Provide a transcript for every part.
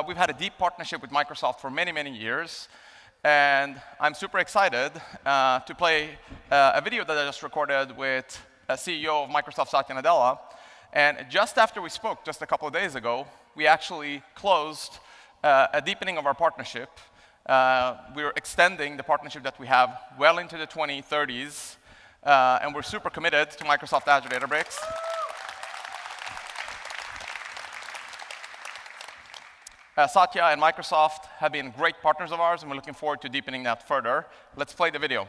we've had a deep partnership with Microsoft for many, many years. And I'm super excited to play a video that I just recorded with a CEO of Microsoft, Satya Nadella. And just after we spoke, just a couple of days ago, we actually closed a deepening of our partnership. We're extending the partnership that we have well into the 2030s. And we're super committed to Microsoft Azure Databricks. Satya and Microsoft have been great partners of ours, and we're looking forward to deepening that further. Let's play the video.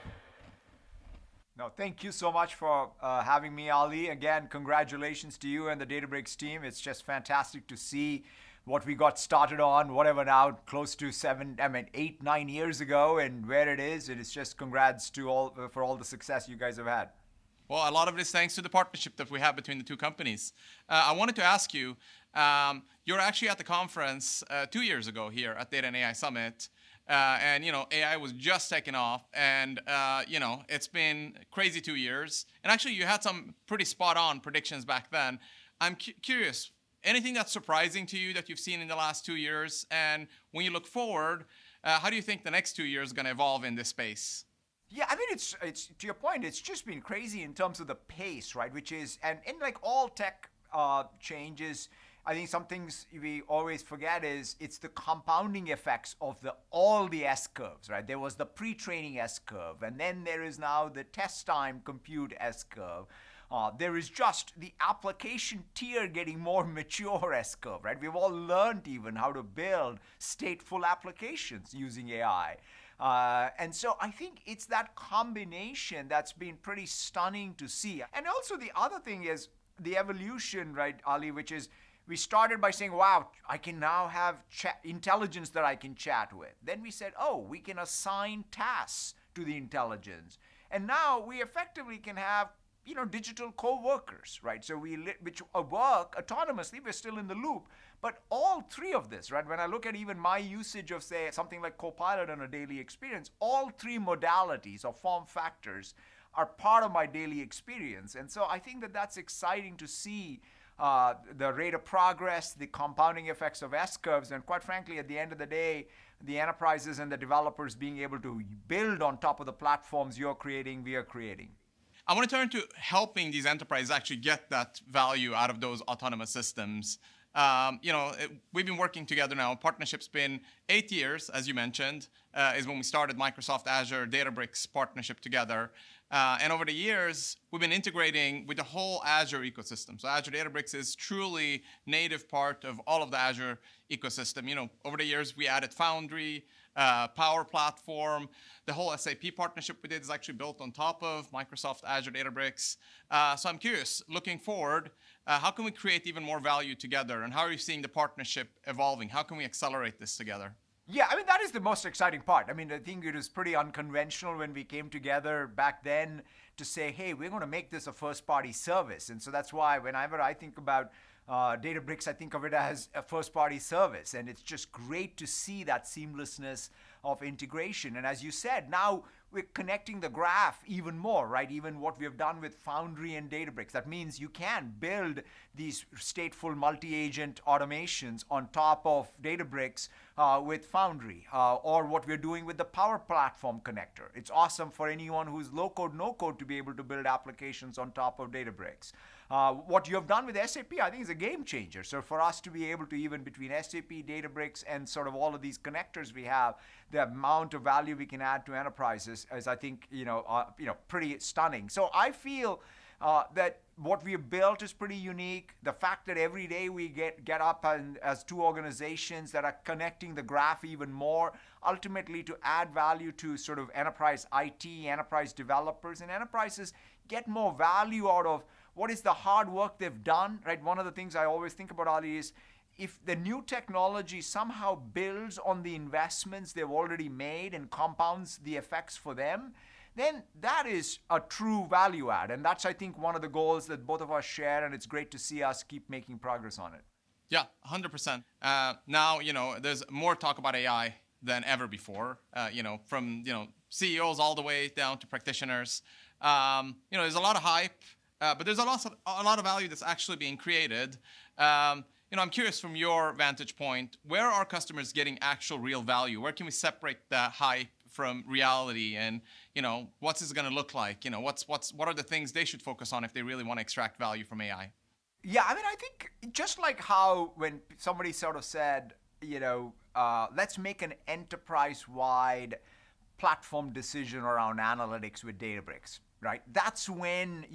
No, thank you so much for having me, Ali. Again, congratulations to you and the Databricks team. It's just fantastic to see what we got started on, whatever now, close to 8, 9 years ago, and where it is. And it's just congrats to all for all the success you guys have had. Well, a lot of it is thanks to the partnership that we have between the two companies. I wanted to ask you, you were actually at the conference 2 years ago here at Data and AI Summit. And AI was just taking off, and it's been crazy 2 years. And actually, you had some pretty spot-on predictions back then. I'm curious, anything that's surprising to you that you've seen in the last 2 years? And when you look forward, how do you think the next 2 years are going to evolve in this space? Yeah, I mean, it's to your point, it's just been crazy in terms of the pace, right? Which is, and in like all tech changes, I think some things we always forget is it's the compounding effects of all the S-curves, right? There was the pre-training S-curve, and then there is now the test time compute S-curve. There is just the application tier getting more mature S-curve, right? We've all learned even how to build stateful applications using AI. And so I think it's that combination that's been pretty stunning to see. And also the other thing is the evolution, right, Ali, which is we started by saying, wow, I can now have intelligence that I can chat with. Then we said, oh, we can assign tasks to the intelligence. And now we effectively can have digital co-workers, right? So which work autonomously, we're still in the loop. But all three of this, right? When I look at even my usage of, say, something like Copilot on a daily experience, all three modalities or form factors are part of my daily experience. And so I think that that's exciting to see the rate of progress, the compounding effects of S-curves, and quite frankly, at the end of the day, the enterprises and the developers being able to build on top of the platforms you're creating, we are creating. I want to turn to helping these enterprises actually get that value out of those autonomous systems. We've been working together now. Partnership's been 8 years, as you mentioned, is when we started Microsoft Azure Databricks partnership together. And over the years, we've been integrating with the whole Azure ecosystem. So Azure Databricks is truly native part of all of the Azure ecosystem. Over the years, we added Foundry, Power Platform. The whole SAP partnership we did is actually built on top of Microsoft Azure Databricks. So I'm curious, looking forward, how can we create even more value together? And how are you seeing the partnership evolving? How can we accelerate this together? Yeah, I mean, that is the most exciting part. I mean, I think it was pretty unconventional when we came together back then to say, hey, we're going to make this a first-party service. And so that's why whenever I think about Databricks, I think of it as a first-party service. And it's just great to see that seamlessness of integration. And as you said, now we're connecting the graph even more, right? Even what we have done with Foundry and Databricks. That means you can build these stateful multi-agent automations on top of Databricks with Foundry, or what we're doing with the Power Platform connector. It's awesome for anyone who's low-code, no-code to be able to build applications on top of Databricks. What you have done with SAP, I think, is a game changer. So for us to be able to, even between SAP, Databricks, and sort of all of these connectors we have, the amount of value we can add to enterprises is, I think, pretty stunning. So I feel that what we have built is pretty unique. The fact that every day we get up as two organizations that are connecting the graph even more, ultimately to add value to sort of enterprise IT, enterprise developers, and enterprises get more value out of what is the hard work they've done, right? One of the things I always think about, Ali, is if the new technology somehow builds on the investments they've already made and compounds the effects for them, then that is a true value add. And that's, I think, one of the goals that both of us share, and it's great to see us keep making progress on it. Yeah, 100%. Now, there's more talk about AI than ever before, from, CEOs all the way down to practitioners. There's a lot of hype, but there's a lot of value that's actually being created. I'm curious from your vantage point, where are customers getting actual real value? Where can we separate the hype from reality? And what's this going to look like? What are the things they should focus on if they really want to extract value from AI? Yeah, I mean, I think just like how when somebody sort of said, let's make an enterprise-wide platform decision around analytics with Databricks, right? That's when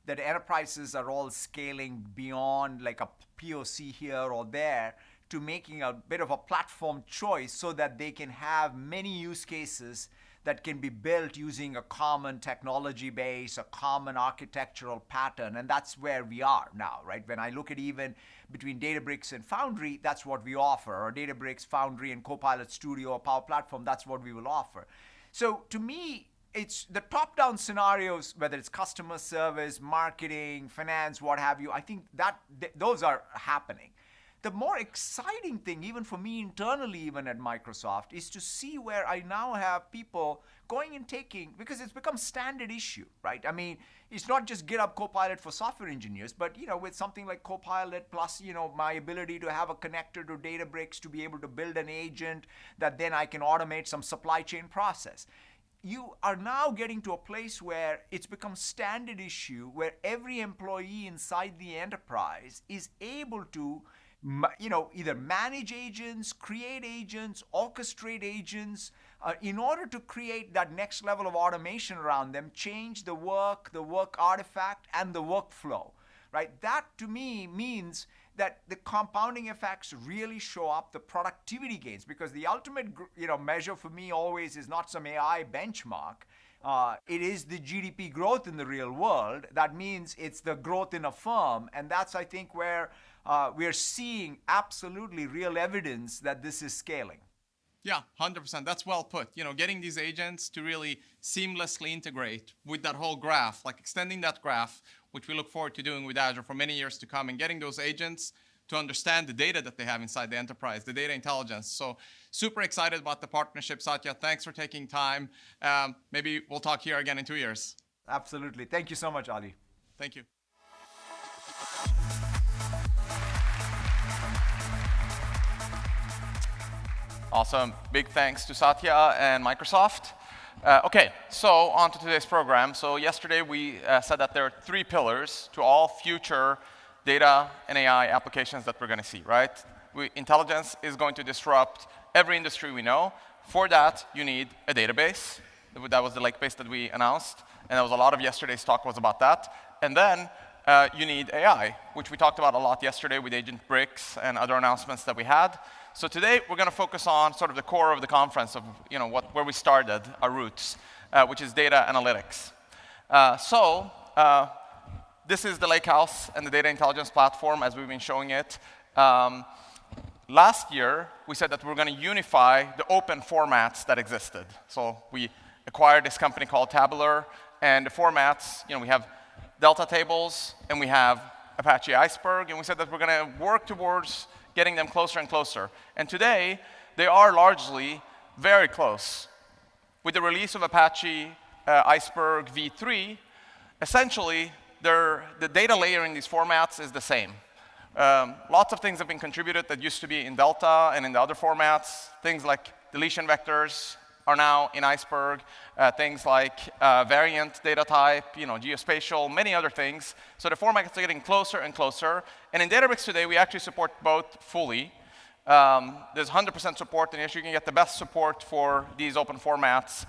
that enterprises are all scaling beyond like a POC here or there to making a bit of a platform choice so that they can have many use cases that can be built using a common technology base, a common architectural pattern, and that's where we are now, right? When I look at even between Databricks and Foundry, that's what we offer, or Databricks, Foundry, and Copilot Studio, or Power Platform, that's what we will offer. So to me, it's the top-down scenarios, whether it's customer service, marketing, finance, what have you, I think that those are happening. The more exciting thing, even for me internally, even at Microsoft, is to see where I now have people going and taking, because it's become standard issue, right? I mean, it's not just GitHub Copilot for software engineers, but with something like Copilot plus, my ability to have a connector to Databricks to be able to build an agent that then I can automate some supply chain process. You are now getting to a place where it's become standard issue where every employee inside the enterprise is able to either manage agents, create agents, orchestrate agents, in order to create that next level of automation around them, change the work artifact, and the workflow, right? That to me means that the compounding effects really show up, the productivity gains, because the ultimate measure for me always is not some AI benchmark. It is the GDP growth in the real world. That means it's the growth in a firm, and that's, I think, where we are seeing absolutely real evidence that this is scaling. Yeah, 100%. That's well put. Getting these agents to really seamlessly integrate with that whole graph, like extending that graph, which we look forward to doing with Azure for many years to come, and getting those agents to understand the data that they have inside the enterprise, the data intelligence. So super excited about the partnership, Satya. Thanks for taking time. Maybe we'll talk here again in 2 years. Absolutely. Thank you so much, Ali. Thank you. Awesome. Big thanks to Satya and Microsoft. OK, so on to today's program. So yesterday we said that there are 3 pillars to all future data and AI applications that we're going to see, right? Intelligence is going to disrupt every industry we know. For that, you need a database. That was the Lakebase that we announced. And there was a lot of yesterday's talk was about that. And then you need AI, which we talked about a lot yesterday with Agent Bricks and other announcements that we had. So today, we're going to focus on sort of the core of the conference of where we started, our roots, which is data analytics. This is the Lakehouse and the data intelligence platform as we've been showing it. Last year, we said that we're going to unify the open formats that existed. So we acquired this company called Tabular, and the formats, we have Delta tables, and we have Apache Iceberg, and we said that we're going to work towards getting them closer and closer. And today, they are largely very close. With the release of Apache Iceberg v3, essentially, the data layer in these formats is the same. Lots of things have been contributed that used to be in Delta and in the other formats. Things like deletion vectors are now in Iceberg. Things like variant data type, geospatial, many other things. So the formats are getting closer and closer. And in Databricks today, we actually support both fully. There's 100% support, and you can get the best support for these open formats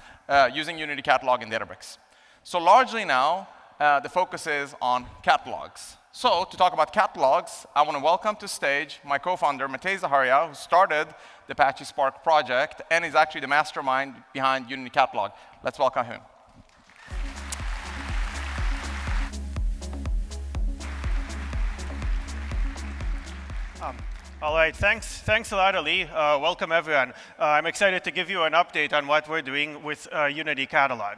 using Unity Catalog in Databricks. So largely now, the focus is on catalogs. So to talk about catalogs, I want to welcome to stage my co-founder, Matej Zaharia, who started the Apache Spark project and is actually the mastermind behind Unity Catalog. Let's welcome him. All right, thanks a lot, Ali. Welcome, everyone. I'm excited to give you an update on what we're doing with Unity Catalog.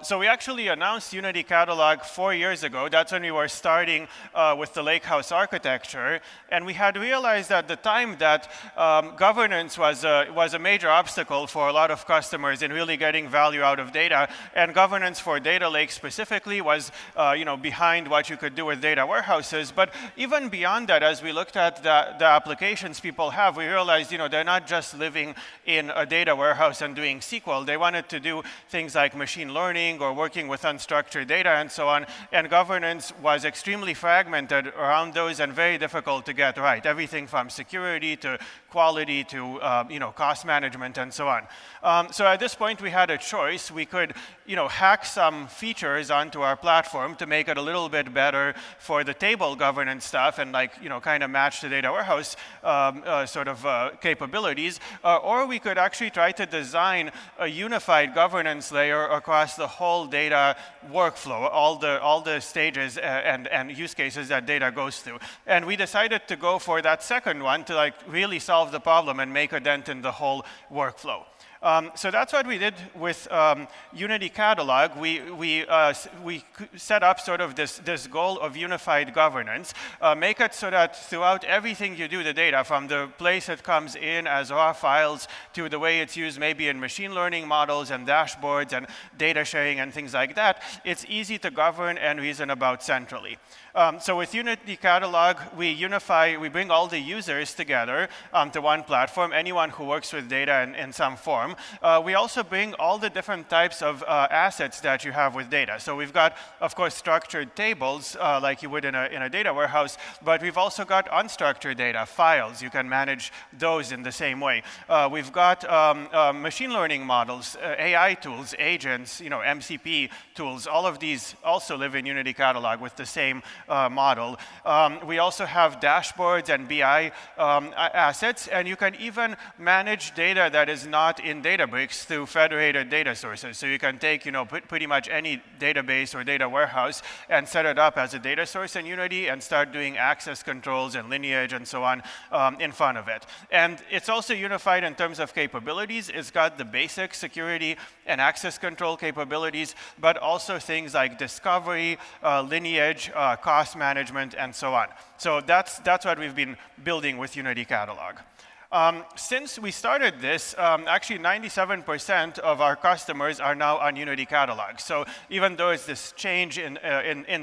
So we actually announced Unity Catalog 4 years ago. That's when we were starting with the Lakehouse architecture. And we had realized at the time that governance was a major obstacle for a lot of customers in really getting value out of data. And governance for data lakes specifically was behind what you could do with data warehouses. But even beyond that, as we looked at the applications people have, we realized, they're not just living in a data warehouse and doing SQL. They wanted to do things like machine learning or working with unstructured data and so on. And governance was extremely fragmented around those and very difficult to get right. Everything from security to quality to cost management and so on. So at this point, we had a choice. We could hack some features onto our platform to make it a little bit better for the table governance stuff and kind of match the data warehouse capabilities, or we could actually try to design a unified governance layer across the whole data workflow, all the stages and use cases that data goes through. And we decided to go for that second one to really solve the problem and make a dent in the whole workflow. So that's what we did with Unity Catalog. We set up sort of this goal of unified governance, make it so that throughout everything you do the data, from the place it comes in as raw files to the way it's used maybe in machine learning models and dashboards and data sharing and things like that, it's easy to govern and reason about centrally. So with Unity Catalog, we bring all the users together onto one platform, anyone who works with data in some form. We also bring all the different types of assets that you have with data. So we've got, of course, structured tables like you would in a data warehouse, but we've also got unstructured data, files. You can manage those in the same way. We've got machine learning models, AI tools, agents, MCP tools. All of these also live in Unity Catalog with the same model. We also have dashboards and BI assets, and you can even manage data that is not in Databricks through federated data sources. So you can take, pretty much any database or data warehouse and set it up as a data source in Unity and start doing access controls and lineage and so on in front of it. And it's also unified in terms of capabilities. It's got the basic security and access control capabilities, but also things like discovery, lineage, cost management, and so on. So that's what we've been building with Unity Catalog. Since we started this, actually 97% of our customers are now on Unity Catalog. So even though it's this change in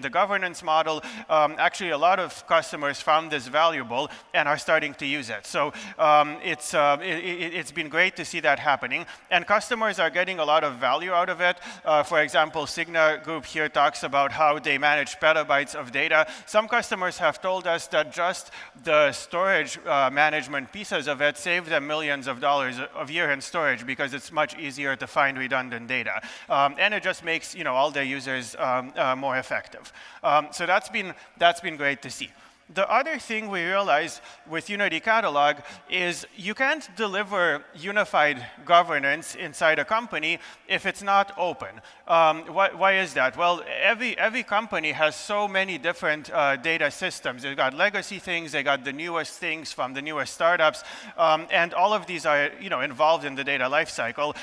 the governance model, actually a lot of customers found this valuable and are starting to use it. So it's been great to see that happening. And customers are getting a lot of value out of it. For example, Cigna Group here talks about how they manage petabytes of data. Some customers have told us that just the storage management pieces of it save them millions of dollars a year in storage because it's much easier to find redundant data. And it just makes all their users more effective. So that's been great to see. The other thing we realized with Unity Catalog is you can't deliver unified governance inside a company if it's not open. Why is that? Well, every company has so many different data systems. They've got legacy things, they got the newest things from the newest startups, and all of these are involved in the data lifecycle.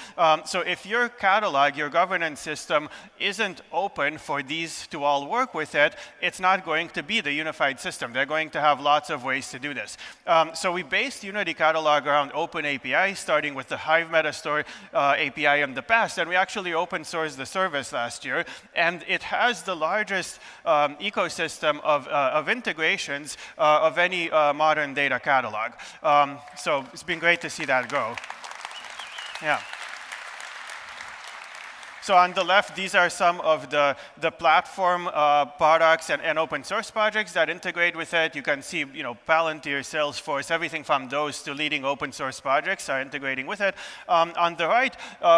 So if your catalog, your governance system isn't open for these to all work with it, it's not going to be the unified system. They're going to have lots of ways to do this. So we based Unity Catalog around open API, starting with the Hive Metastore API in the past, and we actually open sourced the service last year, and it has the largest ecosystem of integrations of any modern data catalog. So it's been great to see that grow. Yeah. So on the left, these are some of the platform products and open source projects that integrate with it. You can see, Palantir, Salesforce, everything from those to leading open source projects are integrating with it. On the right,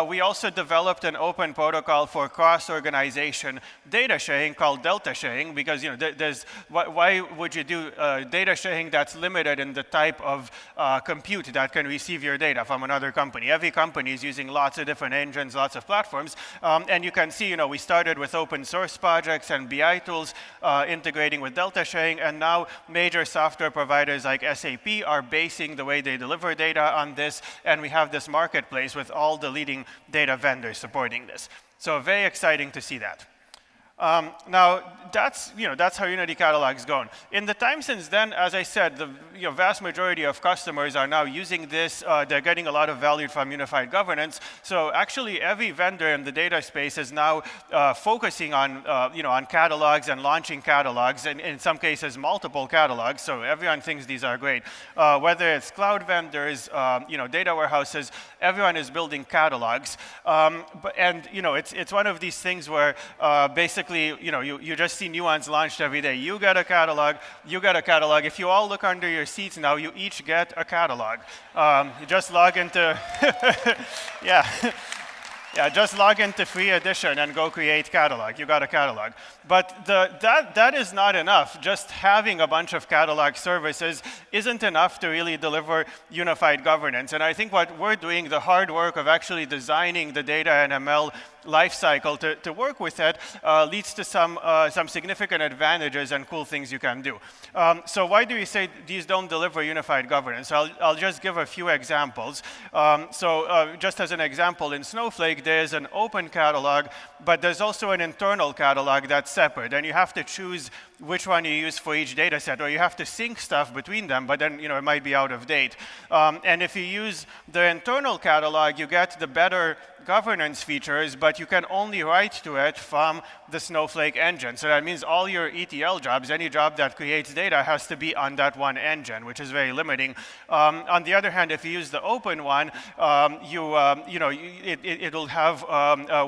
we also developed an open protocol for cross-organization data sharing called Delta sharing, because why would you do data sharing that's limited in the type of compute that can receive your data from another company? Every company is using lots of different engines, lots of platforms. And you can see, we started with open source projects and BI tools integrating with delta sharing, and now major software providers like SAP are basing the way they deliver data on this, and we have this marketplace with all the leading data vendors supporting this. So very exciting to see that. Now, that's how Unity Catalog's gone. In the time since then, as I said, the vast majority of customers are now using this. They're getting a lot of value from unified governance. So actually, every vendor in the data space is now focusing on, on catalogs and launching catalogs, and in some cases, multiple catalogs. So everyone thinks these are great. Whether it's cloud vendors, data warehouses, everyone is building catalogs. It's one of these things where basically, you just see new ones launched every day. You get a catalog, you get a catalog. If you all look under your seats now, you each get a catalog. You just log into, yeah. Yeah, just log into free edition and go create catalog. You got a catalog. But that is not enough. Just having a bunch of catalog services isn't enough to really deliver unified governance. And I think what we're doing, the hard work of actually designing the data and ML lifecycle to work with it, leads to some significant advantages and cool things you can do. So why do we say these don't deliver unified governance? I'll just give a few examples. Just as an example, in Snowflake, there's an open catalog, but there's also an internal catalog that's separate, and you have to choose which one you use for each data set, or you have to sync stuff between them, but then it might be out of date. And if you use the internal catalog, you get the better governance features, but you can only write to it from the Snowflake engine. So that means all your ETL jobs, any job that creates data, has to be on that one engine, which is very limiting. On the other hand, if you use the open one, it'll have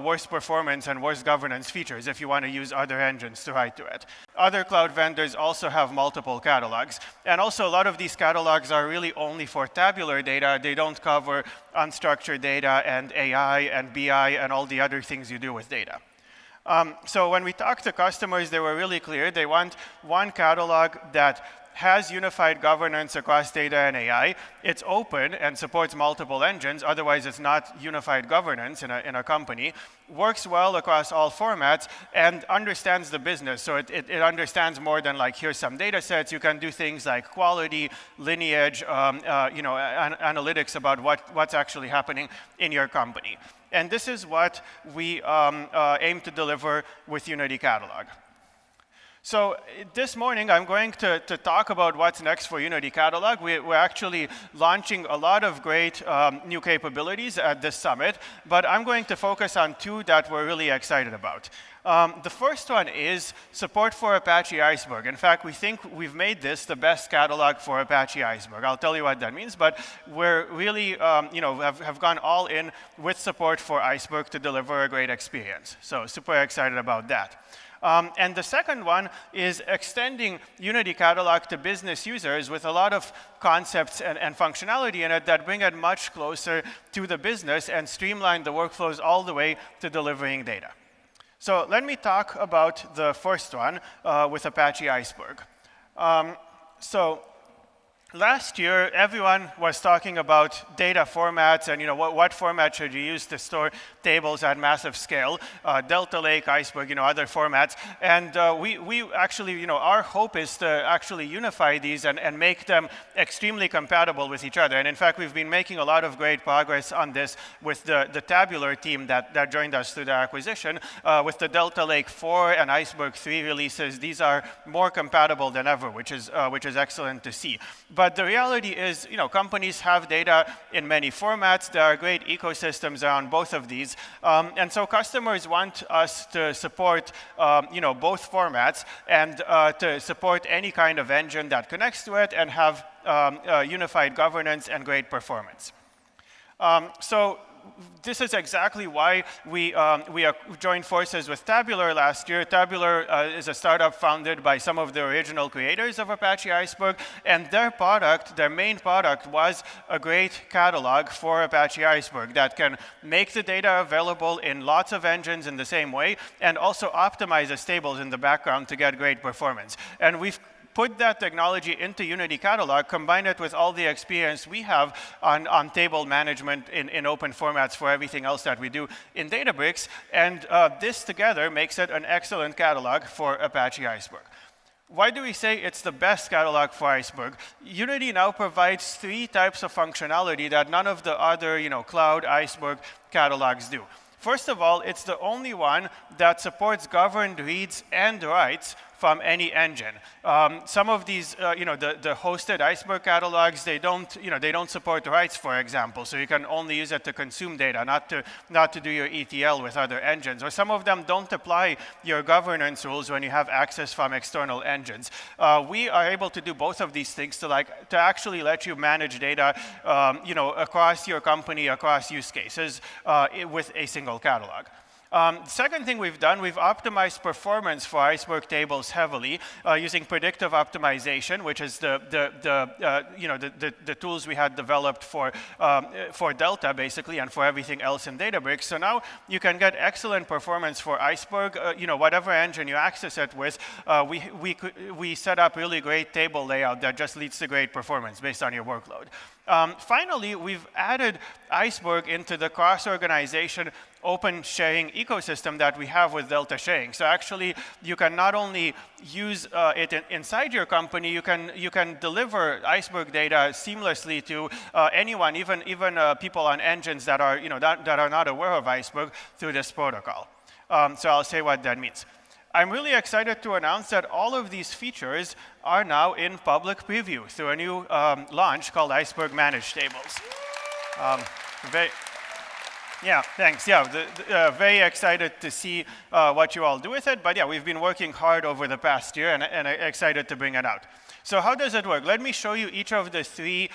worse performance and worse governance features if you want to use other engines to write to it. Other cloud vendors also have multiple catalogs. And also, a lot of these catalogs are really only for tabular data. They don't cover unstructured data and AI and BI and all the other things you do with data. So when we talked to customers, they were really clear. They want one catalog that has unified governance across data and AI. It's open and supports multiple engines. Otherwise, it's not unified governance in a company. Works well across all formats and understands the business. So it understands more than like, here's some data sets. You can do things like quality, lineage, analytics about what's actually happening in your company. And this is what we aim to deliver with Unity Catalog. So this morning, I'm going to talk about what's next for Unity Catalog. We're actually launching a lot of great new capabilities at this summit, but I'm going to focus on two that we're really excited about. The first one is support for Apache Iceberg. In fact, we think we've made this the best catalog for Apache Iceberg. I'll tell you what that means, but we're really, have gone all in with support for Iceberg to deliver a great experience. So super excited about that. And the second one is extending Unity Catalog to business users with a lot of concepts and functionality in it that bring it much closer to the business and streamline the workflows all the way to delivering data. So let me talk about the first one with Apache Iceberg. Last year, everyone was talking about data formats and what format should you use to store tables at massive scale, Delta Lake, Iceberg, other formats. And we actually, our hope is to actually unify these and make them extremely compatible with each other. And in fact, we've been making a lot of great progress on this with the tabular team that joined us through the acquisition. With the Delta Lake 4 and Iceberg 3 releases, these are more compatible than ever, which is excellent to see. But the reality is, companies have data in many formats. There are great ecosystems around both of these. And so customers want us to support, both formats and to support any kind of engine that connects to it and have unified governance and great performance. So this is exactly why we joined forces with Tabular last year. Tabular is a startup founded by some of the original creators of Apache Iceberg, and their main product was a great catalog for Apache Iceberg that can make the data available in lots of engines in the same way, and also optimize the tables in the background to get great performance. And we've put that technology into Unity Catalog, combine it with all the experience we have on table management in open formats for everything else that we do in Databricks, and this together makes it an excellent catalog for Apache Iceberg. Why do we say it's the best catalog for Iceberg? Unity now provides 3 types of functionality that none of the other cloud Iceberg catalogs do. First of all, it's the only one that supports governed reads and writes from any engine. Some of these, the hosted Iceberg catalogs, they don't support writes, for example. So you can only use it to consume data, not to do your ETL with other engines. Or some of them don't apply your governance rules when you have access from external engines. We are able to do both of these things to actually let you manage data, across your company, across use cases, with a single catalog. The second thing we've done, we've optimized performance for Iceberg tables heavily using predictive optimization, which is the tools we had developed for Delta, basically, and for everything else in Databricks. So now you can get excellent performance for Iceberg, whatever engine you access it with. We set up really great table layout that just leads to great performance based on your workload. Finally, we've added Iceberg into the cross-organization open sharing ecosystem that we have with Delta Sharing. So actually, you can not only use it inside your company, you can deliver Iceberg data seamlessly to anyone, even people on engines that are that are not aware of Iceberg through this protocol. So I'll say what that means. I'm really excited to announce that all of these features are now in public preview through a new launch called Iceberg Managed Tables. Yeah, thanks. Yeah, very excited to see what you all do with it. But yeah, we've been working hard over the past year, and excited to bring it out. So how does it work? Let me show you each of the 3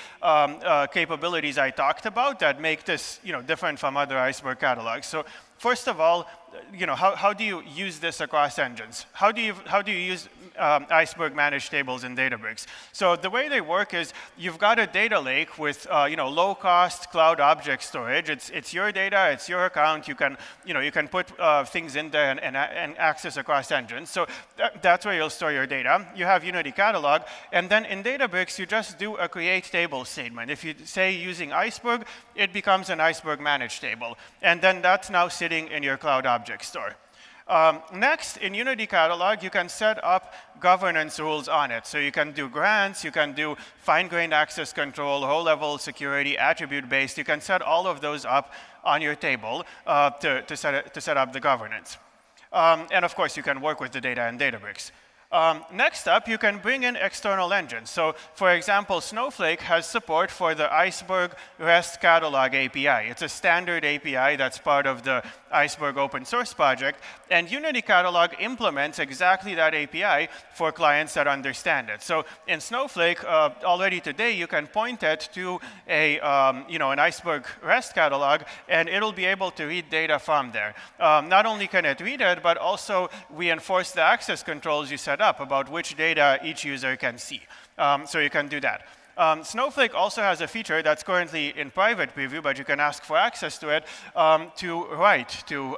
capabilities I talked about that make this different from other Iceberg catalogs. So first of all, how do you use this across engines? How do you use Iceberg managed tables in Databricks? So the way they work is you've got a data lake with low-cost cloud object storage. It's your data, it's your account. You can put things in there and access across engines. So that's where you'll store your data. You have Unity Catalog, and then in Databricks you just do a create table statement. If you say using Iceberg, it becomes an Iceberg managed table, and then that's now sitting in your cloud object store. Next, in Unity Catalog, you can set up governance rules on it. So you can do grants, you can do fine-grained access control, row-level security, attribute-based. You can set all of those up on your table to set up the governance. And of course, you can work with the data in Databricks. Next up, you can bring in external engines. So, for example, Snowflake has support for the Iceberg REST Catalog API. It's a standard API that's part of the Iceberg open source project. And Unity Catalog implements exactly that API for clients that understand it. So in Snowflake, already today, you can point it to an Iceberg REST catalog, and it'll be able to read data from there. Not only can it read it, but also we enforce the access controls you set up about which data each user can see. So you can do that. Snowflake also has a feature that's currently in private preview, but you can ask for access to it to write to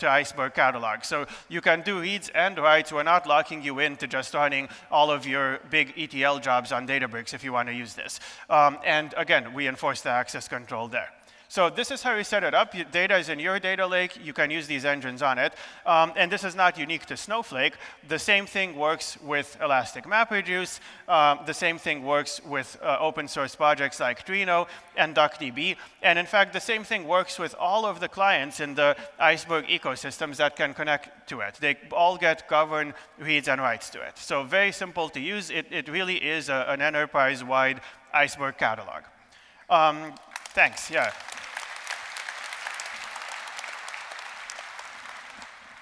Iceberg catalog. So you can do reads and writes. We're not locking you into just running all of your big ETL jobs on Databricks if you want to use this. And again, we enforce the access control there. So this is how you set it up. Your data is in your data lake. You can use these engines on it. And this is not unique to Snowflake. The same thing works with Elastic MapReduce. The same thing works with open source projects like Trino and DuckDB. And in fact, the same thing works with all of the clients in the Iceberg ecosystems that can connect to it. They all get governed reads and writes to it. So very simple to use. It really is an enterprise-wide Iceberg catalog. Thanks, yeah.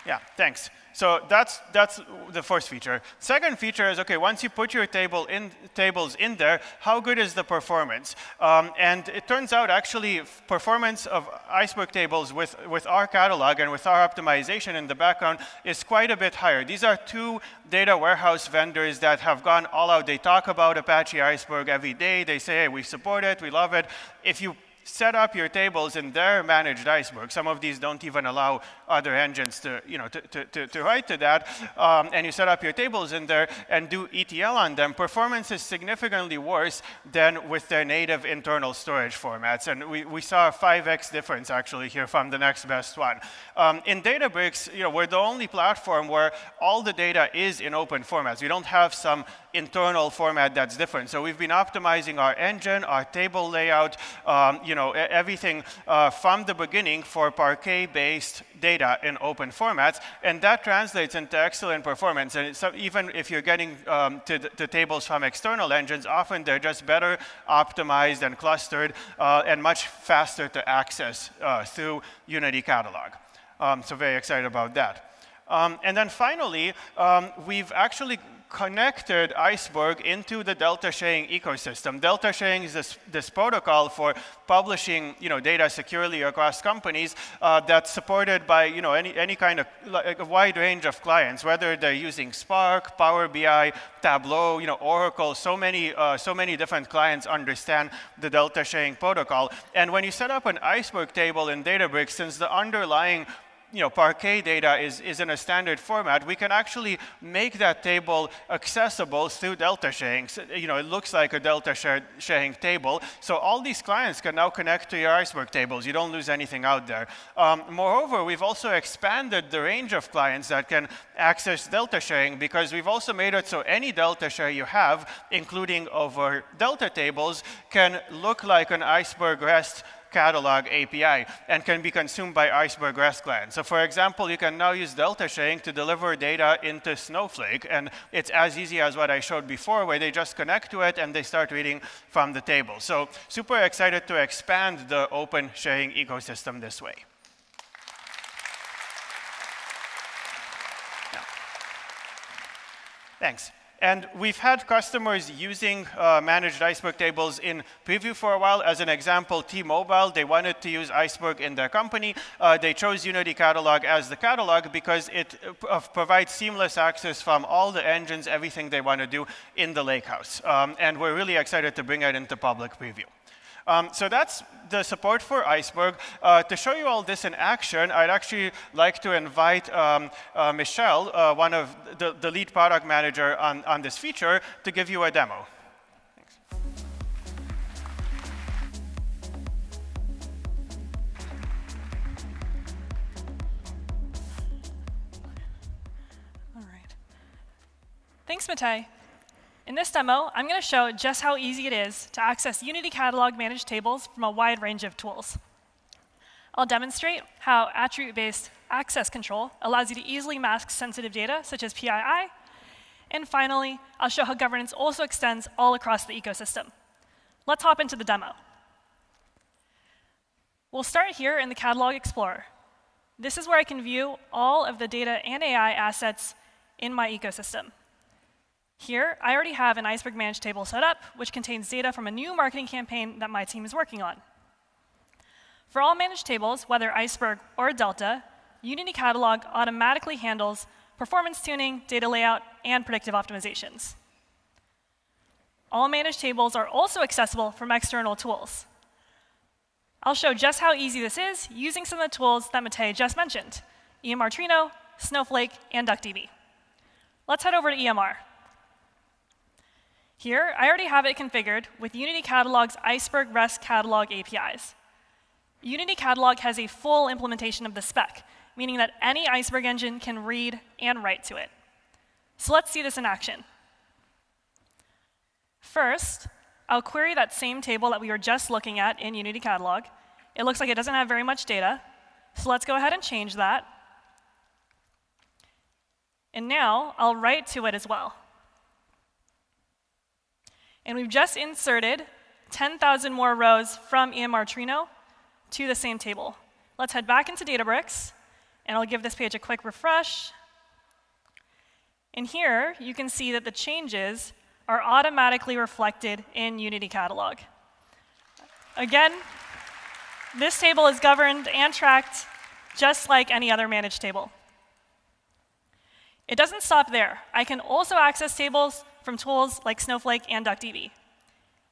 Yeah, thanks. So that's the first feature. Second feature is, okay, once you put your tables in there, how good is the performance? And it turns out, actually, performance of Iceberg tables with our catalog and with our optimization in the background is quite a bit higher. These are 2 data warehouse vendors that have gone all out. They talk about Apache Iceberg every day. They say, hey, we support it, we love it. If you set up your tables in their managed Iceberg. Some of these don't even allow other engines to, to write to that. And you set up your tables in there and do ETL on them. Performance is significantly worse than with their native internal storage formats. And we saw a 5x difference actually here from the next best one. In Databricks, we're the only platform where all the data is in open formats. We don't have some internal format that's different. So we've been optimizing our engine, our table layout, everything from the beginning for Parquet-based data in open formats, and that translates into excellent performance. And so even if you're getting to tables from external engines, often they're just better optimized and clustered and much faster to access through Unity Catalog. So very excited about that. And then finally, we've actually connected Iceberg into the Delta sharing ecosystem. Delta sharing is this protocol for publishing data securely across companies that's supported by any kind of a wide range of clients, whether they're using Spark, Power BI, Tableau, Oracle. So many different clients understand the Delta sharing protocol. And when you set up an Iceberg table in Databricks, since the underlying Parquet data is in a standard format, we can actually make that table accessible through Delta sharing. So, it looks like a Delta sharing table. So all these clients can now connect to your Iceberg tables. You don't lose anything out there. Moreover, we've also expanded the range of clients that can access Delta sharing, because we've also made it so any Delta share you have, including over Delta tables, can look like an Iceberg REST catalog API and can be consumed by Iceberg REST clients. So for example, you can now use Delta sharing to deliver data into Snowflake, and it's as easy as what I showed before, where they just connect to it and they start reading from the table. So super excited to expand the open sharing ecosystem this way. Yeah. Thanks. And we've had customers using managed Iceberg tables in preview for a while. As an example, T-Mobile, they wanted to use Iceberg in their company. They chose Unity Catalog as the catalog because it provides seamless access from all the engines, everything they want to do in the Lakehouse. And we're really excited to bring it into public preview. So that's the support for Iceberg. To show you all this in action, I'd actually like to invite Michelle, one of the lead product manager on this feature, to give you a demo. Thanks. All right. Thanks, Matej. In this demo, I'm going to show just how easy it is to access Unity Catalog managed tables from a wide range of tools. I'll demonstrate how attribute-based access control allows you to easily mask sensitive data, such as PII. And finally, I'll show how governance also extends all across the ecosystem. Let's hop into the demo. We'll start here in the Catalog Explorer. This is where I can view all of the data and AI assets in my ecosystem. Here, I already have an Iceberg managed table set up, which contains data from a new marketing campaign that my team is working on. For all managed tables, whether Iceberg or Delta, Unity Catalog automatically handles performance tuning, data layout, and predictive optimizations. All managed tables are also accessible from external tools. I'll show just how easy this is using some of the tools that Matej just mentioned, EMR Trino, Snowflake, and DuckDB. Let's head over to EMR. Here, I already have it configured with Unity Catalog's Iceberg REST Catalog APIs. Unity Catalog has a full implementation of the spec, meaning that any Iceberg engine can read and write to it. So let's see this in action. First, I'll query that same table that we were just looking at in Unity Catalog. It looks like it doesn't have very much data, so let's go ahead and change that. And now, I'll write to it as well. And we've just inserted 10,000 more rows from EMR Trino to the same table. Let's head back into Databricks, and I'll give this page a quick refresh. And here, you can see that the changes are automatically reflected in Unity Catalog. Again, this table is governed and tracked just like any other managed table. It doesn't stop there. I can also access tables from tools like Snowflake and DuckDB.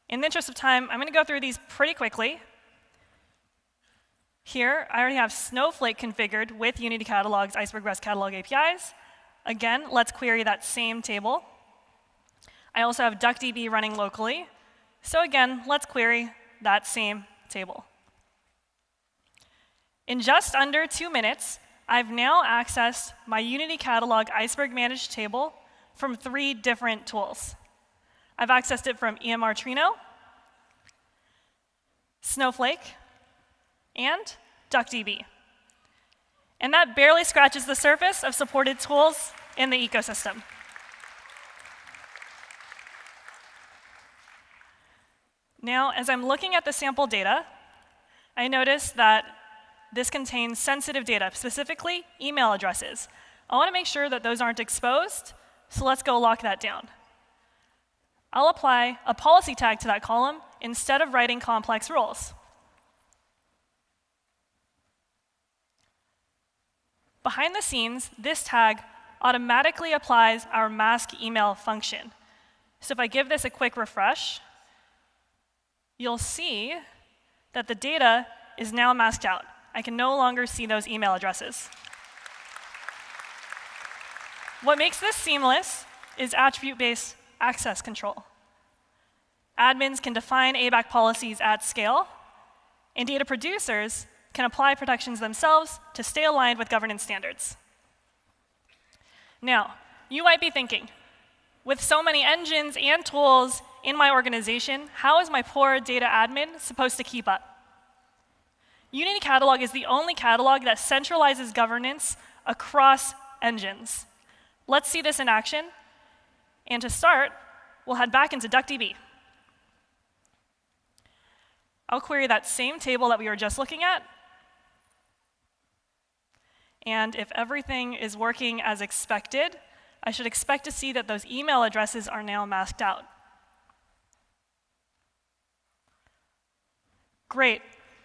In the interest of time, I'm going to go through these pretty quickly. Here, I already have Snowflake configured with Unity Catalog's Iceberg REST Catalog APIs. Again, let's query that same table. I also have DuckDB running locally. So again, let's query that same table. In just under 2 minutes, I've now accessed my Unity Catalog Iceberg Managed table from 3 different tools. I've accessed it from EMR Trino, Snowflake, and DuckDB. And that barely scratches the surface of supported tools in the ecosystem. Now, as I'm looking at the sample data, I notice that this contains sensitive data, specifically email addresses. I want to make sure that those aren't exposed, so let's go lock that down. I'll apply a policy tag to that column instead of writing complex rules. Behind the scenes, this tag automatically applies our mask email function. So if I give this a quick refresh, you'll see that the data is now masked out. I can no longer see those email addresses. What makes this seamless is attribute-based access control. Admins can define ABAC policies at scale, and data producers can apply protections themselves to stay aligned with governance standards. Now, you might be thinking, with so many engines and tools in my organization, how is my poor data admin supposed to keep up? Unity Catalog is the only catalog that centralizes governance across engines. Let's see this in action. And to start, we'll head back into DuckDB. I'll query that same table that we were just looking at. And if everything is working as expected, I should expect to see that those email addresses are now masked out. Great.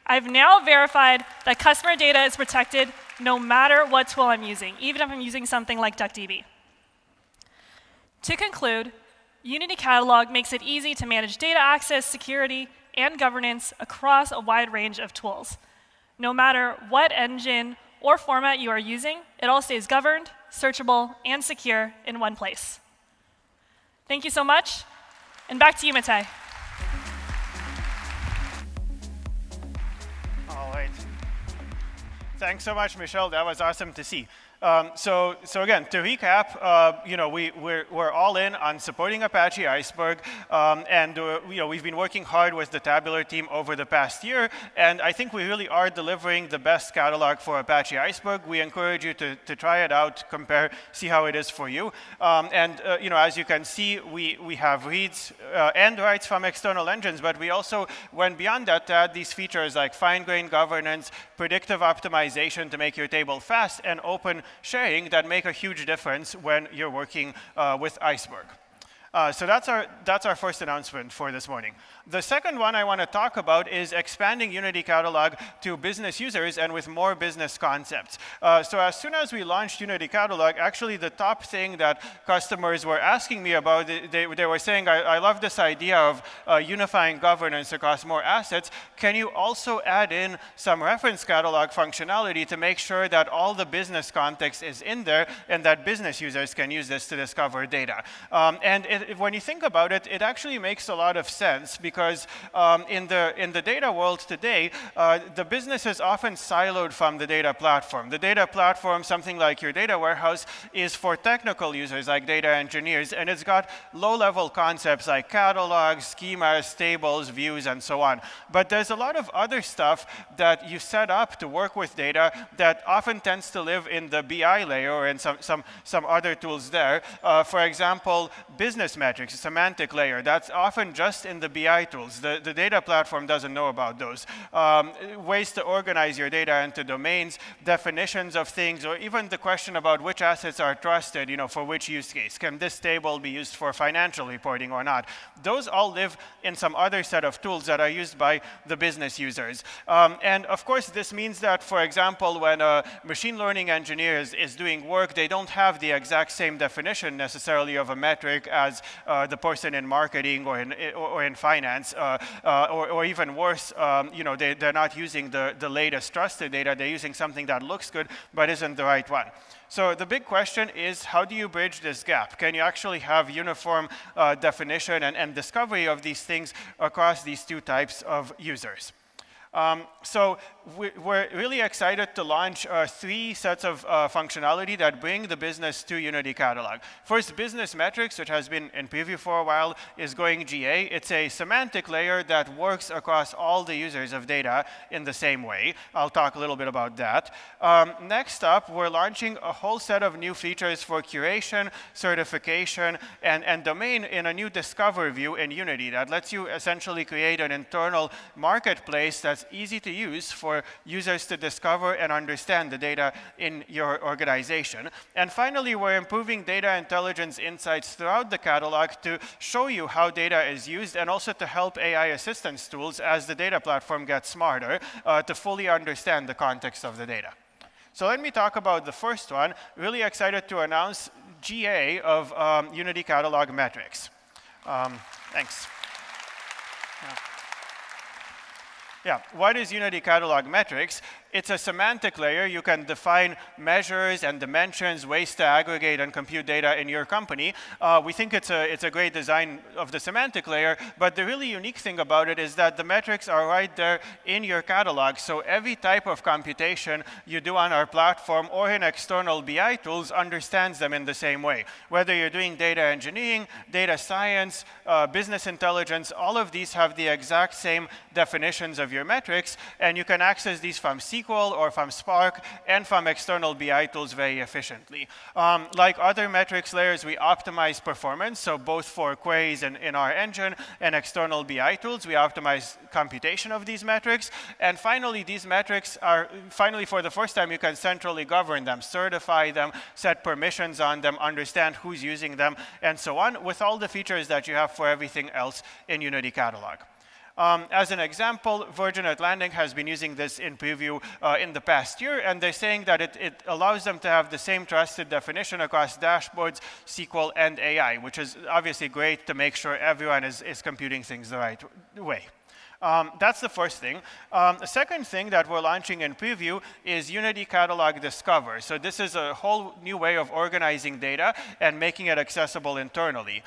I've now verified that customer data is protected no matter what tool I'm using, even if I'm using something like DuckDB. To conclude, Unity Catalog makes it easy to manage data access, security, and governance across a wide range of tools. No matter what engine or format you are using, it all stays governed, searchable, and secure in one place. Thank you so much, and back to you, Matej. All right. Thanks so much, Michelle. That was awesome to see. So again, to recap, we're all in on supporting Apache Iceberg, and we've been working hard with the Tabular team over the past year, and I think we really are delivering the best catalog for Apache Iceberg. We encourage you to try it out, compare, see how it is for you. As you can see, we have reads and writes from external engines, but we also went beyond that to add these features like fine-grained governance, predictive optimization to make your table fast, and open sharing that make a huge difference when you're working with Iceberg. So that's our first announcement for this morning. The second one I want to talk about is expanding Unity Catalog to business users and with more business concepts. So as soon as we launched Unity Catalog, actually the top thing that customers were asking me about, they were saying, I love this idea of unifying governance across more assets. Can you also add in some reference catalog functionality to make sure that all the business context is in there and that business users can use this to discover data? When you think about it, it actually makes a lot of sense because in the data world today, the business is often siloed from the data platform. The data platform, something like your data warehouse, is for technical users like data engineers, and it's got low-level concepts like catalogs, schemas, tables, views, and so on. But there's a lot of other stuff that you set up to work with data that often tends to live in the BI layer and some other tools there. For example, business metrics, a semantic layer. That's often just in the BI tools. The data platform doesn't know about those. Ways to organize your data into domains, definitions of things, or even the question about which assets are trusted, for which use case. Can this table be used for financial reporting or not? Those all live in some other set of tools that are used by the business users. And of course, this means that, for example, when a machine learning engineer is doing work, they don't have the exact same definition necessarily of a metric as as the person in marketing or in finance, or even worse, they're not using the latest trusted data. They're using something that looks good but isn't the right one. So the big question is, how do you bridge this gap? Can you actually have uniform definition and discovery of these things across these two types of users? So we're really excited to launch 3 sets of functionality that bring the business to Unity Catalog. First, business metrics, which has been in preview for a while, is going GA. It's a semantic layer that works across all the users of data in the same way. I'll talk a little bit about that. Next up, we're launching a whole set of new features for curation, certification, and domain in a new Discover view in Unity that lets you essentially create an internal marketplace that's easy to use for users to discover and understand the data in your organization. And finally, we're improving data intelligence insights throughout the catalog to show you how data is used and also to help AI assistance tools as the data platform gets smarter to fully understand the context of the data. So let me talk about the first one. Really excited to announce GA of Unity Catalog metrics. Thanks. Yeah, what is Unity Catalog metrics? It's a semantic layer. You can define measures and dimensions, ways to aggregate and compute data in your company. We think it's a great design of the semantic layer, but the really unique thing about it is that the metrics are right there in your catalog. So every type of computation you do on our platform or in external BI tools understands them in the same way. Whether you're doing data engineering, data science, business intelligence, all of these have the exact same definitions of your metrics, and you can access these from SQL or from Spark and from external BI tools very efficiently. Like other metrics layers, we optimize performance, so both for queries in our engine and external BI tools, we optimize computation of these metrics. And finally, these metrics are, for the first time, you can centrally govern them, certify them, set permissions on them, understand who's using them, and so on, with all the features that you have for everything else in Unity Catalog. As an example, Virgin Atlantic has been using this in preview in the past year, and they're saying that it allows them to have the same trusted definition across dashboards, SQL, and AI, which is obviously great to make sure everyone is computing things the right way. That's the first thing. The second thing that we're launching in preview is Unity Catalog Discover. So this is a whole new way of organizing data and making it accessible internally.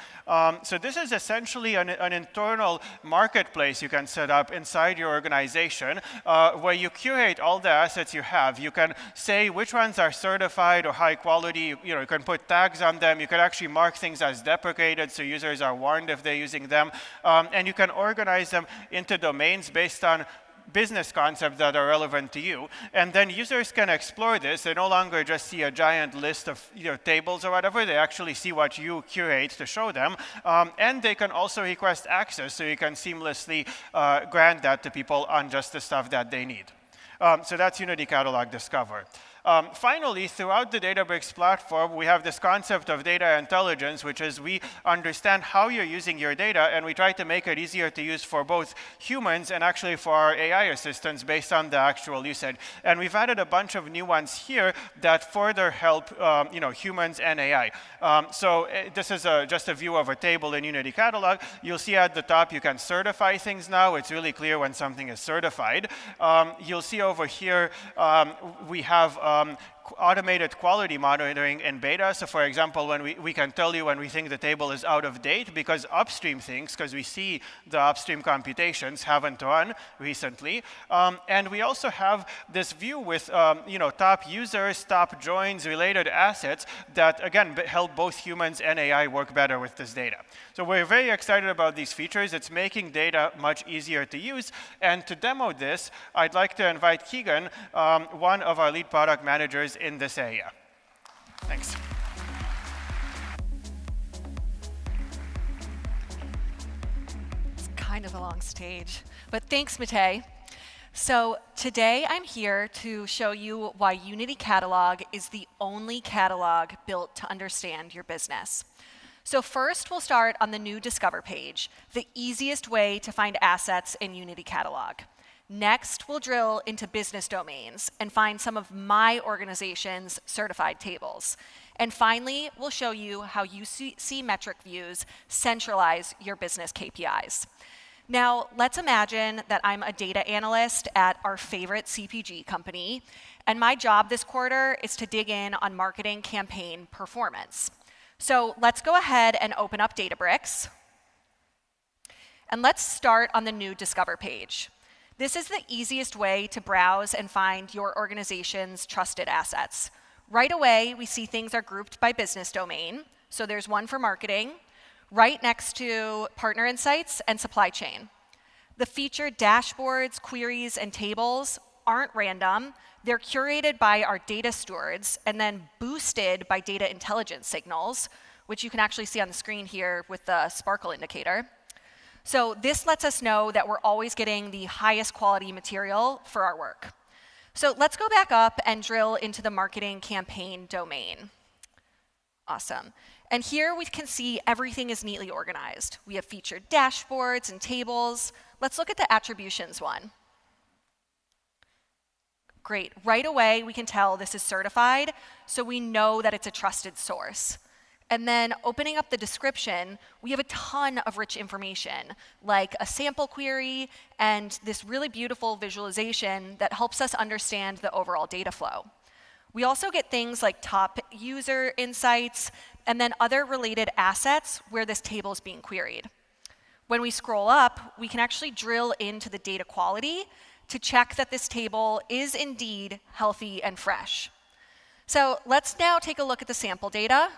So this is essentially an internal marketplace you can set up inside your organization where you curate all the assets you have. You can say which ones are certified or high quality. You can put tags on them. You can actually mark things as deprecated so users are warned if they're using them. And you can organize them into domains based on business concepts that are relevant to you. And then users can explore this. They no longer just see a giant list of tables or whatever. They actually see what you curate to show them. And they can also request access, so you can seamlessly grant that to people on just the stuff that they need. So that's Unity Catalog Discover. Finally, throughout the Databricks platform, we have this concept of data intelligence, which is we understand how you're using your data, and we try to make it easier to use for both humans and actually for our AI assistants based on the actual usage. And we've added a bunch of new ones here that further help humans and AI. So this is just a view of a table in Unity Catalog. You'll see at the top you can certify things now. It's really clear when something is certified. You'll see over here we have automated quality monitoring in beta. So for example, when we can tell you when we think the table is out of date because upstream things, because we see the upstream computations haven't run recently. And we also have this view with top users, top joins, related assets that, again, help both humans and AI work better with this data. So we're very excited about these features. It's making data much easier to use. And to demo this, I'd like to invite Keegan, one of our lead product managers in this area. Thanks. It's kind of a long stage, but thanks, Matej. So today I'm here to show you why Unity Catalog is the only catalog built to understand your business. So first, we'll start on the new Discover page, the easiest way to find assets in Unity Catalog. Next, we'll drill into business domains and find some of my organization's certified tables. And finally, we'll show you how UC metric views centralize your business KPIs. Now, let's imagine that I'm a data analyst at our favorite CPG company, and my job this quarter is to dig in on marketing campaign performance. So let's go ahead and open up Databricks. And let's start on the new Discover page. This is the easiest way to browse and find your organization's trusted assets. Right away, we see things are grouped by business domain. So there's one for marketing, right next to partner insights and supply chain. The featured dashboards, queries, and tables aren't random. They're curated by our data stewards and then boosted by data intelligence signals, which you can actually see on the screen here with the sparkle indicator. So this lets us know that we're always getting the highest quality material for our work. So let's go back up and drill into the marketing campaign domain. Awesome. And here we can see everything is neatly organized. We have featured dashboards and tables. Let's look at the attributions one. Great. Right away, we can tell this is certified, so we know that it's a trusted source. And then opening up the description, we have a ton of rich information, like a sample query and this really beautiful visualization that helps us understand the overall data flow. We also get things like top user insights and then other related assets where this table is being queried. When we scroll up, we can actually drill into the data quality to check that this table is indeed healthy and fresh. So let's now take a look at the sample data.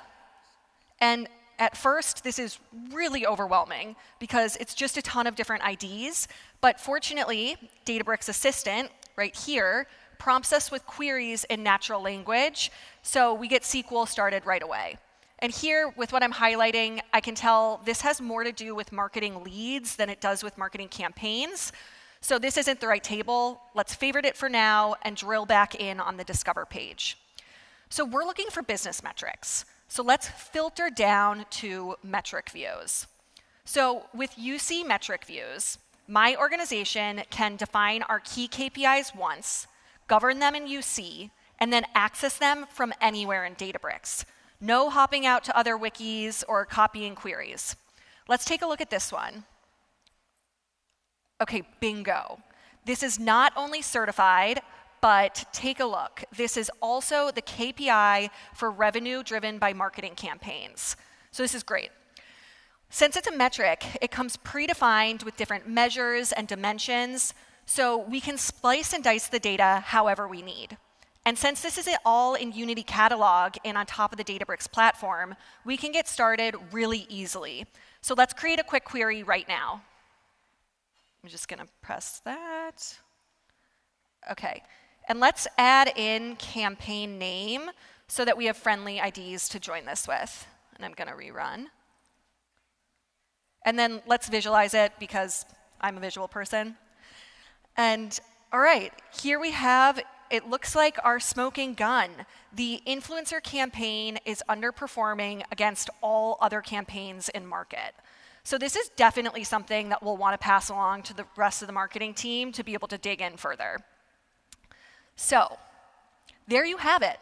And at first, this is really overwhelming because it's just a ton of different IDs. But fortunately, Databricks Assistant, right here, prompts us with queries in natural language, so we get SQL started right away. And here, with what I'm highlighting, I can tell this has more to do with marketing leads than it does with marketing campaigns. So this isn't the right table. Let's favorite it for now and drill back in on the Discover page. So we're looking for business metrics. So let's filter down to metric views. So with UC metric views, my organization can define our key KPIs once, govern them in UC, and then access them from anywhere in Databricks. No hopping out to other wikis or copying queries. Let's take a look at this one. Okay, bingo. This is not only certified, but take a look. This is also the KPI for revenue driven by marketing campaigns. So this is great. Since it's a metric, it comes predefined with different measures and dimensions, so we can splice and dice the data however we need. And since this is all in Unity Catalog and on top of the Databricks platform, we can get started really easily. So let's create a quick query right now. I'm just going to press that. OK. And let's add in campaign name so that we have friendly IDs to join this with. And I'm going to rerun. And then let's visualize it because I'm a visual person. And all right, here we have, it looks like our smoking gun. The influencer campaign is underperforming against all other campaigns in market. So this is definitely something that we'll want to pass along to the rest of the marketing team to be able to dig in further. So there you have it.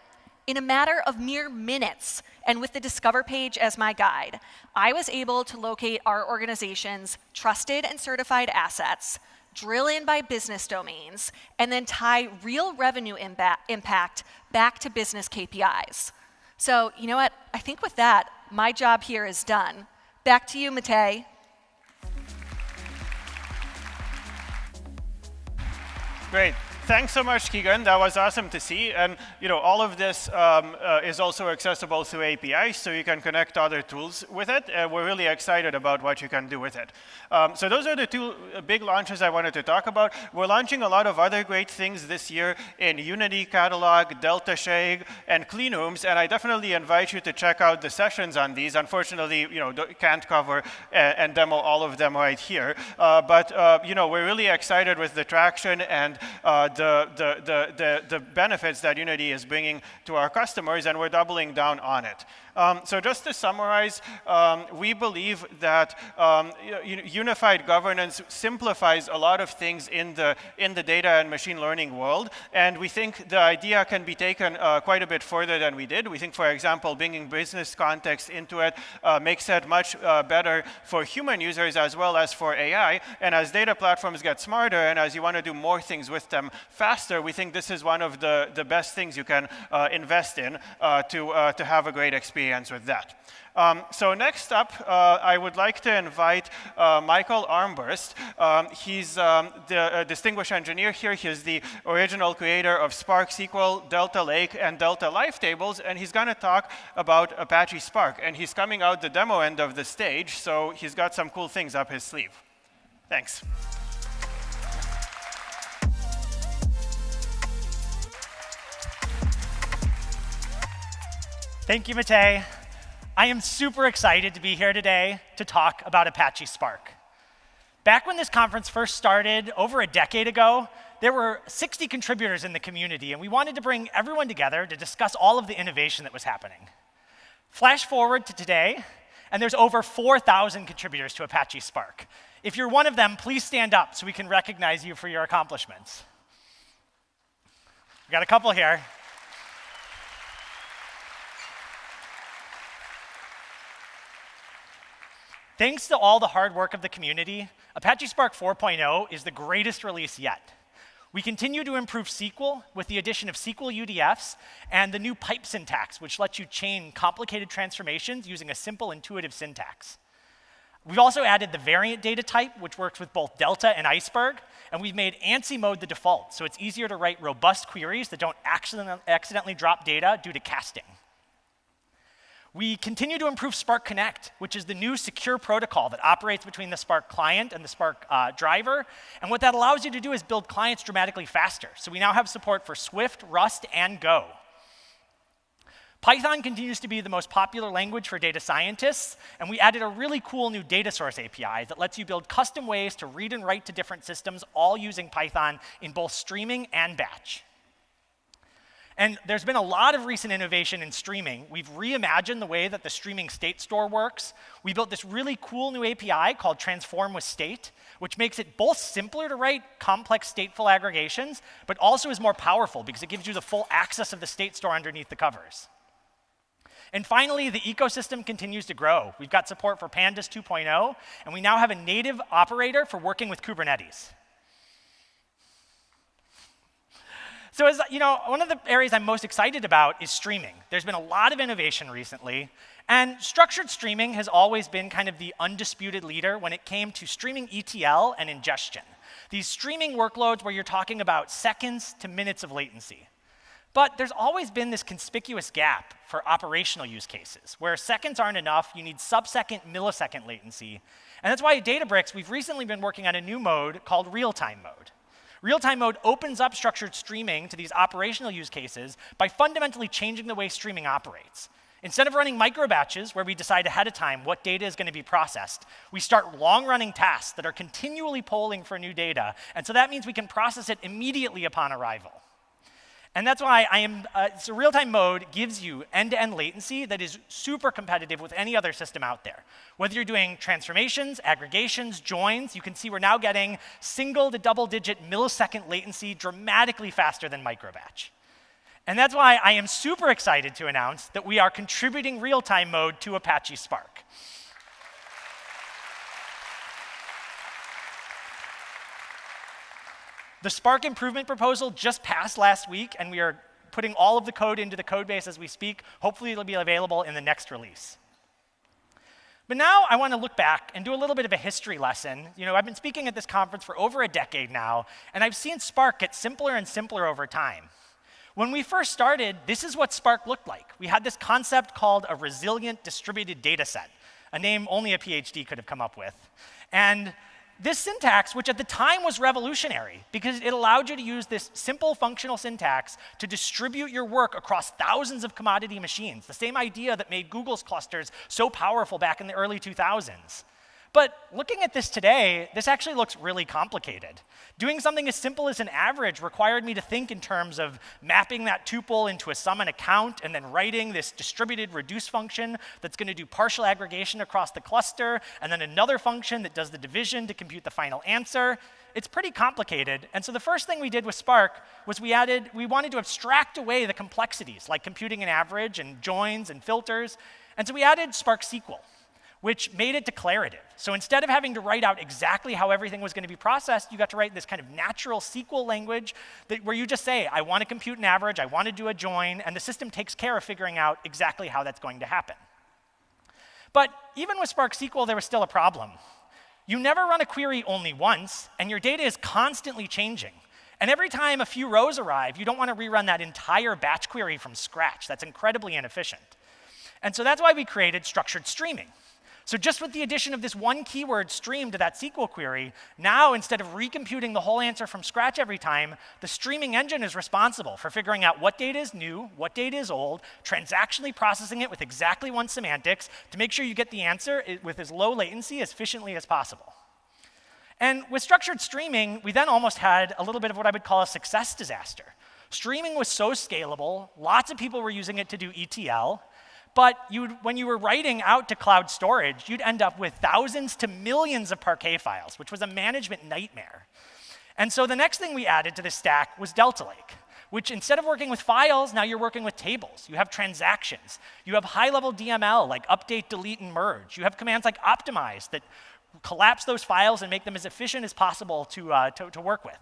In a matter of mere minutes, and with the Discover page as my guide, I was able to locate our organization's trusted and certified assets, drill in by business domains, and then tie real revenue impact back to business KPIs. So you know what? I think with that, my job here is done. Back to you, Matej. Great. Thanks so much, Keegan. That was awesome to see. And all of this is also accessible through APIs, so you can connect other tools with it. We're really excited about what you can do with it. So those are the two big launches I wanted to talk about. We're launching a lot of other great things this year in Unity Catalog, Delta Shake, and Clean Rooms. And I definitely invite you to check out the sessions on these. Unfortunately, can't cover and demo all of them right here. But we're really excited with the traction and the benefits that Unity is bringing to our customers, and we're doubling down on it. So just to summarize, we believe that unified governance simplifies a lot of things in the data and machine learning world, and we think the idea can be taken quite a bit further than we did. We think, for example, bringing business context into it makes it much better for human users as well as for AI, and as data platforms get smarter and as you want to do more things with them faster, we think this is one of the best things you can invest in to have a great experience with that. So next up, I would like to invite Michael Armbrust. He's the distinguished engineer here. He's the original creator of Spark SQL, Delta Lake, and Delta Live Tables, and he's going to talk about Apache Spark. And he's coming out the demo end of the stage, so he's got some cool things up his sleeve. Thanks. Thank you, Matej. I am super excited to be here today to talk about Apache Spark. Back when this conference first started over a decade ago, there were 60 contributors in the community, and we wanted to bring everyone together to discuss all of the innovation that was happening. Flash forward to today, and there's over 4,000 contributors to Apache Spark. If you're one of them, please stand up so we can recognize you for your accomplishments. We got a couple here. Thanks to all the hard work of the community, Apache Spark 4.0 is the greatest release yet. We continue to improve SQL with the addition of SQL UDFs and the new pipe syntax, which lets you chain complicated transformations using a simple, intuitive syntax. We've also added the variant data type, which works with both Delta and Iceberg, and we've made ANSI mode the default, so it's easier to write robust queries that don't accidentally drop data due to casting. We continue to improve Spark Connect, which is the new secure protocol that operates between the Spark client and the Spark driver. And what that allows you to do is build clients dramatically faster. So we now have support for Swift, Rust, and Go. Python continues to be the most popular language for data scientists, and we added a really cool new data source API that lets you build custom ways to read and write to different systems, all using Python in both streaming and batch. And there's been a lot of recent innovation in streaming. We've reimagined the way that the streaming state store works. We built this really cool new API called Transform with State, which makes it both simpler to write complex stateful aggregations, but also is more powerful because it gives you the full access of the state store underneath the covers. And finally, the ecosystem continues to grow. We've got support for Pandas 2.0, and we now have a native operator for working with Kubernetes. So as you know, one of the areas I'm most excited about is streaming. There's been a lot of innovation recently, and structured streaming has always been kind of the undisputed leader when it came to streaming ETL and ingestion. These streaming workloads where you're talking about seconds to minutes of latency. But there's always been this conspicuous gap for operational use cases, where seconds aren't enough, you need sub-second, millisecond latency. And that's why at Databricks, we've recently been working on a new mode called real-time mode. Real-time mode opens up structured streaming to these operational use cases by fundamentally changing the way streaming operates. Instead of running micro batches where we decide ahead of time what data is going to be processed, we start long-running tasks that are continually polling for new data, and so that means we can process it immediately upon arrival. And that's why so real-time mode gives you end-to-end latency that is super competitive with any other system out there. Whether you're doing transformations, aggregations, joins, you can see we're now getting single to double-digit millisecond latency dramatically faster than microbatch. And that's why I am super excited to announce that we are contributing real-time mode to Apache Spark. The Spark improvement proposal just passed last week, and we are putting all of the code into the code base as we speak. Hopefully, it'll be available in the next release. But now I want to look back and do a little bit of a history lesson. You know, I've been speaking at this conference for over a decade now, and I've seen Spark get simpler and simpler over time. When we first started, this is what Spark looked like. We had this concept called a resilient distributed data set, a name only a PhD could have come up with. And this syntax, which at the time was revolutionary because it allowed you to use this simple functional syntax to distribute your work across thousands of commodity machines, the same idea that made Google's clusters so powerful back in the early 2000s. But looking at this today, this actually looks really complicated. Doing something as simple as an average required me to think in terms of mapping that tuple into a sum and a count, and then writing this distributed reduce function that's going to do partial aggregation across the cluster, and then another function that does the division to compute the final answer. It's pretty complicated. And so the first thing we did with Spark was we wanted to abstract away the complexities, like computing an average and joins and filters. And so we added Spark SQL, which made it declarative. So instead of having to write out exactly how everything was going to be processed, you got to write this kind of natural SQL language where you just say, I want to compute an average, I want to do a join, and the system takes care of figuring out exactly how that's going to happen. But even with Spark SQL, there was still a problem. You never run a query only once, and your data is constantly changing. And every time a few rows arrive, you don't want to rerun that entire batch query from scratch. That's incredibly inefficient. And so that's why we created structured streaming. So just with the addition of this one keyword stream to that SQL query, now instead of recomputing the whole answer from scratch every time, the streaming engine is responsible for figuring out what data is new, what data is old, transactionally processing it with exactly one semantics to make sure you get the answer with as low latency as efficiently as possible. And with structured streaming, we then almost had a little bit of what I would call a success disaster. Streaming was so scalable, lots of people were using it to do ETL, but when you were writing out to cloud storage, you'd end up with thousands to millions of Parquet files, which was a management nightmare. And so the next thing we added to this stack was Delta Lake, which instead of working with files, now you're working with tables. You have transactions. You have high-level DML, like update, delete, and merge. You have commands like optimize that collapse those files and make them as efficient as possible to work with.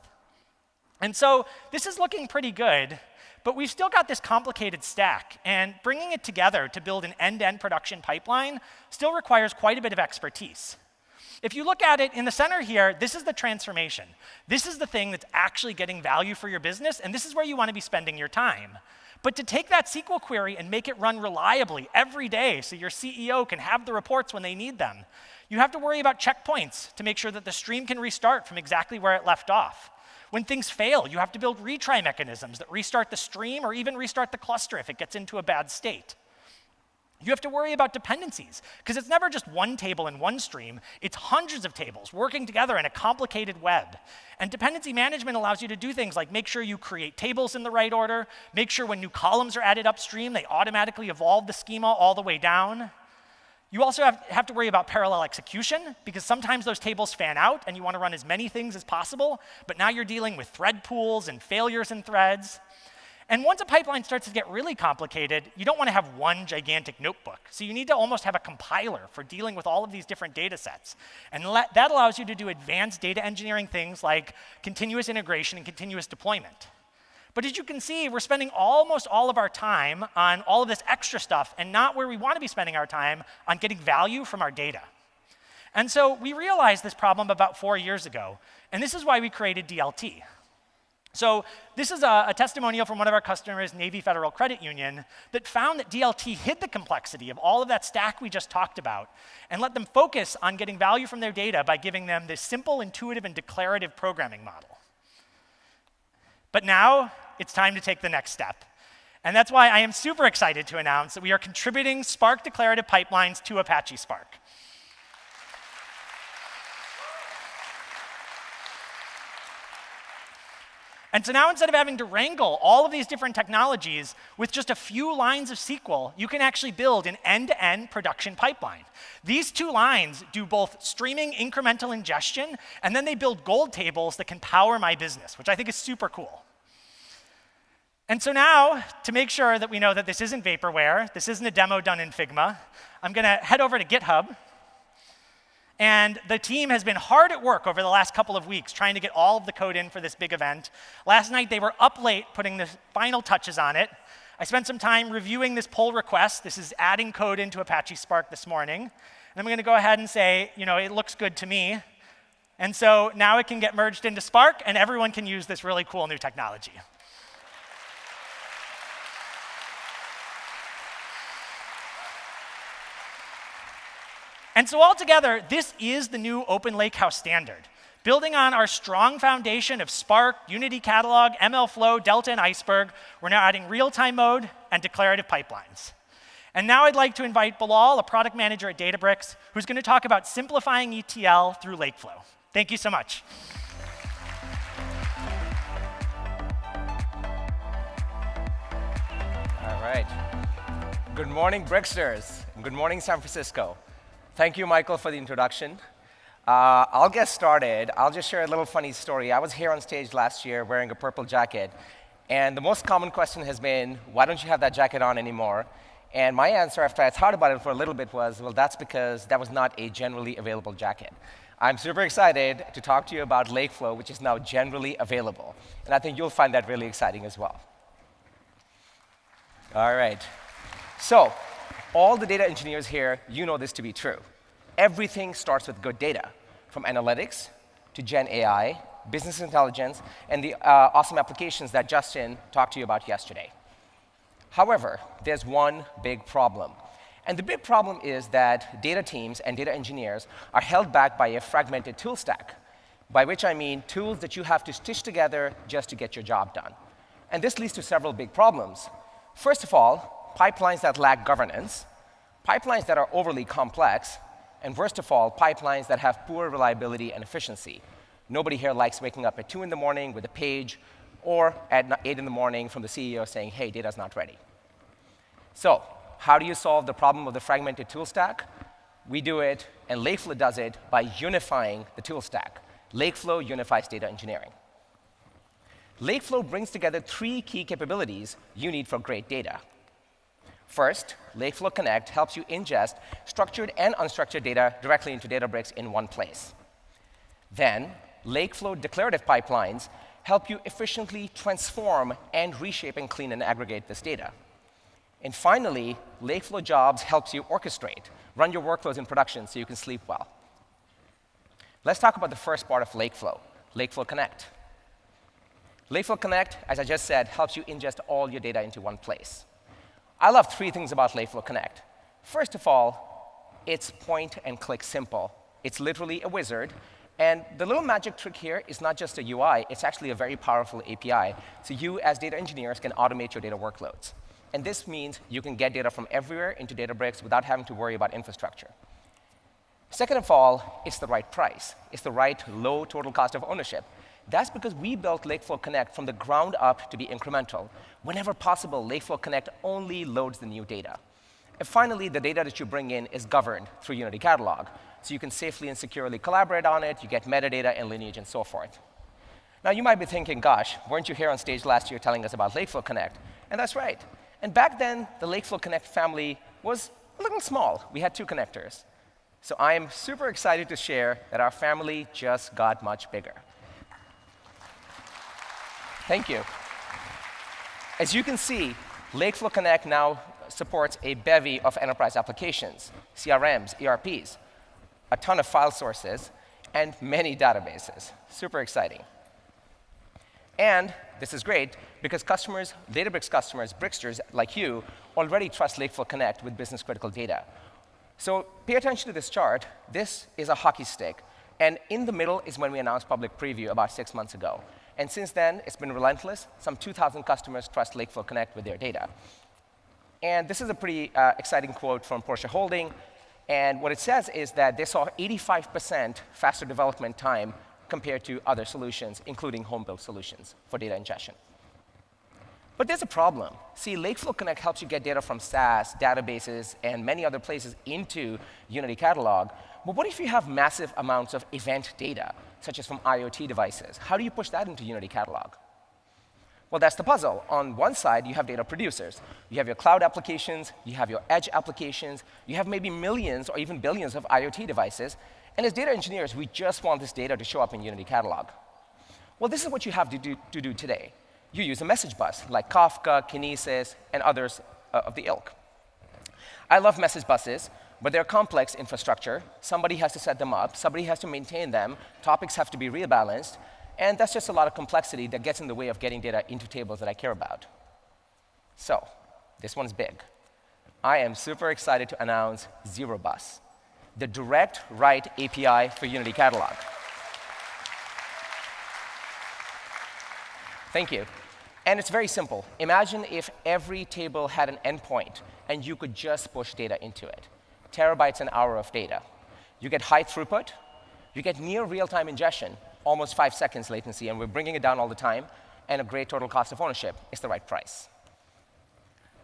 And so this is looking pretty good. But we've still got this complicated stack, and bringing it together to build an end-to-end production pipeline still requires quite a bit of expertise. If you look at it in the center here, this is the transformation. This is the thing that's actually getting value for your business, and this is where you want to be spending your time. But to take that SQL query and make it run reliably every day so your CEO can have the reports when they need them, you have to worry about checkpoints to make sure that the stream can restart from exactly where it left off. When things fail, you have to build retry mechanisms that restart the stream or even restart the cluster if it gets into a bad state. You have to worry about dependencies, because it's never just one table in one stream, it's hundreds of tables working together in a complicated web. And dependency management allows you to do things like make sure you create tables in the right order, make sure when new columns are added upstream, they automatically evolve the schema all the way down. You also have to worry about parallel execution, because sometimes those tables fan out and you want to run as many things as possible, but now you're dealing with thread pools and failures in threads. And once a pipeline starts to get really complicated, you don't want to have one gigantic notebook. So you need to almost have a compiler for dealing with all of these different data sets. And that allows you to do advanced data engineering things like continuous integration and continuous deployment. But as you can see, we're spending almost all of our time on all of this extra stuff and not where we want to be spending our time on getting value from our data. And so we realized this problem about 4 years ago, and this is why we created DLT. So this is a testimonial from one of our customers, Navy Federal Credit Union, that found that DLT hid the complexity of all of that stack we just talked about and let them focus on getting value from their data by giving them this simple, intuitive, and declarative programming model. But now it's time to take the next step. And that's why I am super excited to announce that we are contributing Spark declarative pipelines to Apache Spark. And so now instead of having to wrangle all of these different technologies with just a few lines of SQL, you can actually build an end-to-end production pipeline. These 2 lines do both streaming incremental ingestion, and then they build gold tables that can power my business, which I think is super cool. And so now, to make sure that we know that this isn't vaporware, this isn't a demo done in Figma, I'm going to head over to GitHub. And the team has been hard at work over the last couple of weeks trying to get all of the code in for this big event. Last night, they were up late putting the final touches on it. I spent some time reviewing this pull request. This is adding code into Apache Spark this morning. And I'm going to go ahead and say, it looks good to me. And so now it can get merged into Spark, and everyone can use this really cool new technology. And so altogether, this is the new Open Lakehouse standard. Building on our strong foundation of Spark, Unity Catalog, MLflow, Delta, and Iceberg, we're now adding real-time mode and declarative pipelines. And now I'd like to invite Bilal, a product manager at Databricks, who's going to talk about simplifying ETL through Lakeflow. Thank you so much. All right. Good morning, Bricksters. Good morning, San Francisco. Thank you, Michael, for the introduction. I'll get started. I'll just share a little funny story. I was here on stage last year wearing a purple jacket. And the most common question has been, why don't you have that jacket on anymore? And my answer, after I thought about it for a little bit, was, well, that's because that was not a generally available jacket. I'm super excited to talk to you about Lakeflow, which is now generally available. And I think you'll find that really exciting as well. All right. So all the data engineers here, you know this to be true. Everything starts with good data, from analytics to Gen AI, business intelligence, and the awesome applications that Justin talked to you about yesterday. However, there's one big problem. And the big problem is that data teams and data engineers are held back by a fragmented tool stack, by which I mean tools that you have to stitch together just to get your job done. And this leads to several big problems. First of all, pipelines that lack governance, pipelines that are overly complex, and worst of all, pipelines that have poor reliability and efficiency. Nobody here likes waking up at 2 in the morning with a page, or at 8 in the morning from the CEO saying, hey, data's not ready. So how do you solve the problem of the fragmented tool stack? We do it, and Lakeflow does it, by unifying the tool stack. Lakeflow unifies data engineering. Lakeflow brings together 3 key capabilities you need for great data. First, Lakeflow Connect helps you ingest structured and unstructured data directly into Databricks in one place. Then, Lakeflow declarative pipelines help you efficiently transform and reshape and clean and aggregate this data. And finally, Lakeflow Jobs helps you orchestrate, run your workflows in production so you can sleep well. Let's talk about the first part of Lakeflow, Lakeflow Connect. Lakeflow Connect, as I just said, helps you ingest all your data into one place. I love 3 things about Lakeflow Connect. First of all, it's point and click simple. It's literally a wizard. And the little magic trick here is not just a UI, it's actually a very powerful API. So you, as data engineers, can automate your data workloads. And this means you can get data from everywhere into Databricks without having to worry about infrastructure. Second of all, it's the right price. It's the right low total cost of ownership. That's because we built Lakeflow Connect from the ground up to be incremental. Whenever possible, Lakeflow Connect only loads the new data. And finally, the data that you bring in is governed through Unity Catalog. So you can safely and securely collaborate on it. You get metadata and lineage and so forth. Now, you might be thinking, gosh, weren't you here on stage last year telling us about Lakeflow Connect? And that's right. And back then, the Lakeflow Connect family was a little small. We had 2 connectors. So I am super excited to share that our family just got much bigger. Thank you. As you can see, Lakeflow Connect now supports a bevy of enterprise applications, CRMs, ERPs, a ton of file sources, and many databases. Super exciting. And this is great because customers, Databricks customers, Bricksters like you, already trust Lakeflow Connect with business-critical data. So pay attention to this chart. This is a hockey stick. And in the middle is when we announced public preview about 6 months ago. And since then, it's been relentless. Some 2,000 customers trust Lakeflow Connect with their data. And this is a pretty exciting quote from Porsche Holding. And what it says is that they saw 85% faster development time compared to other solutions, including home-built solutions for data ingestion. But there's a problem. See, Lakeflow Connect helps you get data from SaaS, databases, and many other places into Unity Catalog. But what if you have massive amounts of event data, such as from IoT devices? How do you push that into Unity Catalog? Well, that's the puzzle. On one side, you have data producers. You have your cloud applications, you have your edge applications, you have maybe millions or even billions of IoT devices. And as data engineers, we just want this data to show up in Unity Catalog. Well, this is what you have to do today. You use a message bus, like Kafka, Kinesis, and others of the ilk. I love message buses, but they're complex infrastructure. Somebody has to set them up. Somebody has to maintain them. Topics have to be rebalanced. And that's just a lot of complexity that gets in the way of getting data into tables that I care about. So this one's big. I am super excited to announce ZeroBus, the direct write API for Unity Catalog. Thank you. And it's very simple. Imagine if every table had an endpoint, and you could just push data into it. Terabytes an hour of data. You get high throughput. You get near real-time ingestion, almost 5 seconds latency, and we're bringing it down all the time, and a great total cost of ownership. It's the right price.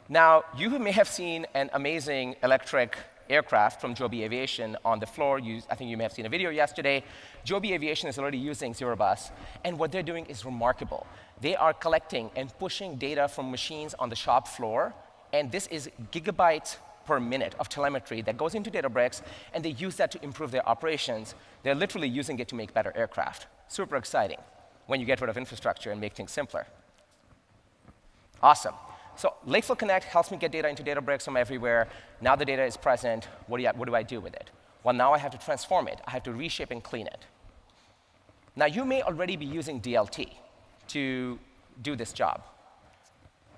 Now, you may have seen an amazing electric aircraft from Joby Aviation on the floor. I think you may have seen a video yesterday. Joby Aviation is already using Zero Bus, and what they're doing is remarkable. They are collecting and pushing data from machines on the shop floor, and this is gigabytes per minute of telemetry that goes into Databricks, and they use that to improve their operations. They're literally using it to make better aircraft. Super exciting when you get rid of infrastructure and make things simpler. Awesome. So Lakeflow Connect helps me get data into Databricks from everywhere. Now the data is present. What do I do with it? Well, now I have to transform it. I have to reshape and clean it. Now, you may already be using DLT to do this job.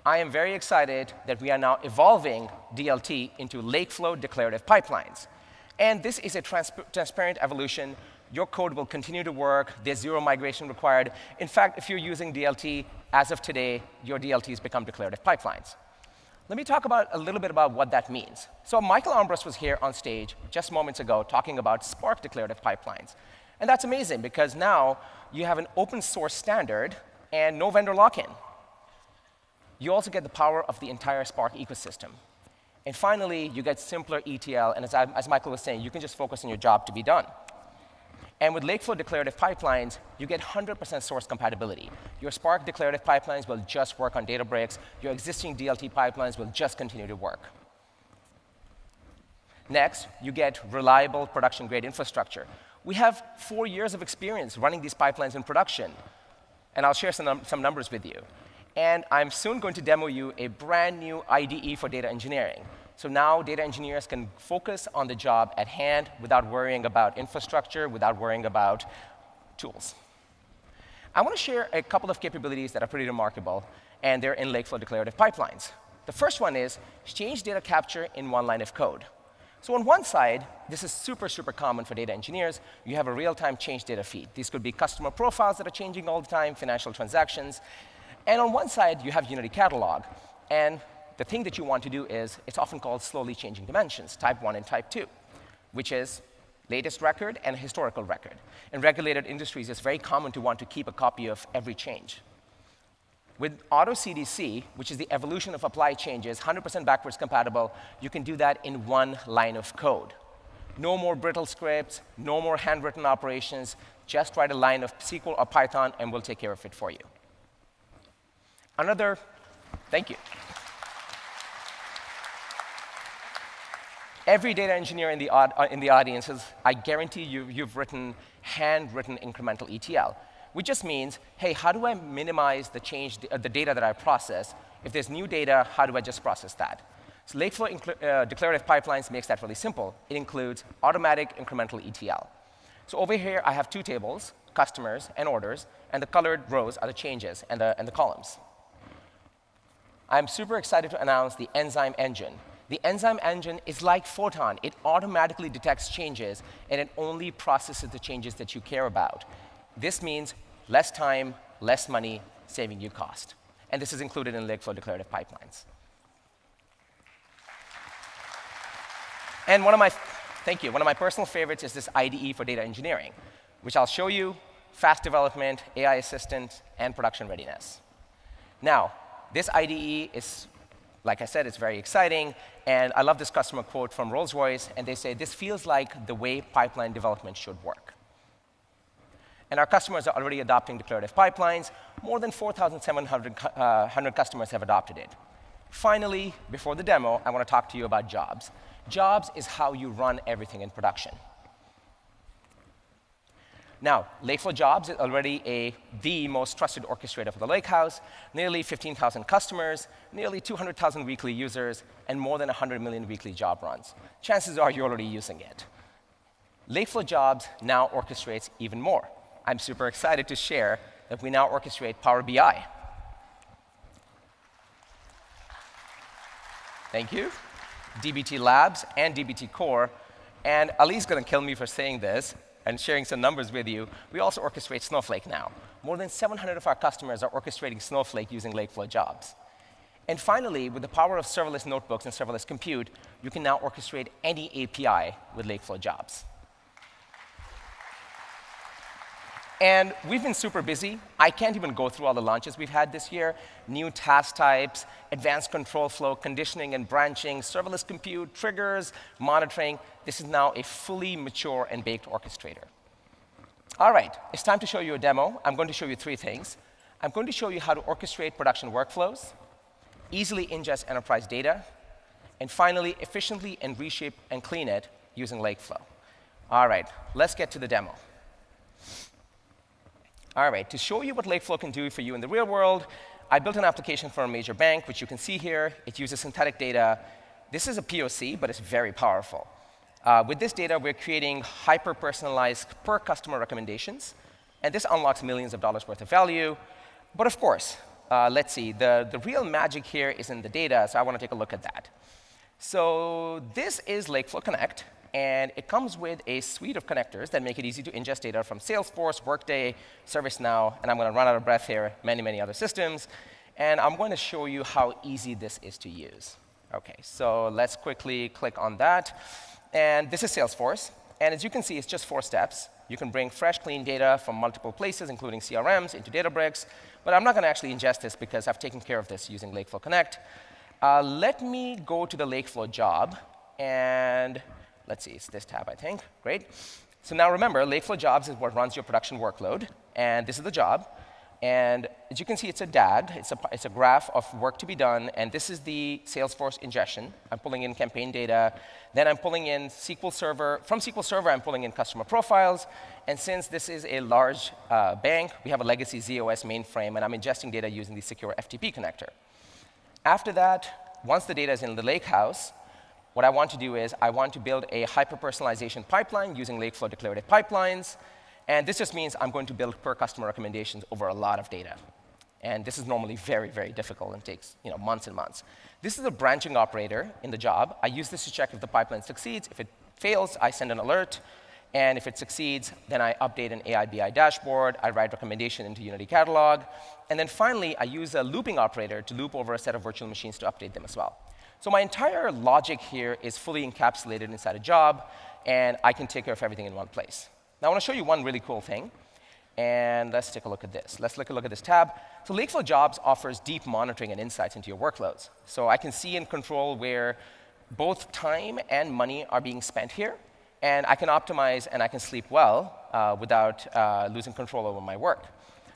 I am very excited that we are now evolving DLT into Lakeflow declarative pipelines. And this is a transparent evolution. Your code will continue to work. There's zero migration required. In fact, if you're using DLT, as of today, your DLTs become declarative pipelines. Let me talk a little bit about what that means. So Michael Armbrust was here on stage just moments ago talking about Spark declarative pipelines. And that's amazing, because now you have an open source standard and no vendor lock-in. You also get the power of the entire Spark ecosystem. And finally, you get simpler ETL. And as Michael was saying, you can just focus on your job to be done. And with Lakeflow declarative pipelines, you get 100% source compatibility. Your Spark declarative pipelines will just work on Databricks. Your existing DLT pipelines will just continue to work. Next, you get reliable production-grade infrastructure. We have 4 years of experience running these pipelines in production. And I'll share some numbers with you. And I'm soon going to demo you a brand new IDE for data engineering. So now data engineers can focus on the job at hand without worrying about infrastructure, without worrying about tools. I want to share a couple of capabilities that are pretty remarkable, and they're in Lakeflow declarative pipelines. The first one is change data capture in one line of code. So on one side, this is super, super common for data engineers. You have a real-time change data feed. These could be customer profiles that are changing all the time, financial transactions. And on one side, you have Unity Catalog. And the thing that you want to do is, it's often called slowly changing dimensions, type 1 and type 2, which is latest record and historical record. In regulated industries, it's very common to want to keep a copy of every change. With Auto CDC, which is the evolution of apply changes, 100% backwards compatible, you can do that in one line of code. No more brittle scripts, no more handwritten operations. Just write a line of SQL or Python, and we'll take care of it for you. Thank you. Every data engineer in the audience I guarantee you've written handwritten incremental ETL, which just means, hey, how do I minimize the data that I process? If there's new data, how do I just process that? So Lakeflow declarative pipelines makes that really simple. It includes automatic incremental ETL. So over here, I have 2 tables, customers and orders, and the colored rows are the changes and the columns. I'm super excited to announce the Enzyme Engine. The Enzyme Engine is like Photon. It automatically detects changes, and it only processes the changes that you care about. This means less time, less money, saving you cost. And this is included in Lakeflow declarative pipelines. And one of my personal favorites is this IDE for data engineering, which I'll show you: fast development, AI assistant, and production readiness. Now, this IDE is, like I said, it's very exciting. And I love this customer quote from Rolls-Royce. And they say, this feels like the way pipeline development should work. And our customers are already adopting declarative pipelines. More than 4,700 customers have adopted it. Finally, before the demo, I want to talk to you about jobs. Jobs is how you run everything in production. Now, Lakeflow Jobs is already the most trusted orchestrator for the Lakehouse. Nearly 15,000 customers, nearly 200,000 weekly users, and more than 100 million weekly job runs. Chances are you're already using it. Lakeflow Jobs now orchestrates even more. I'm super excited to share that we now orchestrate Power BI. Thank you. DBT Labs and DBT Core. And Ali's going to kill me for saying this and sharing some numbers with you. We also orchestrate Snowflake now. More than 700 of our customers are orchestrating Snowflake using Lakeflow Jobs. And finally, with the power of serverless notebooks and serverless compute, you can now orchestrate any API with Lakeflow jobs. And we've been super busy. I can't even go through all the launches we've had this year. New task types, advanced control flow, conditioning and branching, serverless compute, triggers, monitoring. This is now a fully mature and baked orchestrator. All right, it's time to show you a demo. I'm going to show you 3 things. I'm going to show you how to orchestrate production workflows, easily ingest enterprise data, and finally, efficiently and reshape and clean it using Lakeflow. All right, let's get to the demo. All right, to show you what Lakeflow can do for you in the real world, I built an application for a major bank, which you can see here. It uses synthetic data. This is a POC, but it's very powerful. With this data, we're creating hyper-personalized per-customer recommendations. And this unlocks millions of dollars worth of value. But of course, let's see, the real magic here is in the data, so I want to take a look at that. So this is Lakeflow Connect. And it comes with a suite of connectors that make it easy to ingest data from Salesforce, Workday, ServiceNow, and I'm going to run out of breath here, many, many other systems. And I'm going to show you how easy this is to use. OK, so let's quickly click on that. And this is Salesforce. And as you can see, it's just 4 steps. You can bring fresh, clean data from multiple places, including CRMs, into Databricks. But I'm not going to actually ingest this because I've taken care of this using Lakeflow Connect. Let me go to the Lakeflow job. And let's see, it's this tab, I think. Great. So now remember, Lakeflow jobs is what runs your production workload. And this is the job. And as you can see, it's a DAG. It's a graph of work to be done. And this is the Salesforce ingestion. I'm pulling in campaign data. Then I'm pulling in SQL Server. From SQL Server, I'm pulling in customer profiles. And since this is a large bank, we have a legacy ZOS mainframe. And I'm ingesting data using the secure FTP connector. After that, once the data is in the lakehouse, what I want to do is I want to build a hyper-personalization pipeline using Lakeflow declarative pipelines. And this just means I'm going to build per-customer recommendations over a lot of data. And this is normally very, very difficult and takes months and months. This is a branching operator in the job. I use this to check if the pipeline succeeds. If it fails, I send an alert. And if it succeeds, then I update an AI/BI dashboard. I write recommendation into Unity Catalog. And then finally, I use a looping operator to loop over a set of virtual machines to update them as well. So my entire logic here is fully encapsulated inside a job, and I can take care of everything in one place. Now, I want to show you one really cool thing, and let's take a look at this. Let's take a look at this tab. So Lakeflow Jobs offers deep monitoring and insights into your workloads. So I can see and control where both time and money are being spent here, and I can optimize and I can sleep well without losing control over my work.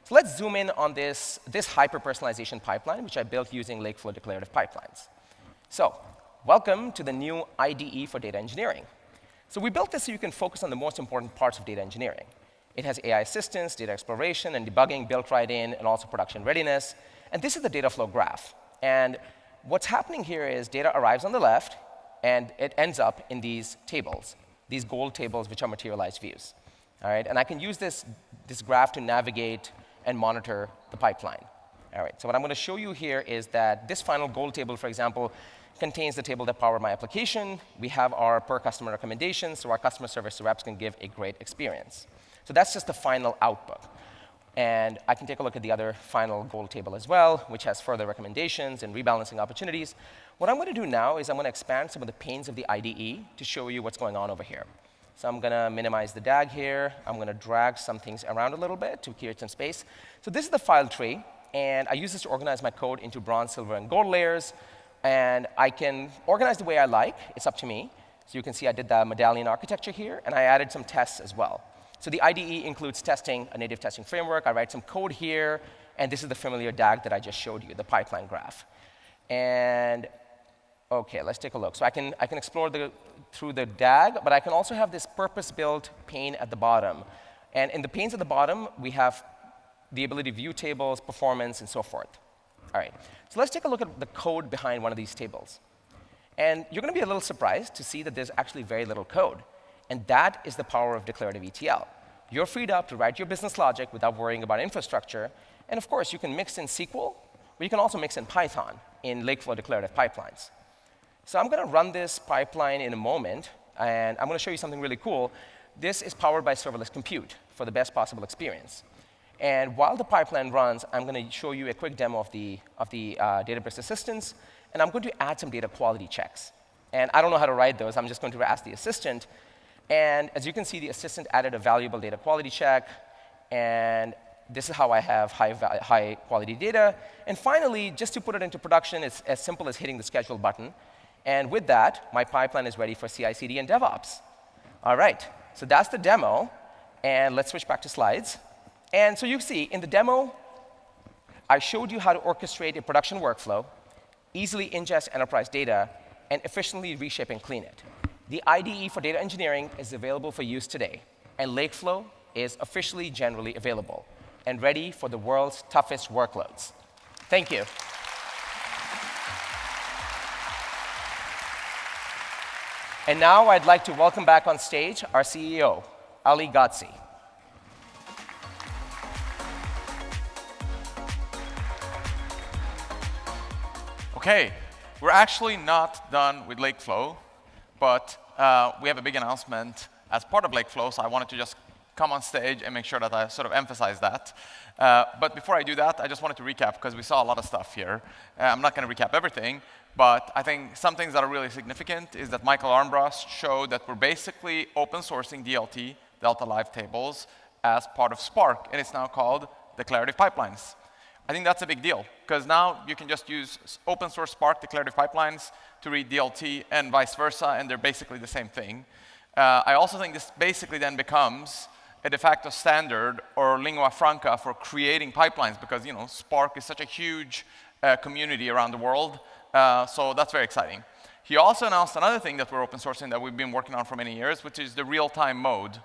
So let's zoom in on this hyper-personalization pipeline, which I built using Lakeflow declarative pipelines. So welcome to the new IDE for data engineering. So we built this so you can focus on the most important parts of data engineering. It has AI assistance, data exploration, and debugging built right in, and also production readiness. And this is the data flow graph. And what's happening here is data arrives on the left, and it ends up in these tables, these gold tables, which are materialized views. All right? And I can use this graph to navigate and monitor the pipeline. All right, so what I'm going to show you here is that this final gold table, for example, contains the table that powered my application. We have our per-customer recommendations, so our customer service reps can give a great experience. So that's just the final output. And I can take a look at the other final gold table as well, which has further recommendations and rebalancing opportunities. What I'm going to do now is I'm going to expand some of the panes of the IDE to show you what's going on over here. So I'm going to minimize the DAG here. I'm going to drag some things around a little bit to create some space. So this is the file tree. And I use this to organize my code into bronze, silver, and gold layers. And I can organize the way I like. It's up to me. So you can see I did the medallion architecture here. And I added some tests as well. So the IDE includes testing, a native testing framework. I write some code here. And this is the familiar DAG that I just showed you, the pipeline graph. And OK, let's take a look. So I can explore through the DAG. But I can also have this purpose-built pane at the bottom. And in the panes at the bottom, we have the ability to view tables, performance, and so forth. All right, so let's take a look at the code behind one of these tables. And you're going to be a little surprised to see that there's actually very little code. And that is the power of declarative ETL. You're freed up to write your business logic without worrying about infrastructure. And of course, you can mix in SQL, but you can also mix in Python in Lakeflow declarative pipelines. So I'm going to run this pipeline in a moment, and I'm going to show you something really cool. This is powered by serverless compute for the best possible experience. And while the pipeline runs, I'm going to show you a quick demo of the Databricks assistants, and I'm going to add some data quality checks. And I don't know how to write those. I'm just going to ask the assistant. And as you can see, the assistant added a valuable data quality check. And this is how I have high quality data. And finally, just to put it into production, it's as simple as hitting the schedule button. And with that, my pipeline is ready for CI/CD and DevOps. All right, so that's the demo. And let's switch back to slides. And so you see, in the demo, I showed you how to orchestrate a production workflow, easily ingest enterprise data, and efficiently reshape and clean it. The IDE for data engineering is available for use today, and Lakeflow is officially generally available and ready for the world's toughest workloads. Thank you. And now I'd like to welcome back on stage our CEO, Ali Ghodsi. OK, we're actually not done with Lakeflow, but we have a big announcement as part of Lakeflow, so I wanted to just come on stage and make sure that I sort of emphasize that. But before I do that, I just wanted to recap, because we saw a lot of stuff here. I'm not going to recap everything, but I think some things that are really significant is that Michael Armbrust showed that we're basically open sourcing DLT, Delta Live Tables, as part of Spark, and it's now called Declarative Pipelines. I think that's a big deal, because now you can just use open source Spark declarative pipelines to read DLT and vice versa, and they're basically the same thing. I also think this basically then becomes a de facto standard or lingua franca for creating pipelines, because Spark is such a huge community around the world. So that's very exciting. He also announced another thing that we're open sourcing that we've been working on for many years, which is the real-time mode.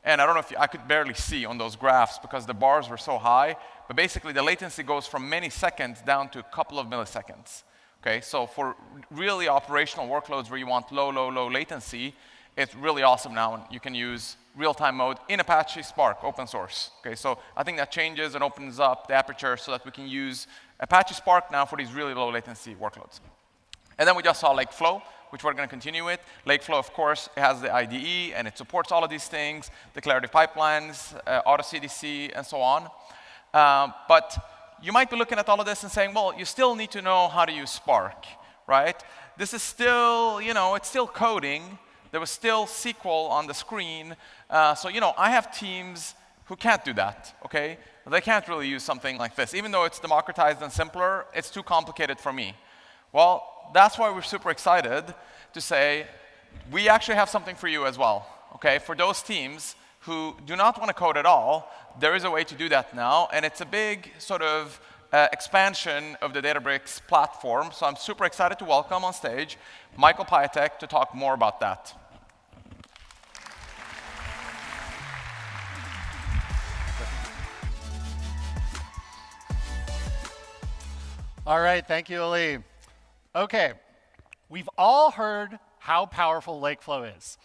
And I don't know if I could barely see on those graphs because the bars were so high, but basically the latency goes from many seconds down to a couple of milliseconds. Okay, so for really operational workloads where you want low latency, it's really awesome now, and you can use real-time mode in Apache Spark, open source. Okay, so I think that changes and opens up the aperture so that we can use Apache Spark now for these really low latency workloads. And then we just saw Lakeflow, which we're going to continue with. Lakeflow, of course, has the IDE, and it supports all of these things, declarative pipelines, auto CDC, and so on. But you might be looking at all of this and saying, well, you still need to know how to use Spark, right? This is still, it's still coding. There was still SQL on the screen. So, I have teams who can't do that, OK? They can't really use something like this. Even though it's democratized and simpler, it's too complicated for me. Well, that's why we're super excited to say, we actually have something for you as well, OK? For those teams who do not want to code at all, there is a way to do that now. And it's a big sort of expansion of the Databricks platform. So I'm super excited to welcome on stage Michael Piatek to talk more about that. All right, thank you, Ali. OK, we've all heard how powerful Lakeflow is.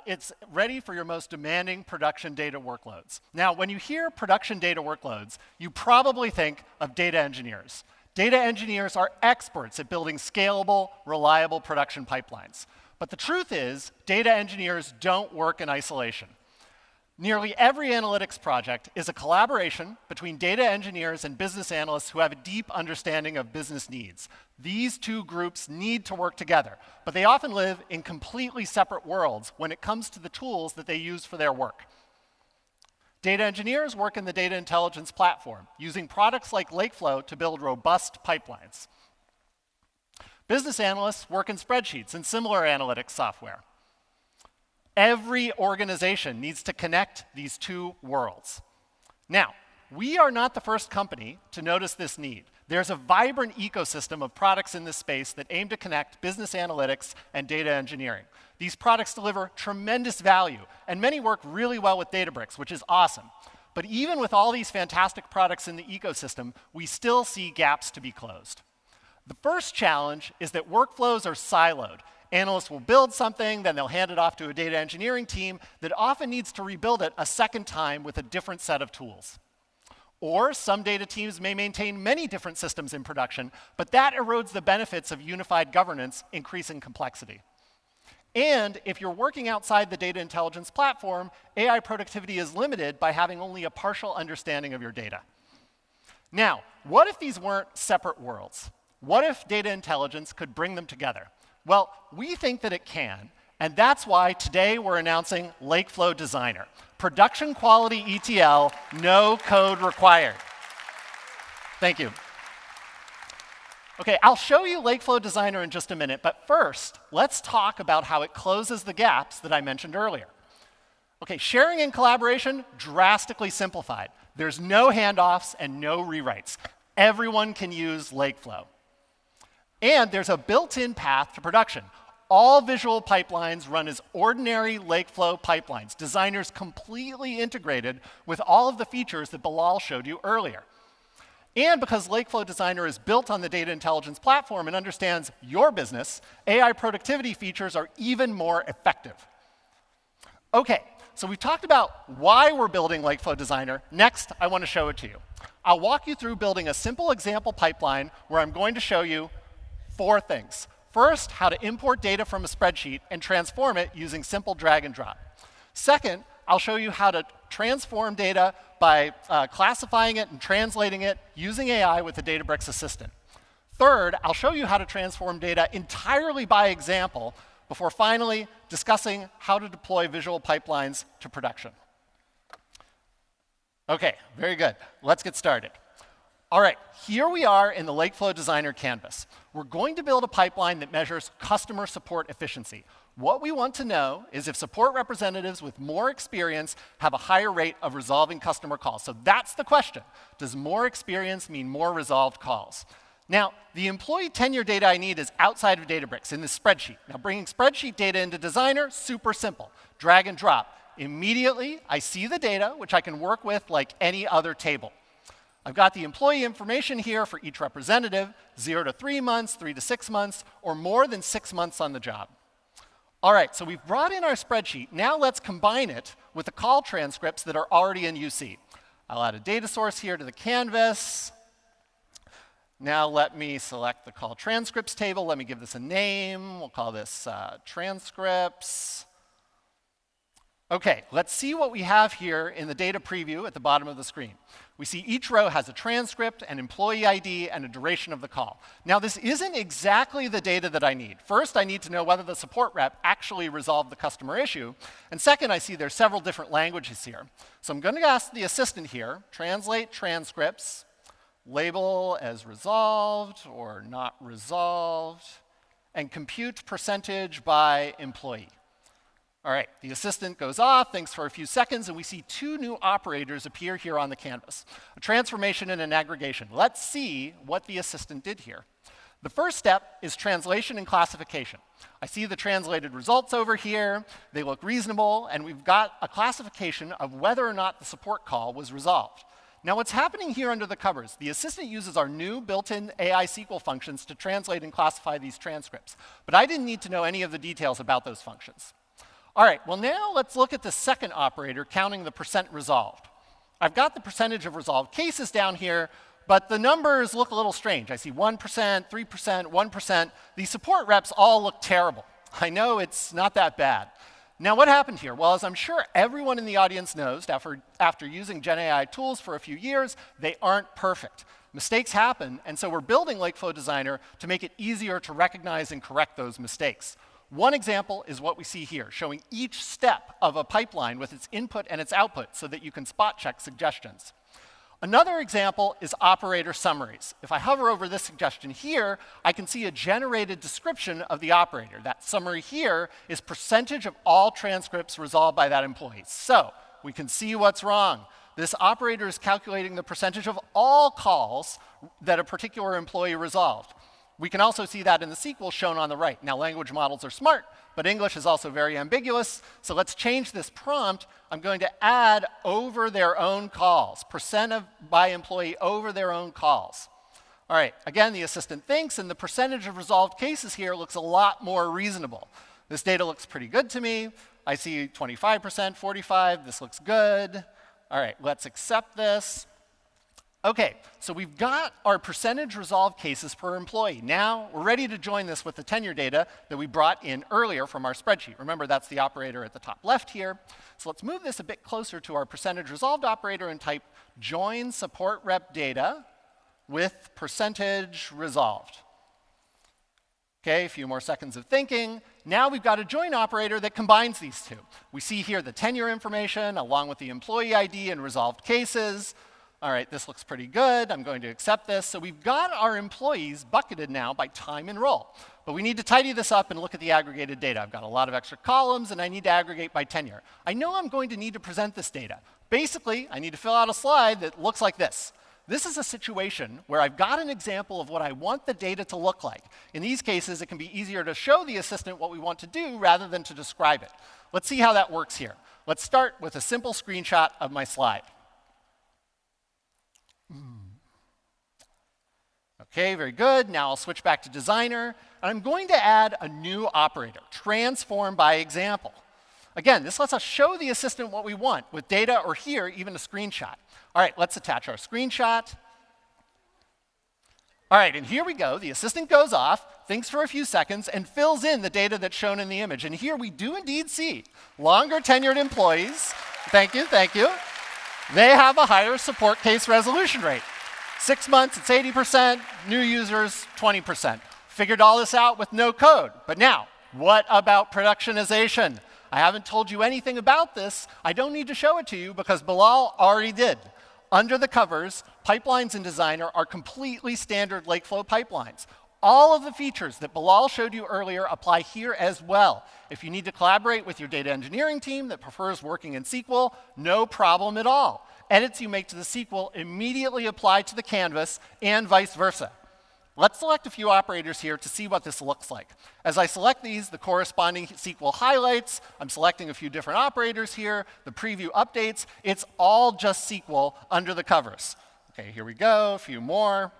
It's ready for your most demanding production data workloads. Now, when you hear production data workloads, you probably think of data engineers. Data engineers are experts at building scalable, reliable production pipelines. But the truth is, data engineers don't work in isolation. Nearly every analytics project is a collaboration between data engineers and business analysts who have a deep understanding of business needs. These two groups need to work together, but they often live in completely separate worlds when it comes to the tools that they use for their work. Data engineers work in the data intelligence platform, using products like Lakeflow to build robust pipelines. Business analysts work in spreadsheets and similar analytics software. Every organization needs to connect these two worlds. Now, we are not the first company to notice this need. There's a vibrant ecosystem of products in this space that aim to connect business analytics and data engineering. These products deliver tremendous value, and many work really well with Databricks, which is awesome. But even with all these fantastic products in the ecosystem, we still see gaps to be closed. The first challenge is that workflows are siloed. Analysts will build something, then they'll hand it off to a data engineering team that often needs to rebuild it a second time with a different set of tools. Or some data teams may maintain many different systems in production, but that erodes the benefits of unified governance, increasing complexity. And if you're working outside the data intelligence platform, AI productivity is limited by having only a partial understanding of your data. Now, what if these weren't separate worlds? What if data intelligence could bring them together? Well, we think that it can, and that's why today we're announcing Lakeflow Designer. Production quality ETL, no code required. Thank you. Okay, I'll show you Lakeflow Designer in just a minute, but first, let's talk about how it closes the gaps that I mentioned earlier. Okay, sharing and collaboration, drastically simplified. There's no handoffs and no rewrites. Everyone can use Lakeflow. And there's a built-in path to production. All visual pipelines run as ordinary Lakeflow pipelines. Designers completely integrated with all of the features that Bilal showed you earlier. And because Lakeflow Designer is built on the data intelligence platform and understands your business, AI productivity features are even more effective. Okay, so we've talked about why we're building Lakeflow Designer. Next, I want to show it to you. I'll walk you through building a simple example pipeline where I'm going to show you 4 things. First, how to import data from a spreadsheet and transform it using simple drag and drop. Second, I'll show you how to transform data by classifying it and translating it using AI with the Databricks Assistant. Third, I'll show you how to transform data entirely by example before finally discussing how to deploy visual pipelines to production. Okay, very good. Let's get started. All right, here we are in the Lakeflow Designer canvas. We're going to build a pipeline that measures customer support efficiency. What we want to know is if support representatives with more experience have a higher rate of resolving customer calls. So that's the question. Does more experience mean more resolved calls? Now, the employee tenure data I need is outside of Databricks in this spreadsheet. Now, bringing spreadsheet data into Designer, super simple. Drag and drop. Immediately, I see the data, which I can work with like any other table. I've got the employee information here for each representative, 0 to 3 months, 3 to 6 months, or more than 6 months on the job. All right, so we've brought in our spreadsheet. Now let's combine it with the call transcripts that are already in UC. I'll add a data source here to the canvas. Now let me select the call transcripts table. Let me give this a name. We'll call this transcripts. Okay, let's see what we have here in the data preview at the bottom of the screen. We see each row has a transcript, an employee ID, and a duration of the call. Now, this isn't exactly the data that I need. First, I need to know whether the support rep actually resolved the customer issue. And second, I see there's several different languages here. So I'm going to ask the assistant here, translate transcripts, label as resolved or not resolved, and compute percentage by employee. All right, the assistant goes off, thinks for a few seconds, and we see 2 new operators appear here on the canvas, a transformation and an aggregation. Let's see what the assistant did here. The first step is translation and classification. I see the translated results over here. They look reasonable, and we've got a classification of whether or not the support call was resolved. Now, what's happening here under the covers, the assistant uses our new built-in AI SQL functions to translate and classify these transcripts. But I didn't need to know any of the details about those functions. All right, well now let's look at the second operator counting the percent resolved. I've got the percentage of resolved cases down here, but the numbers look a little strange. I see 1%, 3%, 1%. These support reps all look terrible. I know it's not that bad. Now what happened here? Well, as I'm sure everyone in the audience knows, after using Gen AI tools for a few years, they aren't perfect. Mistakes happen, and so we're building Lakeflow Designer to make it easier to recognize and correct those mistakes. One example is what we see here, showing each step of a pipeline with its input and its output so that you can spot check suggestions. Another example is operator summaries. If I hover over this suggestion here, I can see a generated description of the operator. That summary here is percentage of all transcripts resolved by that employee. So we can see what's wrong. This operator is calculating the percentage of all calls that a particular employee resolved. We can also see that in the SQL shown on the right. Now, language models are smart, but English is also very ambiguous. So let's change this prompt. I'm going to add over their own calls, percent by employee over their own calls. All right, again, the assistant thinks, and the percentage of resolved cases here looks a lot more reasonable. This data looks pretty good to me. I see 25%, 45%. This looks good. All right, let's accept this. OK, so we've got our percentage resolved cases per employee. Now we're ready to join this with the tenure data that we brought in earlier from our spreadsheet. Remember, that's the operator at the top left here. So let's move this a bit closer to our percentage resolved operator and type join support rep data with percentage resolved. OK, a few more seconds of thinking. Now we've got a join operator that combines these two. We see here the tenure information along with the employee ID and resolved cases. All right, this looks pretty good. I'm going to accept this. So we've got our employees bucketed now by time and role. But we need to tidy this up and look at the aggregated data. I've got a lot of extra columns, and I need to aggregate by tenure. I know I'm going to need to present this data. Basically, I need to fill out a slide that looks like this. This is a situation where I've got an example of what I want the data to look like. In these cases, it can be easier to show the assistant what we want to do rather than to describe it. Let's see how that works here. Let's start with a simple screenshot of my slide. OK, very good. Now I'll switch back to Designer. And I'm going to add a new operator, transform by example. Again, this lets us show the assistant what we want with data, or here, even a screenshot. All right, let's attach our screenshot. All right, and here we go. The assistant goes off, thinks for a few seconds, and fills in the data that's shown in the image. And here we do indeed see longer tenured employees. Thank you, thank you. They have a higher support case resolution rate. 6 months, it's 80%. New users, 20%. Figured all this out with no code. But now, what about productionization? I haven't told you anything about this. I don't need to show it to you because Bilal already did. Under the covers, pipelines in Designer are completely standard Lakeflow pipelines. All of the features that Bilal showed you earlier apply here as well. If you need to collaborate with your data engineering team that prefers working in SQL, no problem at all. Edits you make to the SQL immediately apply to the canvas and vice versa. Let's select a few operators here to see what this looks like. As I select these, the corresponding SQL highlights. I'm selecting a few different operators here. The preview updates. It's all just SQL under the covers. OK, here we go. A few more.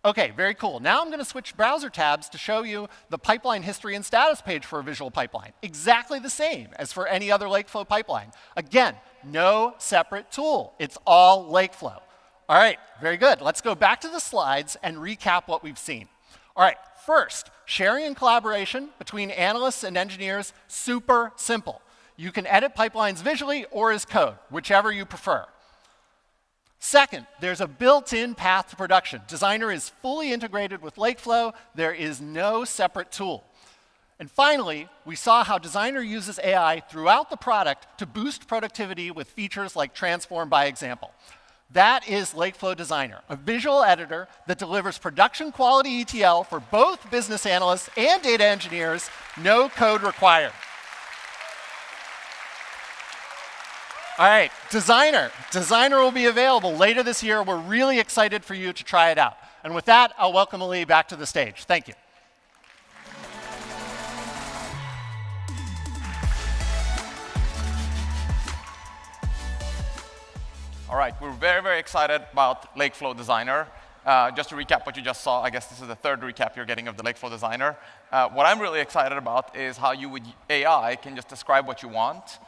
OK, very cool. Now I'm going to switch browser tabs to show you the pipeline history and status page for a visual pipeline. Exactly the same as for any other Lakeflow pipeline. Again, no separate tool. It's all Lakeflow. All right, very good. Let's go back to the slides and recap what we've seen. All right, first, sharing and collaboration between analysts and engineers, super simple. You can edit pipelines visually or as code, whichever you prefer. Second, there's a built-in path to production. Designer is fully integrated with Lakeflow. There is no separate tool. And finally, we saw how Designer uses AI throughout the product to boost productivity with features like transform by example. That is Lakeflow Designer, a visual editor that delivers production quality ETL for both business analysts and data engineers, no code required. All right, Designer. Designer will be available later this year. We're really excited for you to try it out. And with that, I'll welcome Ali back to the stage. Thank you. All right, we're very, very excited about Lakeflow Designer. Just to recap what you just saw, I guess this is the third recap you're getting of the Lakeflow Designer. What I'm really excited about is how you, with AI, can just describe what you want.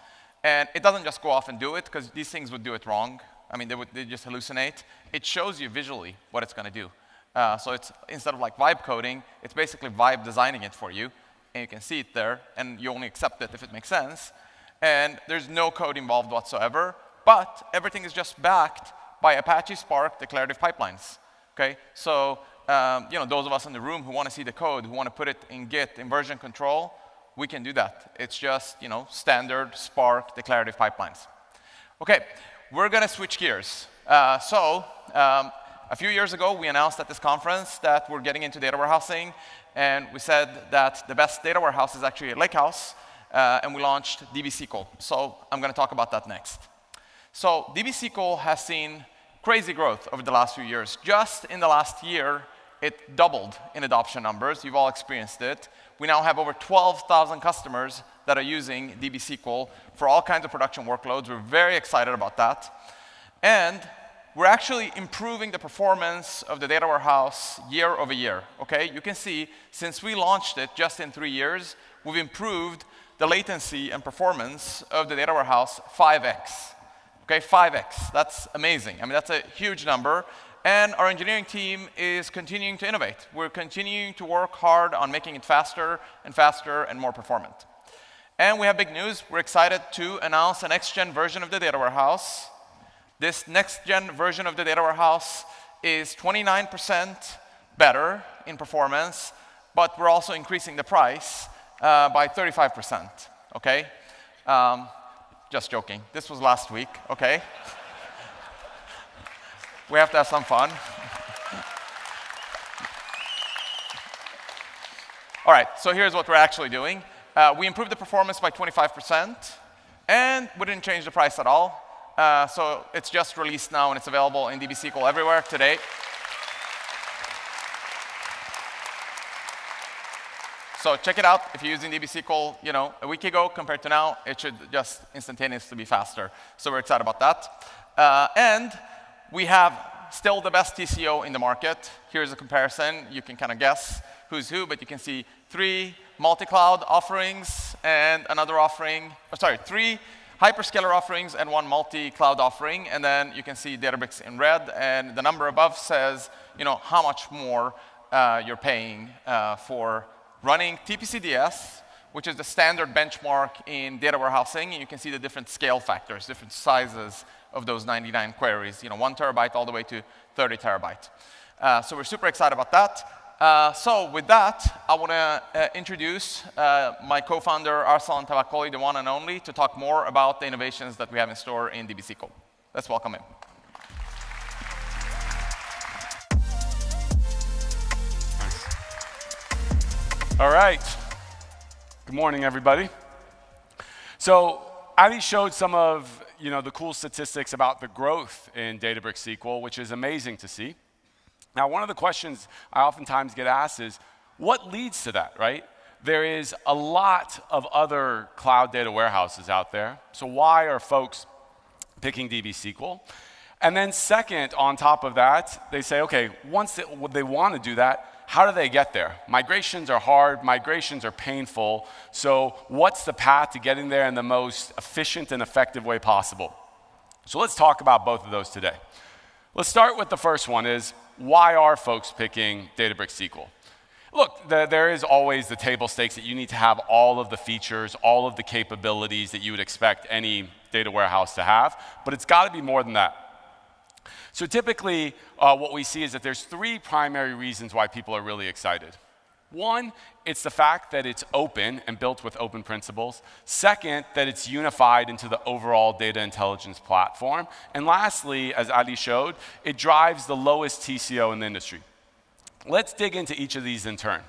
And it doesn't just go off and do it, because these things would do it wrong. I mean, they just hallucinate. It shows you visually what it's going to do. So it's, instead of like vibe coding, it's basically vibe designing it for you. And you can see it there, and you only accept it if it makes sense. And there's no code involved whatsoever. But everything is just backed by Apache Spark declarative pipelines. Okay, so those of us in the room who want to see the code, who want to put it in Git in version control, we can do that. It's just standard Spark declarative pipelines. Okay, we're going to switch gears. A few years ago, we announced at this conference that we're getting into data warehousing, and we said that the best data warehouse is actually a lakehouse, and we launched DBSQL. So I'm going to talk about that next. So DBSQL has seen crazy growth over the last few years. Just in the last year, it doubled in adoption numbers. You've all experienced it. We now have over 12,000 customers that are using DBSQL for all kinds of production workloads. We're very excited about that. And we're actually improving the performance of the data warehouse year over year. Okay? You can see, since we launched it just in 3 years, we've improved the latency and performance of the data warehouse 5x. Okay, 5x. That's amazing. I mean, that's a huge number. And our engineering team is continuing to innovate. We're continuing to work hard on making it faster and more performant. And we have big news. We're excited to announce a next-gen version of the data warehouse. This next-gen version of the data warehouse is 29% better in performance, but we're also increasing the price by 35%, okay? Just joking. This was last week, okay? We have to have some fun. All right, so here's what we're actually doing. We improved the performance by 25%, and we didn't change the price at all. So it's just released now, and it's available in DBSQL everywhere today. So check it out. If you're using DBSQL, a week ago compared to now, it should just instantaneously be faster. So we're excited about that. And we have still the best TCO in the market. Here's a comparison. You can kind of guess who's who, but you can see 3 multi-cloud offerings and another offering. Sorry, 3 hyperscaler offerings and 1 multi-cloud offering. And then you can see Databricks in red. And the number above says, how much more you're paying for running TPCDS, which is the standard benchmark in data warehousing. And you can see the different scale factors, different sizes of those 99 queries, 1 terabyte all the way to 30 terabyte. So we're super excited about that. So with that, I want to introduce my co-founder, Arsalan Tavakoli, the one and only, to talk more about the innovations that we have in store in DBSQL. Let's welcome him. All right. Good morning, everybody. So Ali showed some of the cool statistics about the growth in Databricks SQL, which is amazing to see. Now, one of the questions I oftentimes get asked is, what leads to that, right? There is a lot of other cloud data warehouses out there. So why are folks picking DBSQL? And then second, on top of that, they say, okay, once they want to do that, how do they get there? Migrations are hard, migrations are painful, so what's the path to getting there in the most efficient and effective way possible? So let's talk about both of those today. Let's start with the first one is, why are folks picking Databricks SQL? Look, there is always the table stakes that you need to have all of the features, all of the capabilities that you would expect any data warehouse to have, but it's got to be more than that. So typically, what we see is that there's 3 primary reasons why people are really excited. One, it's the fact that it's open and built with open principles. Second, that it's unified into the overall data intelligence platform. And lastly, as Ali showed, it drives the lowest TCO in the industry. Let's dig into each of these in turn.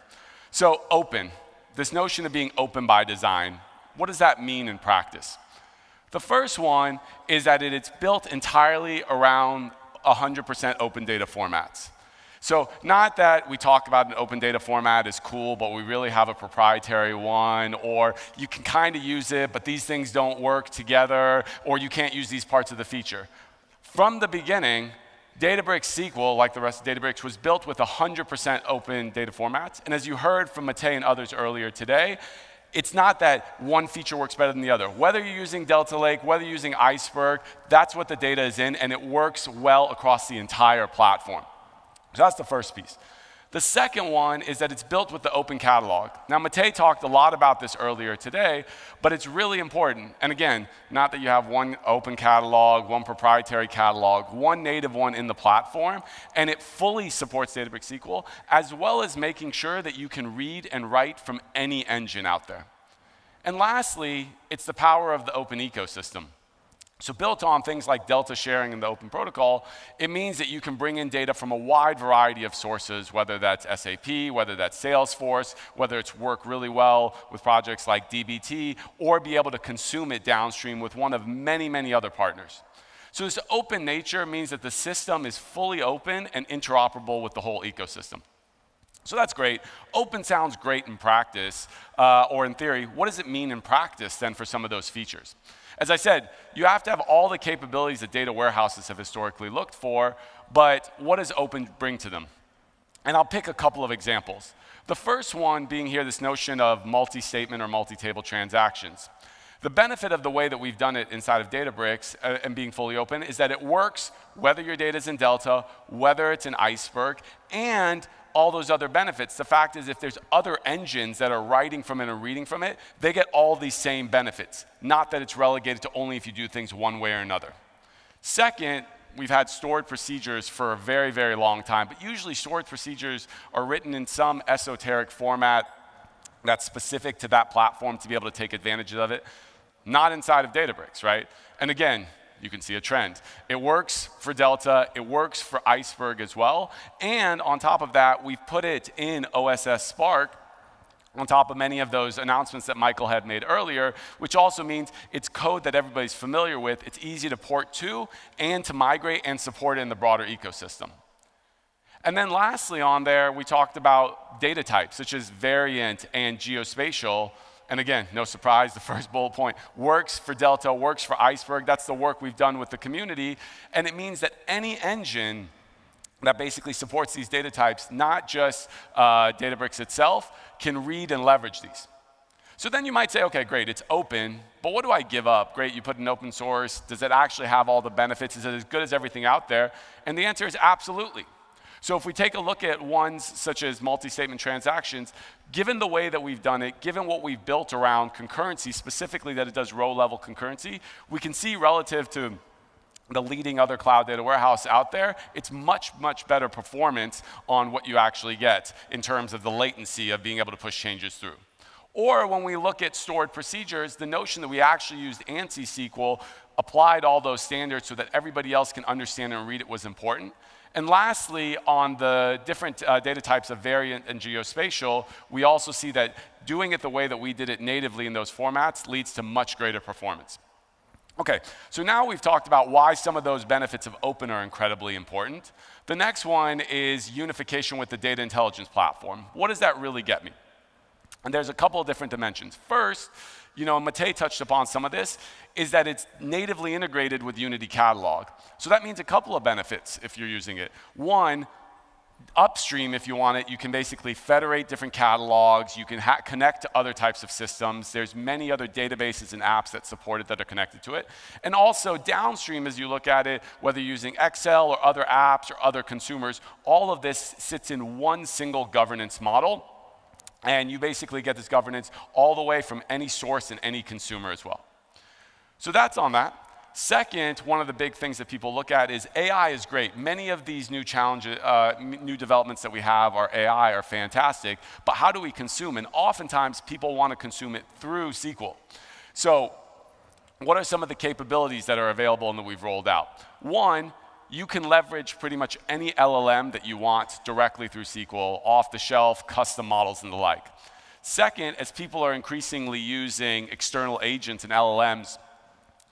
So open, this notion of being open by design, what does that mean in practice? The first one is that it's built entirely around 100% open data formats. So not that we talk about an open data format is cool, but we really have a proprietary one, or you can kind of use it, but these things don't work together, or you can't use these parts of the feature. From the beginning, Databricks SQL, like the rest of Databricks, was built with 100% open data formats. And as you heard from Matej and others earlier today, it's not that one feature works better than the other. Whether you're using Delta Lake, whether you're using Iceberg, that's what the data is in, and it works well across the entire platform. So that's the first piece. The second one is that it's built with the open catalog. Now, Matej talked a lot about this earlier today, but it's really important. And again, not that you have one open catalog, one proprietary catalog, one native one in the platform, and it fully supports Databricks SQL, as well as making sure that you can read and write from any engine out there. And lastly, it's the power of the open ecosystem. So built on things like Delta sharing and the open protocol, it means that you can bring in data from a wide variety of sources, whether that's SAP, whether that's Salesforce, whether it's work really well with projects like DBT, or be able to consume it downstream with one of many, many other partners. So this open nature means that the system is fully open and interoperable with the whole ecosystem. So that's great. Open sounds great in practice, or in theory. What does it mean in practice then for some of those features? As I said, you have to have all the capabilities that data warehouses have historically looked for, but what does open bring to them? And I'll pick a couple of examples. The first one being here this notion of multi-statement or multi-table transactions. The benefit of the way that we've done it inside of Databricks and being fully open is that it works whether your data is in Delta, whether it's in Iceberg, and all those other benefits. The fact is, if there's other engines that are writing from it and reading from it, they get all these same benefits, not that it's relegated to only if you do things one way or another. Second, we've had stored procedures for a very, very long time, but usually stored procedures are written in some esoteric format that's specific to that platform to be able to take advantage of it, not inside of Databricks, right? And again, you can see a trend. It works for Delta, it works for Iceberg as well, and on top of that, we've put it in OSS Spark on top of many of those announcements that Michael had made earlier, which also means it's code that everybody's familiar with, it's easy to port to, and to migrate and support it in the broader ecosystem. And then lastly on there, we talked about data types, such as variant and geospatial. And again, no surprise, the first bullet point works for Delta, works for Iceberg. That's the work we've done with the community. And it means that any engine that basically supports these data types, not just Databricks itself, can read and leverage these. So then you might say, okay, great, it's open, but what do I give up? Great, you put in open source. Does it actually have all the benefits? Is it as good as everything out there? And the answer is absolutely. So if we take a look at ones such as multi-statement transactions, given the way that we've done it, given what we've built around concurrency, specifically that it does row-level concurrency, we can see relative to the leading other cloud data warehouse out there, it's much, much better performance on what you actually get in terms of the latency of being able to push changes through. Or when we look at stored procedures, the notion that we actually used ANSI SQL, applied all those standards so that everybody else can understand and read it was important. And lastly, on the different data types of variant and geospatial, we also see that doing it the way that we did it natively in those formats leads to much greater performance. Okay, so now we've talked about why some of those benefits of open are incredibly important. The next one is unification with the data intelligence platform. What does that really get me? And there's a couple of different dimensions. First, you know, Matej touched upon some of this, is that it's natively integrated with Unity Catalog. So that means a couple of benefits if you're using it. One, upstream, if you want it, you can basically federate different catalogs, you can connect to other types of systems. There's many other databases and apps that support it that are connected to it. And also downstream, as you look at it, whether you're using Excel or other apps or other consumers, all of this sits in one single governance model. And you basically get this governance all the way from any source and any consumer as well. So that's on that. Second, one of the big things that people look at is AI is great. Many of these new challenges, new developments that we have are AI are fantastic, but how do we consume? And oftentimes people want to consume it through SQL. So what are some of the capabilities that are available and that we've rolled out? One, you can leverage pretty much any LLM that you want directly through SQL, off-the-shelf, custom models, and the like. Second, as people are increasingly using external agents and LLMs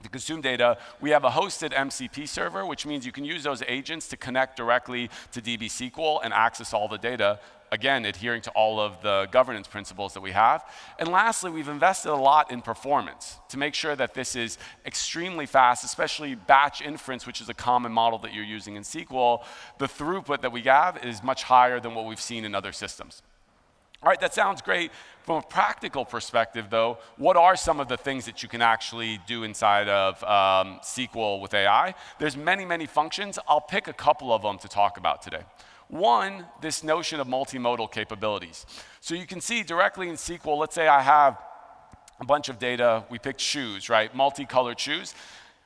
to consume data, we have a hosted MCP server, which means you can use those agents to connect directly to DBSQL and access all the data, again, adhering to all of the governance principles that we have. And lastly, we've invested a lot in performance to make sure that this is extremely fast, especially batch inference, which is a common model that you're using in SQL. The throughput that we have is much higher than what we've seen in other systems. All right, that sounds great. From a practical perspective, though, what are some of the things that you can actually do inside of SQL with AI? There's many, many functions. I'll pick a couple of them to talk about today. One, this notion of multimodal capabilities. So you can see directly in SQL, let's say I have a bunch of data. We picked shoes, right? Multicolored shoes.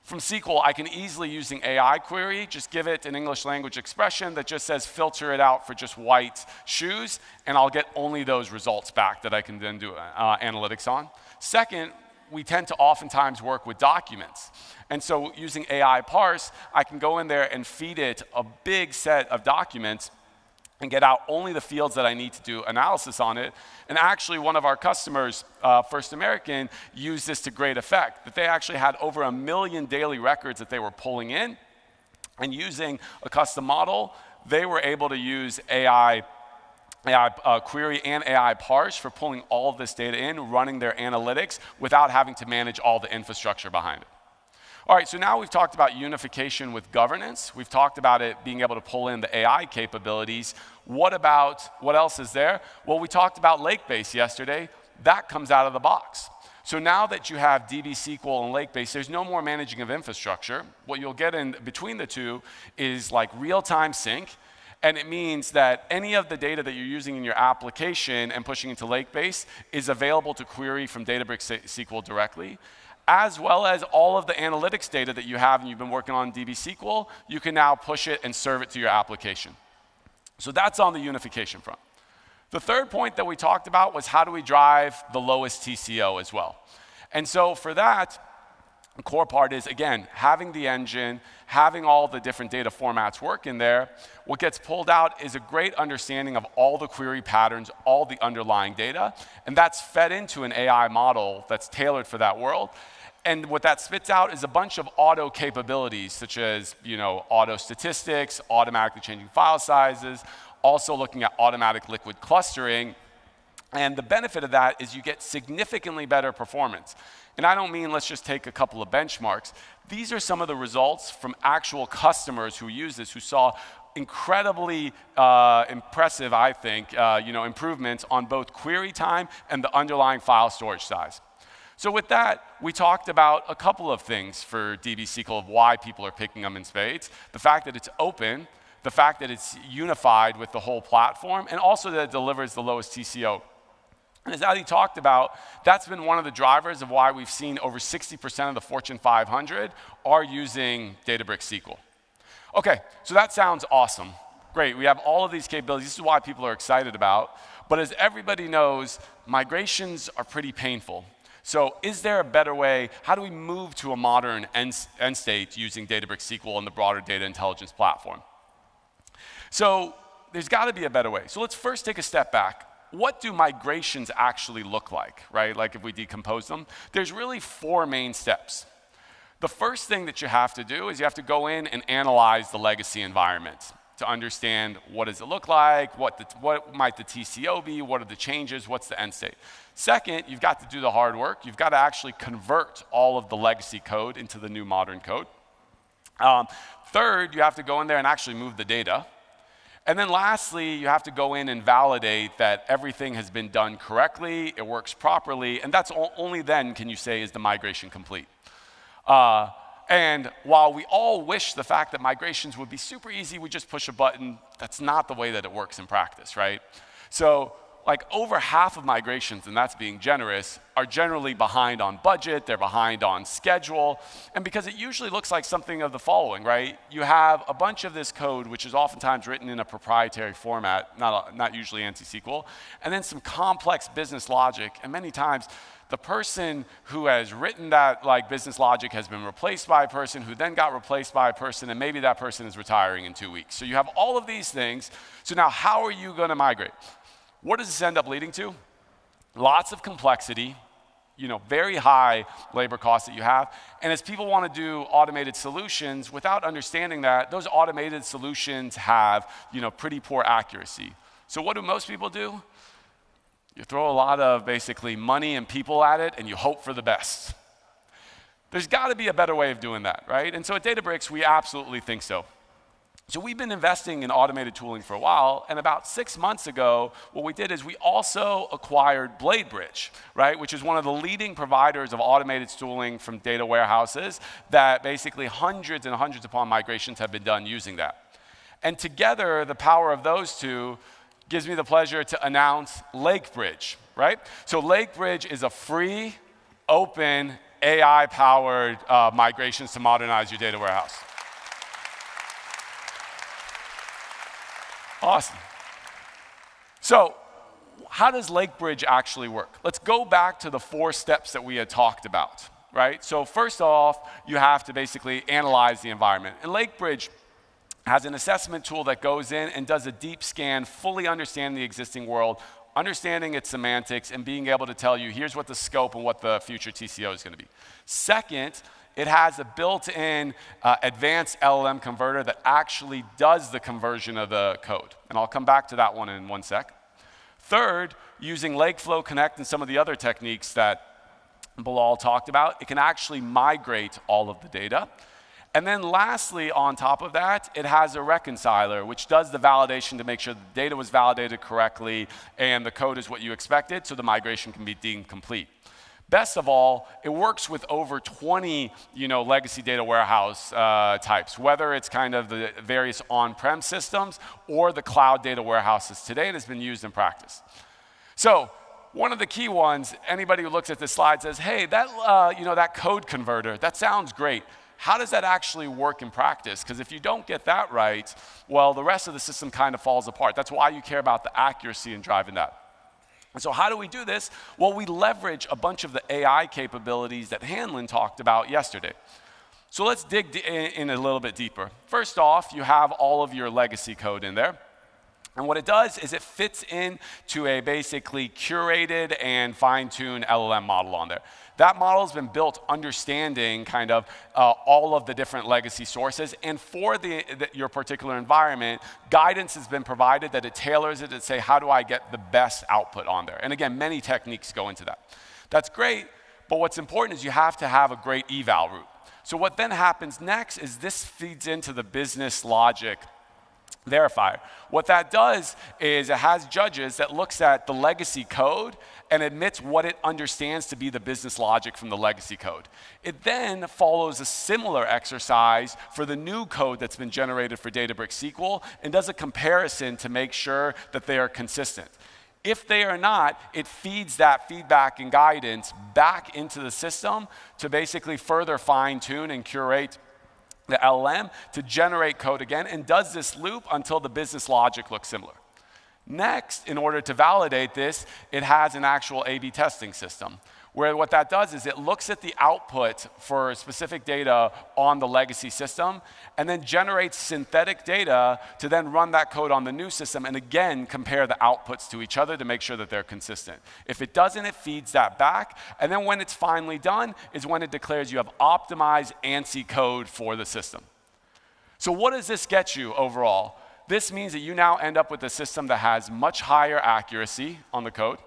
From SQL, I can easily, using AI query, just give it an English language expression that just says filter it out for just white shoes, and I'll get only those results back that I can then do analytics on. Second, we tend to oftentimes work with documents. And so using AI parse, I can go in there and feed it a big set of documents and get out only the fields that I need to do analysis on it. And actually, one of our customers, First American, used this to great effect, that they actually had over 1 million daily records that they were pulling in. And using a custom model, they were able to use AI query and AI parse for pulling all of this data in, running their analytics without having to manage all the infrastructure behind it. All right, so now we've talked about unification with governance. We've talked about it being able to pull in the AI capabilities. What else is there? Well, we talked about Lakebase yesterday. That comes out of the box. So now that you have DBSQL and Lakebase, there's no more managing of infrastructure. What you'll get in between the two is like real-time sync, and it means that any of the data that you're using in your application and pushing into Lakebase is available to query from Databricks SQL directly, as well as all of the analytics data that you have and you've been working on DBSQL, you can now push it and serve it to your application. So that's on the unification front. The third point that we talked about was how do we drive the lowest TCO as well. And so for that, the core part is, again, having the engine, having all the different data formats work in there. What gets pulled out is a great understanding of all the query patterns, all the underlying data, and that's fed into an AI model that's tailored for that world. And what that spits out is a bunch of auto capabilities, such as auto statistics, automatically changing file sizes, also looking at automatic liquid clustering. And the benefit of that is you get significantly better performance. And I don't mean let's just take a couple of benchmarks. These are some of the results from actual customers who use this, who saw incredibly impressive, I think, improvements on both query time and the underlying file storage size. So with that, we talked about a couple of things for DBSQL of why people are picking them in spades. The fact that it's open, the fact that it's unified with the whole platform, and also that it delivers the lowest TCO. And as Adi talked about, that's been one of the drivers of why we've seen over 60% of the Fortune 500 are using Databricks SQL. Okay, so that sounds awesome. Great, we have all of these capabilities. This is why people are excited about. But as everybody knows, migrations are pretty painful. So is there a better way? How do we move to a modern end state using Databricks SQL and the broader data intelligence platform? So there's got to be a better way. So let's first take a step back. What do migrations actually look like, right? Like if we decompose them, there's really 4 main steps. The first thing that you have to do is you have to go in and analyze the legacy environment to understand what does it look like, what might the TCO be, what are the changes, what's the end state. Second, you've got to do the hard work. You've got to actually convert all of the legacy code into the new modern code. Third, you have to go in there and actually move the data. And then lastly, you have to go in and validate that everything has been done correctly, it works properly, and that's only then can you say is the migration complete. And while we all wish the fact that migrations would be super easy, we just push a button, that's not the way that it works in practice, right? So like over half of migrations, and that's being generous, are generally behind on budget, they're behind on schedule, and because it usually looks like something of the following, right? You have a bunch of this code, which is oftentimes written in a proprietary format, not usually ANSI-SQL, and then some complex business logic, and many times the person who has written that business logic has been replaced by a person who then got replaced by a person, and maybe that person is retiring in 2 weeks. So you have all of these things. So now how are you going to migrate? What does this end up leading to? Lots of complexity, very high labor costs that you have. And as people want to do automated solutions, without understanding that, those automated solutions have, pretty poor accuracy. So what do most people do? You throw a lot of basically money and people at it, and you hope for the best. There's got to be a better way of doing that, right? And so at Databricks, we absolutely think so. So we've been investing in automated tooling for a while, and about 6 months ago, what we did is we also acquired Lakebridge, right, which is one of the leading providers of automated tooling from data warehouses that basically hundreds and hundreds upon migrations have been done using that. And together, the power of those two gives me the pleasure to announce Lakebridge, right? So Lakebridge is a free, open, AI-powered migrations to modernize your data warehouse. Awesome. So how does Lakebridge actually work? Let's go back to the 4 steps that we had talked about, right? So first off, you have to basically analyze the environment. And Lakebridge has an assessment tool that goes in and does a deep scan, fully understanding the existing world, understanding its semantics, and being able to tell you, here's what the scope and what the future TCO is going to be. Second, it has a built-in advanced LLM converter that actually does the conversion of the code. And I'll come back to that one in 1 sec. Third, using Lakeflow Connect and some of the other techniques that Bilal talked about, it can actually migrate all of the data. And then lastly, on top of that, it has a reconciler, which does the validation to make sure the data was validated correctly and the code is what you expected, so the migration can be deemed complete. Best of all, it works with over 20 legacy data warehouse types, whether it's kind of the various on-prem systems or the cloud data warehouses today, and has been used in practice. So one of the key ones, anybody who looks at this slide says, hey, that code converter, that sounds great. How does that actually work in practice? Because if you don't get that right, well, the rest of the system kind of falls apart. That's why you care about the accuracy in driving that. And so how do we do this? Well, we leverage a bunch of the AI capabilities that Hanlon talked about yesterday. So let's dig in a little bit deeper. First off, you have all of your legacy code in there. And what it does is it fits into a basically curated and fine-tuned LLM model on there. That model has been built understanding kind of all of the different legacy sources. And for your particular environment, guidance has been provided that it tailors it to say, how do I get the best output on there? And again, many techniques go into that. That's great, but what's important is you have to have a great eval route. So what then happens next is this feeds into the business logic verifier. What that does is it has judges that looks at the legacy code and admits what it understands to be the business logic from the legacy code. It then follows a similar exercise for the new code that's been generated for Databricks SQL and does a comparison to make sure that they are consistent. If they are not, it feeds that feedback and guidance back into the system to basically further fine-tune and curate the LLM to generate code again, and does this loop until the business logic looks similar. Next, in order to validate this, it has an actual A/B testing system, where what that does is it looks at the output for specific data on the legacy system, and then generates synthetic data to then run that code on the new system, and again, compare the outputs to each other to make sure that they're consistent. If it doesn't, it feeds that back, and then when it's finally done is when it declares you have optimized ANSI code for the system. So what does this get you overall? This means that you now end up with a system that has much higher accuracy on the code.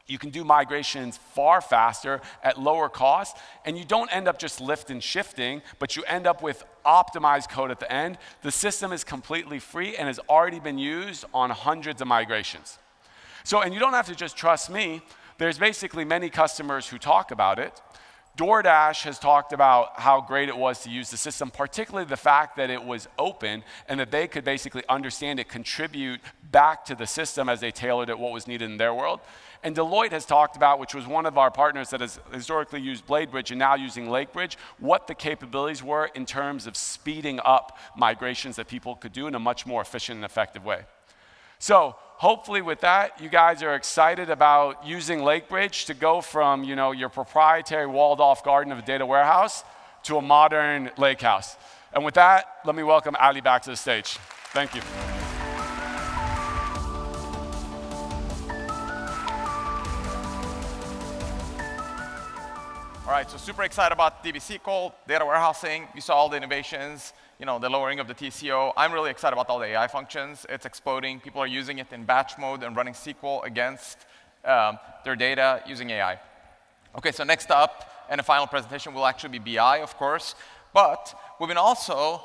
You can do migrations far faster at lower cost, and you don't end up just lift and shifting, but you end up with optimized code at the end. The system is completely free and has already been used on hundreds of migrations. So, and you don't have to just trust me. There's basically many customers who talk about it. DoorDash has talked about how great it was to use the system, particularly the fact that it was open and that they could basically understand it, contribute back to the system as they tailored it what was needed in their world. And Deloitte has talked about, which was one of our partners that has historically used Bladebridge and now using Lakebridge, what the capabilities were in terms of speeding up migrations that people could do in a much more efficient and effective way. So hopefully with that, you guys are excited about using Lakebridge to go from your proprietary walled-off garden of a data warehouse to a modern lakehouse. And with that, let me welcome Ali back to the stage. Thank you. All right, so super excited about DBSQL, data warehousing. You saw all the innovations, the lowering of the TCO. I'm really excited about all the AI functions. It's exploding. People are using it in batch mode and running SQL against their data using AI. OK, so next up, and the final presentation will actually be BI, of course. But we've been also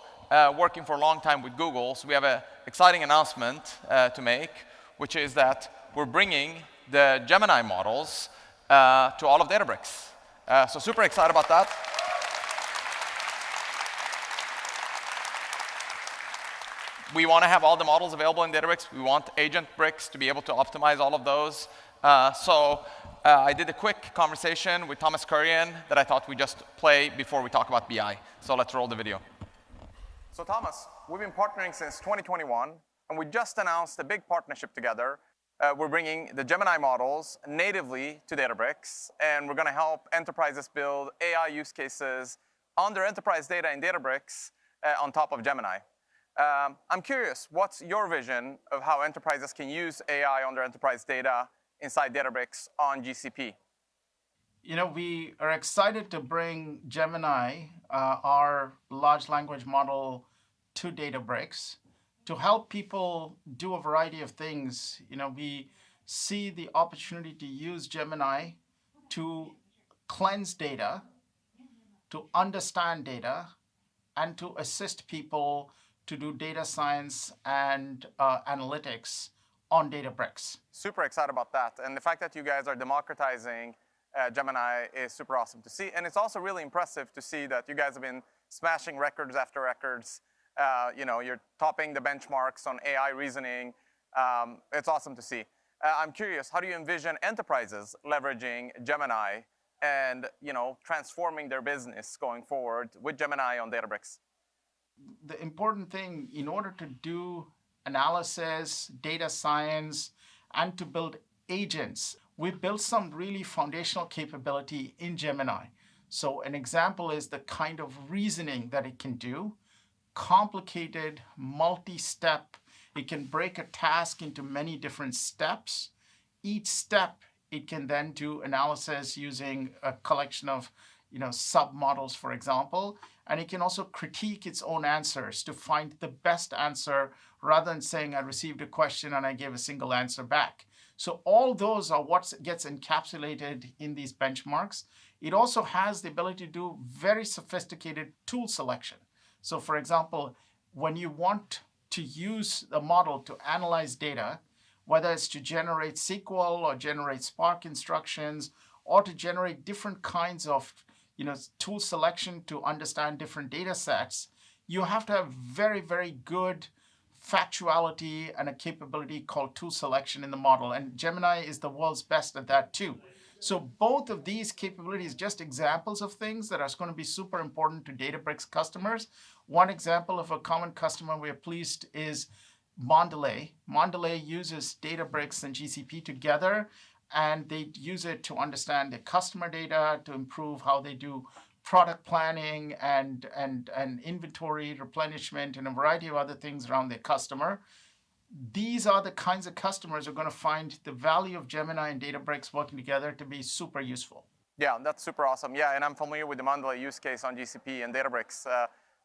working for a long time with Google. So we have an exciting announcement to make, which is that we're bringing the Gemini models to all of Databricks. So super excited about that. We want to have all the models available in Databricks. We want Agentbricks to be able to optimize all of those. I did a quick conversation with Thomas Kurian that I thought we'd just play before we talk about BI. So let's roll the video. So Thomas, we've been partnering since 2021, and we just announced a big partnership together. We're bringing the Gemini models natively to Databricks, and we're going to help enterprises build AI use cases on their enterprise data in Databricks on top of Gemini. I'm curious, what's your vision of how enterprises can use AI on their enterprise data inside Databricks on GCP? We are excited to bring Gemini, our large language model, to Databricks to help people do a variety of things. We see the opportunity to use Gemini to cleanse data, to understand data, and to assist people to do data science and analytics on Databricks. Super excited about that. And the fact that you guys are democratizing Gemini is super awesome to see. And it's also really impressive to see that you guys have been smashing records after records. You're topping the benchmarks on AI reasoning. It's awesome to see. I'm curious, how do you envision enterprises leveraging Gemini and transforming their business going forward with Gemini on Databricks? The important thing, in order to do analysis, data science, and to build agents, we built some really foundational capability in Gemini. So an example is the kind of reasoning that it can do, complicated, multi-step. It can break a task into many different steps. Each step, it can then do analysis using a collection of sub-models, for example. And it can also critique its own answers to find the best answer rather than saying I received a question and I gave a single answer back. So all those are what gets encapsulated in these benchmarks. It also has the ability to do very sophisticated tool selection. So for example, when you want to use the model to analyze data, whether it's to generate SQL or generate Spark instructions or to generate different kinds of tool selection to understand different data sets, you have to have very, very good factuality and a capability called tool selection in the model. And Gemini is the world's best at that too. So both of these capabilities, just examples of things that are going to be super important to Databricks customers. One example of a common customer we're pleased is Mondelez. Mondelez uses Databricks and GCP together, and they use it to understand the customer data, to improve how they do product planning and inventory replenishment and a variety of other things around their customer. These are the kinds of customers who are going to find the value of Gemini and Databricks working together to be super useful. Yeah, that's super awesome. Yeah, and I'm familiar with the Mondelez use case on GCP and Databricks.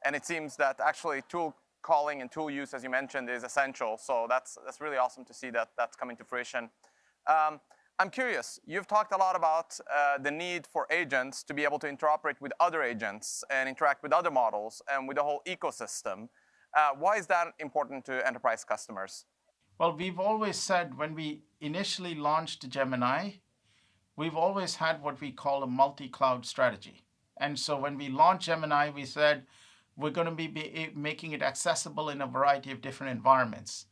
And it seems that actually tool calling and tool use, as you mentioned, is essential. So that's really awesome to see that that's coming to fruition. I'm curious, you've talked a lot about the need for agents to be able to interoperate with other agents and interact with other models and with the whole ecosystem. Why is that important to enterprise customers? Well, we've always said when we initially launched Gemini, we've always had what we call a multi-cloud strategy. And so when we launched Gemini, we said we're going to be making it accessible in a variety of different environments.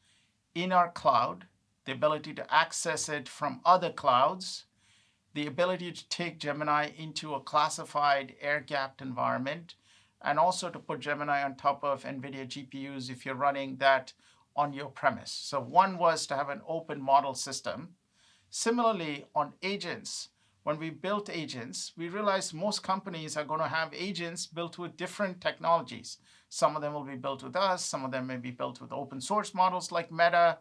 In our cloud, the ability to access it from other clouds, the ability to take Gemini into a classified air-gapped environment, and also to put Gemini on top of NVIDIA GPUs if you're running that on your premise. So one was to have an open model system. Similarly, on agents, when we built agents, we realized most companies are going to have agents built with different technologies. Some of them will be built with us, some of them may be built with open source models like Meta,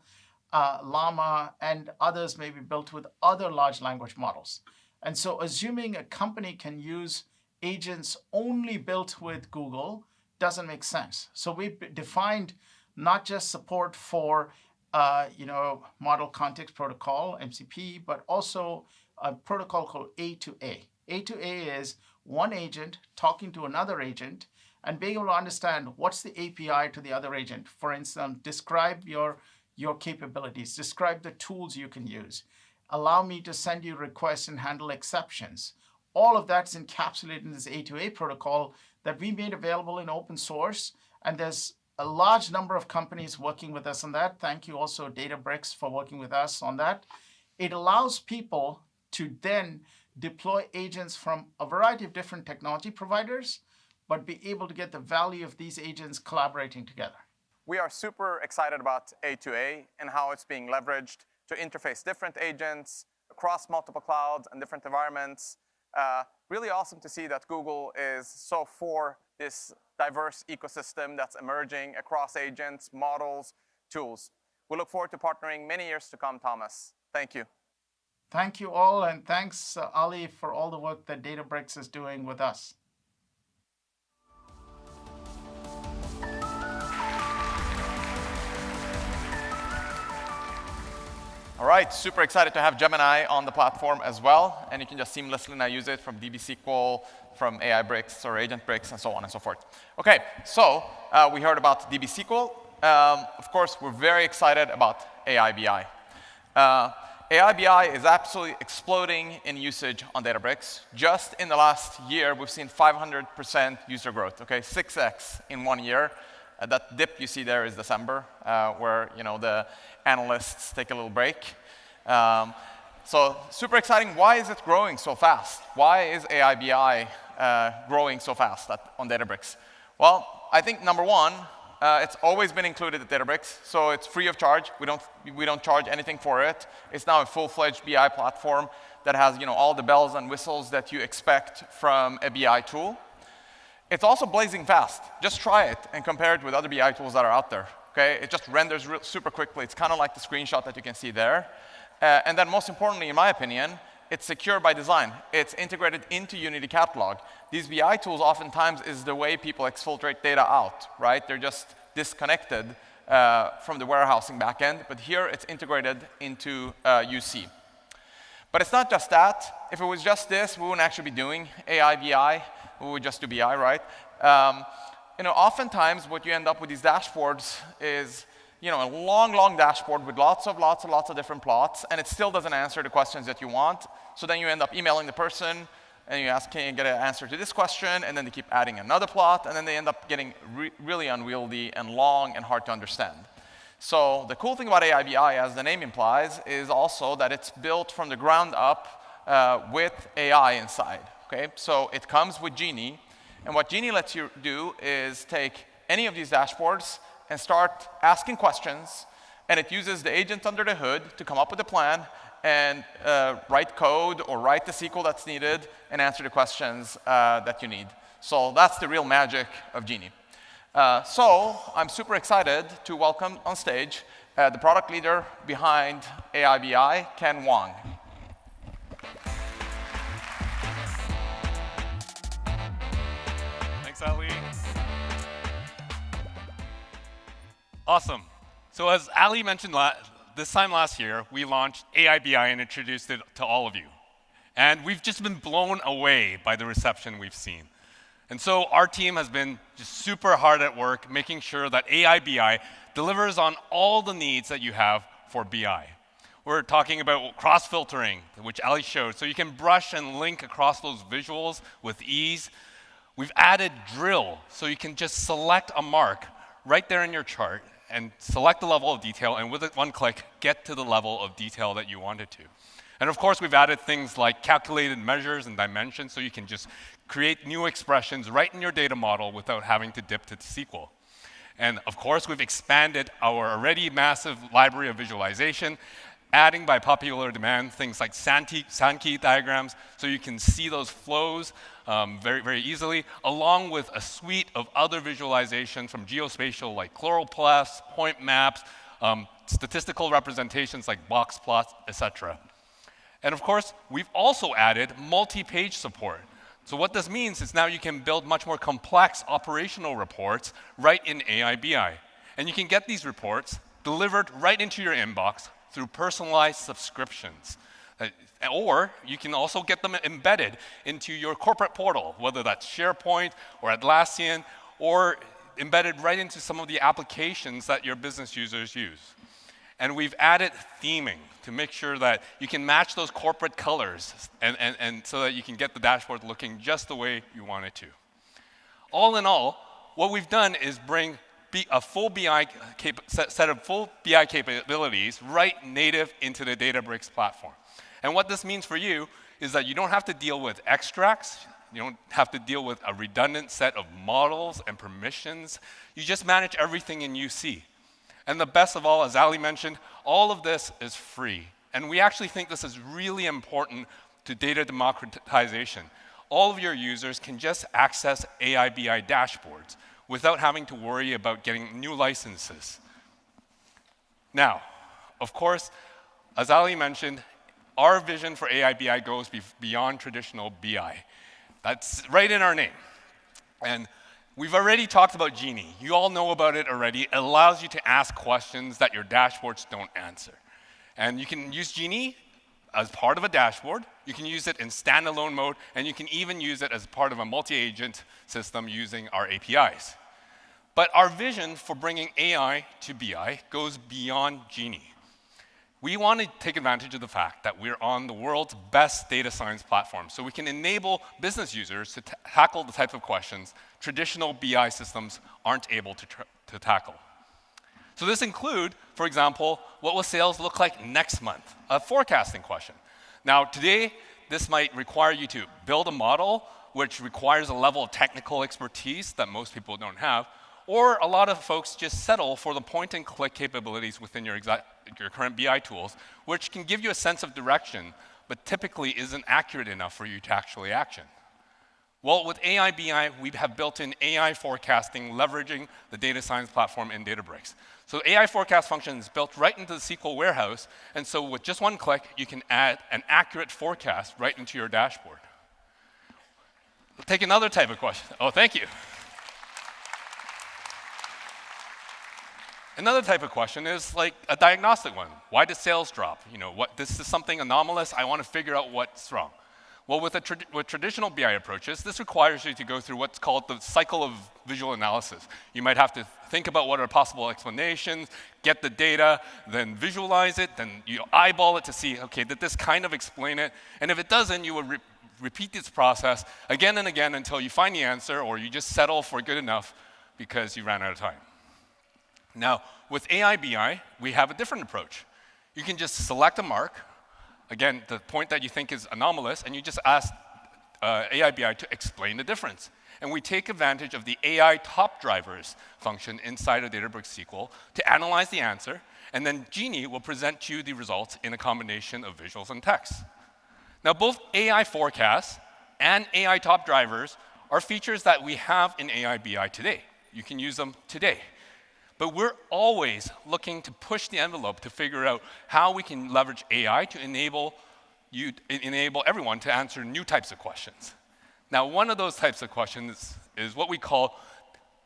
Llama, and others may be built with other large language models. And so assuming a company can use agents only built with Google doesn't make sense. So we defined not just support for Model Context Protocol, MCP, but also a protocol called A2A. A2A is one agent talking to another agent and being able to understand what's the API to the other agent. For instance, describe your capabilities, describe the tools you can use, allow me to send you requests and handle exceptions. All of that's encapsulated in this A2A protocol that we made available in open source, and there's a large number of companies working with us on that. Thank you also Databricks for working with us on that. It allows people to then deploy agents from a variety of different technology providers, but be able to get the value of these agents collaborating together. We are super excited about A2A and how it's being leveraged to interface different agents across multiple clouds and different environments. Really awesome to see that Google is so for this diverse ecosystem that's emerging across agents, models, tools. We look forward to partnering many years to come, Thomas. Thank you. Thank you all, and thanks, Ali, for all the work that Databricks is doing with us. All right, super excited to have Gemini on the platform as well. And you can just seamlessly now use it from DBSQL, from AI Bricks or Agent Bricks, and so on and so forth. OK, so we heard about DBSQL. Of course, we're very excited about AI BI. AI BI is absolutely exploding in usage on Databricks. Just in the last year, we've seen 500% user growth, okay? 6x in 1 year. That dip you see there is December, where the analysts take a little break. So super exciting. Why is it growing so fast? Why is AI BI growing so fast on Databricks? Well, I think number one, it's always been included at Databricks, so it's free of charge. We don't charge anything for it. It's now a full-fledged BI platform that has all the bells and whistles that you expect from a BI tool. It's also blazing fast. Just try it and compare it with other BI tools that are out there. Okay? It just renders super quickly. It's kind of like the screenshot that you can see there. And then most importantly, in my opinion, it's secure by design. It's integrated into Unity Catalog. These BI tools oftentimes is the way people exfiltrate data out, right? They're just disconnected from the warehousing backend, but here it's integrated into UC. But it's not just that. If it was just this, we wouldn't actually be doing AI BI. We would just do BI, right? Oftentimes what you end up with these dashboards is a long dashboard with lots of different plots, and it still doesn't answer the questions that you want. So then you end up emailing the person, and you ask, can you get an answer to this question? And then they keep adding another plot, and then they end up getting really unwieldy and long and hard to understand. So the cool thing about AI BI, as the name implies, is also that it's built from the ground up with AI inside. Okay? So it comes with Genie, and what Genie lets you do is take any of these dashboards and start asking questions, and it uses the agent under the hood to come up with a plan and write code or write the SQL that's needed and answer the questions that you need. So that's the real magic of Genie. So I'm super excited to welcome on stage the product leader behind AI BI, Ken Wong. Thanks, Ali. Awesome. So as Ali mentioned this time last year, we launched AI BI and introduced it to all of you. And we've just been blown away by the reception we've seen. And so our team has been just super hard at work making sure that AI BI delivers on all the needs that you have for BI. We're talking about cross-filtering, which Ali showed, so you can brush and link across those visuals with ease. We've added drill, so you can just select a mark right there in your chart and select the level of detail, and with one click, get to the level of detail that you wanted to. And of course, we've added things like calculated measures and dimensions, so you can just create new expressions right in your data model without having to dip to SQL. And of course, we've expanded our already massive library of visualization, adding by popular demand things like Sankey diagrams, so you can see those flows very easily, along with a suite of other visualizations from geospatial like chloroplasts, point maps, statistical representations like box plots, etc. And of course, we've also added multi-page support. So what this means is now you can build much more complex operational reports right in AI BI. And you can get these reports delivered right into your inbox through personalized subscriptions. Or you can also get them embedded into your corporate portal, whether that's SharePoint or Atlassian, or embedded right into some of the applications that your business users use. And we've added theming to make sure that you can match those corporate colors and so that you can get the dashboard looking just the way you want it to. All in all, what we've done is bring a full set of full BI capabilities right native into the Databricks platform. And what this means for you is that you don't have to deal with extracts, you don't have to deal with a redundant set of models and permissions. You just manage everything in UC. And the best of all, as Ali mentioned, all of this is free. And we actually think this is really important to data democratization. All of your users can just access AI BI dashboards without having to worry about getting new licenses. Now, of course, as Ali mentioned, our vision for AI BI goes beyond traditional BI. That's right in our name. And we've already talked about Genie. You all know about it already. It allows you to ask questions that your dashboards don't answer. And you can use Genie as part of a dashboard. You can use it in standalone mode, and you can even use it as part of a multi-agent system using our APIs. But our vision for bringing AI to BI goes beyond Genie. We want to take advantage of the fact that we're on the world's best data science platform, so we can enable business users to tackle the type of questions traditional BI systems aren't able to tackle. So this include, for example, what will sales look like next month? A forecasting question. Now, today, this might require you to build a model which requires a level of technical expertise that most people don't have, or a lot of folks just settle for the point-and-click capabilities within your current BI tools, which can give you a sense of direction, but typically isn't accurate enough for you to actually action. Well, with AI BI, we have built in AI forecasting, leveraging the data science platform in Databricks. So AI forecast function is built right into the SQL warehouse, and so with just one click, you can add an accurate forecast right into your dashboard. We'll take another type of question. Oh, thank you. Another type of question is like a diagnostic one. Why did sales drop? You know, this is something anomalous. I want to figure out what's wrong. Well, with traditional BI approaches, this requires you to go through what's called the cycle of visual analysis. You might have to think about what are possible explanations, get the data, then visualize it, then you eyeball it to see, okay, did this kind of explain it? And if it doesn't, you would repeat this process again and again until you find the answer, or you just settle for good enough because you ran out of time. Now, with AI BI, we have a different approach. You can just select a mark, again, the point that you think is anomalous, and you just ask AI BI to explain the difference. And we take advantage of the AI top drivers function inside of Databricks SQL to analyze the answer, and then Genie will present you the results in a combination of visuals and text. Now, both AI forecasts and AI top drivers are features that we have in AI BI today. You can use them today. But we're always looking to push the envelope to figure out how we can leverage AI to enable everyone to answer new types of questions. Now, one of those types of questions is what we call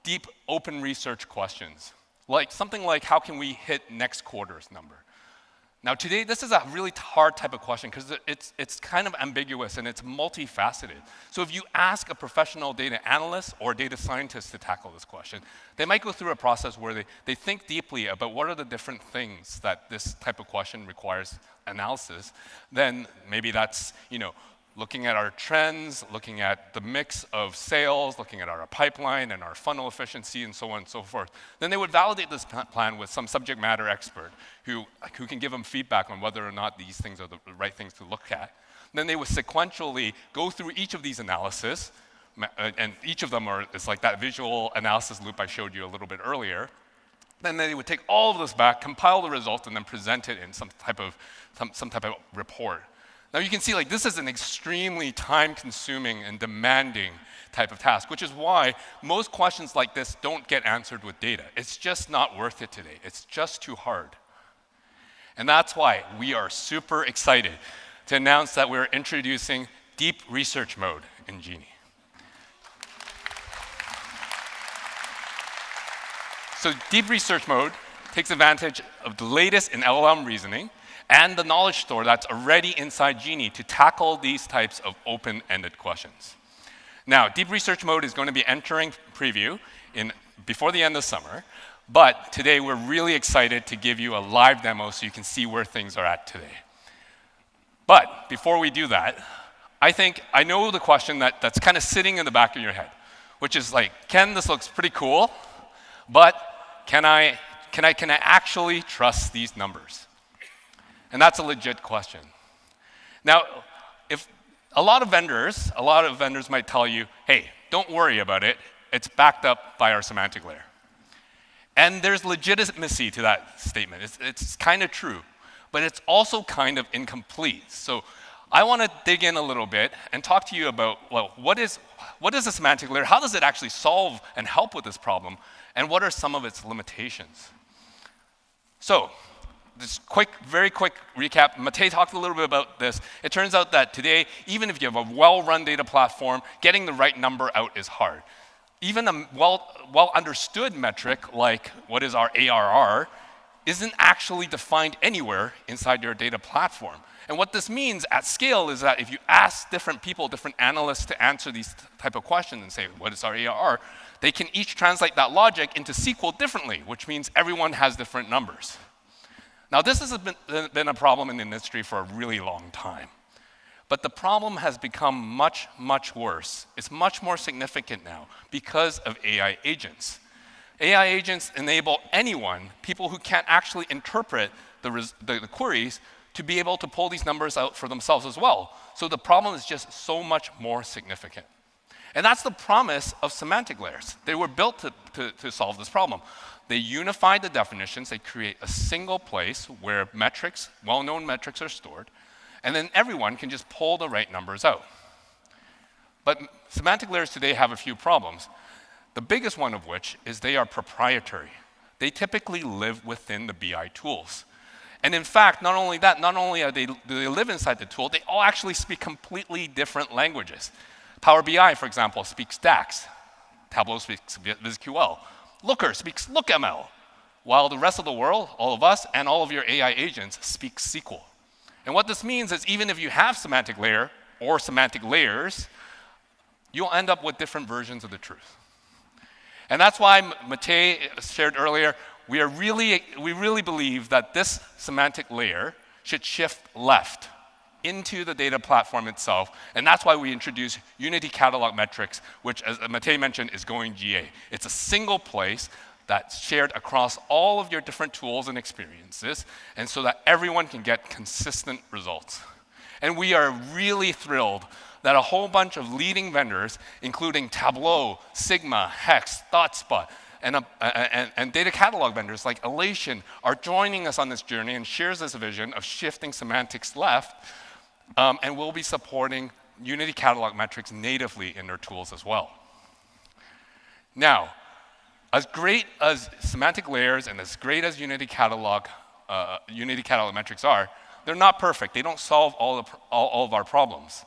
deep open research questions, like something like, how can we hit next quarter's number? Now, today, this is a really hard type of question because it's kind of ambiguous and it's multifaceted. So if you ask a professional data analyst or data scientist to tackle this question, they might go through a process where they think deeply about what are the different things that this type of question requires analysis. Then maybe that's, looking at our trends, looking at the mix of sales, looking at our pipeline and our funnel efficiency, and so on and so forth. Then they would validate this plan with some subject matter expert who can give them feedback on whether or not these things are the right things to look at. Then they would sequentially go through each of these analyses, and each of them is like that visual analysis loop I showed you a little bit earlier. Then they would take all of this back, compile the results, and then present it in some type of report. Now you can see this is an extremely time-consuming and demanding type of task, which is why most questions like this don't get answered with data. It's just not worth it today. It's just too hard. And that's why we are super excited to announce that we're introducing deep research mode in Genie. So deep research mode takes advantage of the latest in LLM reasoning and the knowledge store that's already inside Genie to tackle these types of open-ended questions. Now, deep research mode is going to be entering preview before the end of summer, but today we're really excited to give you a live demo so you can see where things are at today. But before we do that, I know the question that's kind of sitting in the back of your head, which is like, Ken, this looks pretty cool, but can I actually trust these numbers? And that's a legit question. Now, if a lot of vendors might tell you, hey, don't worry about it. It's backed up by our semantic layer. And there's legitimacy to that statement. It's kind of true, but it's also kind of incomplete. So I want to dig in a little bit and talk to you about, well, what is a semantic layer? How does it actually solve and help with this problem? And what are some of its limitations? So, this very quick recap. Matej talked a little bit about this. It turns out that today, even if you have a well-run data platform, getting the right number out is hard. Even a well-understood metric like what is our ARR isn't actually defined anywhere inside your data platform. And what this means at scale is that if you ask different people, different analysts to answer these type of questions and say, what is our ARR, they can each translate that logic into SQL differently, which means everyone has different numbers. Now, this has been a problem in the industry for a really long time. But the problem has become much, much worse. It's much more significant now because of AI agents. AI agents enable anyone, people who can't actually interpret the queries, to be able to pull these numbers out for themselves as well. So the problem is just so much more significant. And that's the promise of semantic layers. They were built to solve this problem. They unify the definitions. They create a single place where metrics, well-known metrics, are stored. And then everyone can just pull the right numbers out. But semantic layers today have a few problems. The biggest one of which is they are proprietary. They typically live within the BI tools. And in fact, not only that, not only do they live inside the tool, they all actually speak completely different languages. Power BI, for example, speaks DAX. Tableau speaks BSQL. Looker speaks LookML. While the rest of the world, all of us, and all of your AI agents speak SQL. And what this means is even if you have semantic layer or semantic layers, you'll end up with different versions of the truth. And that's why Matej shared earlier, we really believe that this semantic layer should shift left into the data platform itself. And that's why we introduced Unity Catalog Metrics, which, as Matej mentioned, is going GA. It's a single place that's shared across all of your different tools and experiences, and so that everyone can get consistent results. And we are really thrilled that a whole bunch of leading vendors, including Tableau, Sigma, Hex, ThoughtSpot, and data catalog vendors like Elation are joining us on this journey and shares this vision of shifting semantics left, and we'll be supporting Unity Catalog Metrics natively in their tools as well. Now, as great as semantic layers and as great as Unity Catalog Metrics are, they're not perfect. They don't solve all of our problems.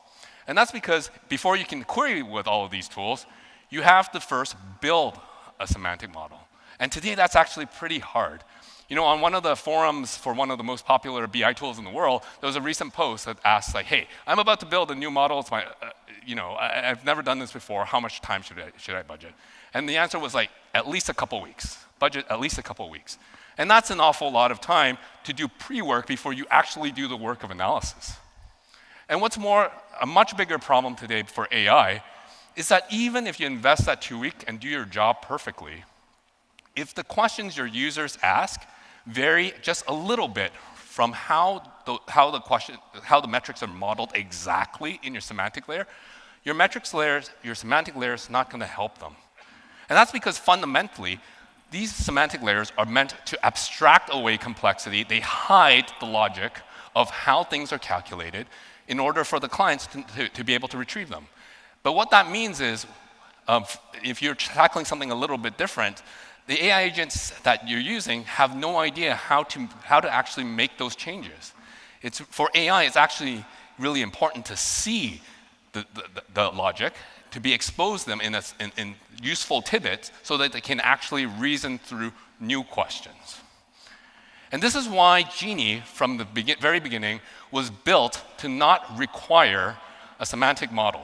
And that's because before you can query with all of these tools, you have to first build a semantic model. And today, that's actually pretty hard. You know, on one of the forums for one of the most popular BI tools in the world, there was a recent post that asked, like, hey, I'm about to build a new model. It's my, I've never done this before. How much time should I budget? And the answer was like, at least a couple weeks. Budget at least a couple weeks. And that's an awful lot of time to do pre-work before you actually do the work of analysis. And what's more, a much bigger problem today for AI is that even if you invest that 2 weeks and do your job perfectly, if the questions your users ask vary just a little bit from how the metrics are modeled exactly in your semantic layer, your semantic layer is not going to help them. And that's because fundamentally, these semantic layers are meant to abstract away complexity. They hide the logic of how things are calculated in order for the clients to be able to retrieve them. But what that means is, if you're tackling something a little bit different, the AI agents that you're using have no idea how to actually make those changes. For AI, it's actually really important to see the logic, to be exposed to them in useful tidbits so that they can actually reason through new questions. And this is why Genie, from the very beginning, was built to not require a semantic model.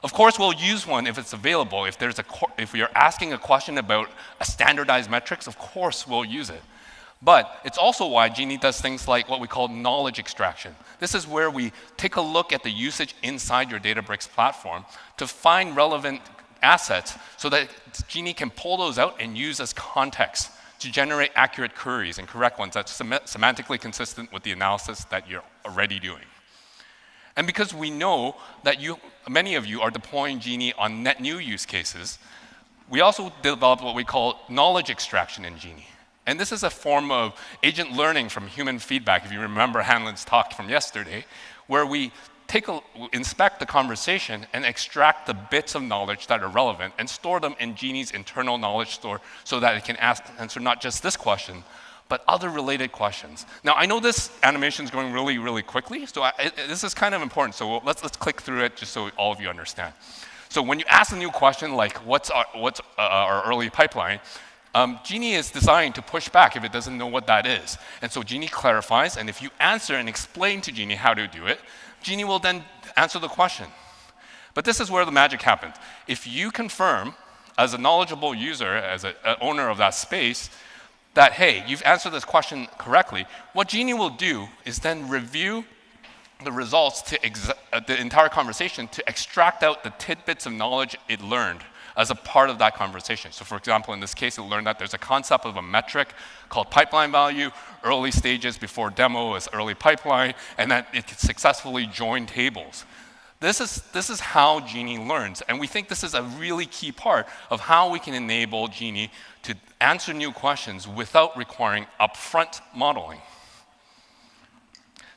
Of course, we'll use one if it's available. If we are asking a question about a standardized metrics, of course we'll use it. But it's also why Genie does things like what we call knowledge extraction. This is where we take a look at the usage inside your Databricks platform to find relevant assets so that Genie can pull those out and use as context to generate accurate queries and correct ones that's semantically consistent with the analysis that you're already doing. And because we know that many of you are deploying Genie on net new use cases, we also developed what we call knowledge extraction in Genie. And this is a form of agent learning from human feedback, if you remember Hanlon's talk from yesterday, where we inspect the conversation and extract the bits of knowledge that are relevant and store them in Genie's internal knowledge store so that it can answer not just this question, but other related questions. Now, I know this animation is going really, really quickly, so this is kind of important. So let's click through it just so all of you understand. So when you ask a new question like, what's our early pipeline, Genie is designed to push back if it doesn't know what that is. And so Genie clarifies, and if you answer and explain to Genie how to do it, Genie will then answer the question. But this is where the magic happens. If you confirm, as a knowledgeable user, as an owner of that space, that, hey, you've answered this question correctly, what Genie will do is then review the results to the entire conversation to extract out the tidbits of knowledge it learned as a part of that conversation. So for example, in this case, it learned that there's a concept of a metric called pipeline value, early stages before demo is early pipeline, and that it can successfully join tables. This is how Genie learns, and we think this is a really key part of how we can enable Genie to answer new questions without requiring upfront modeling.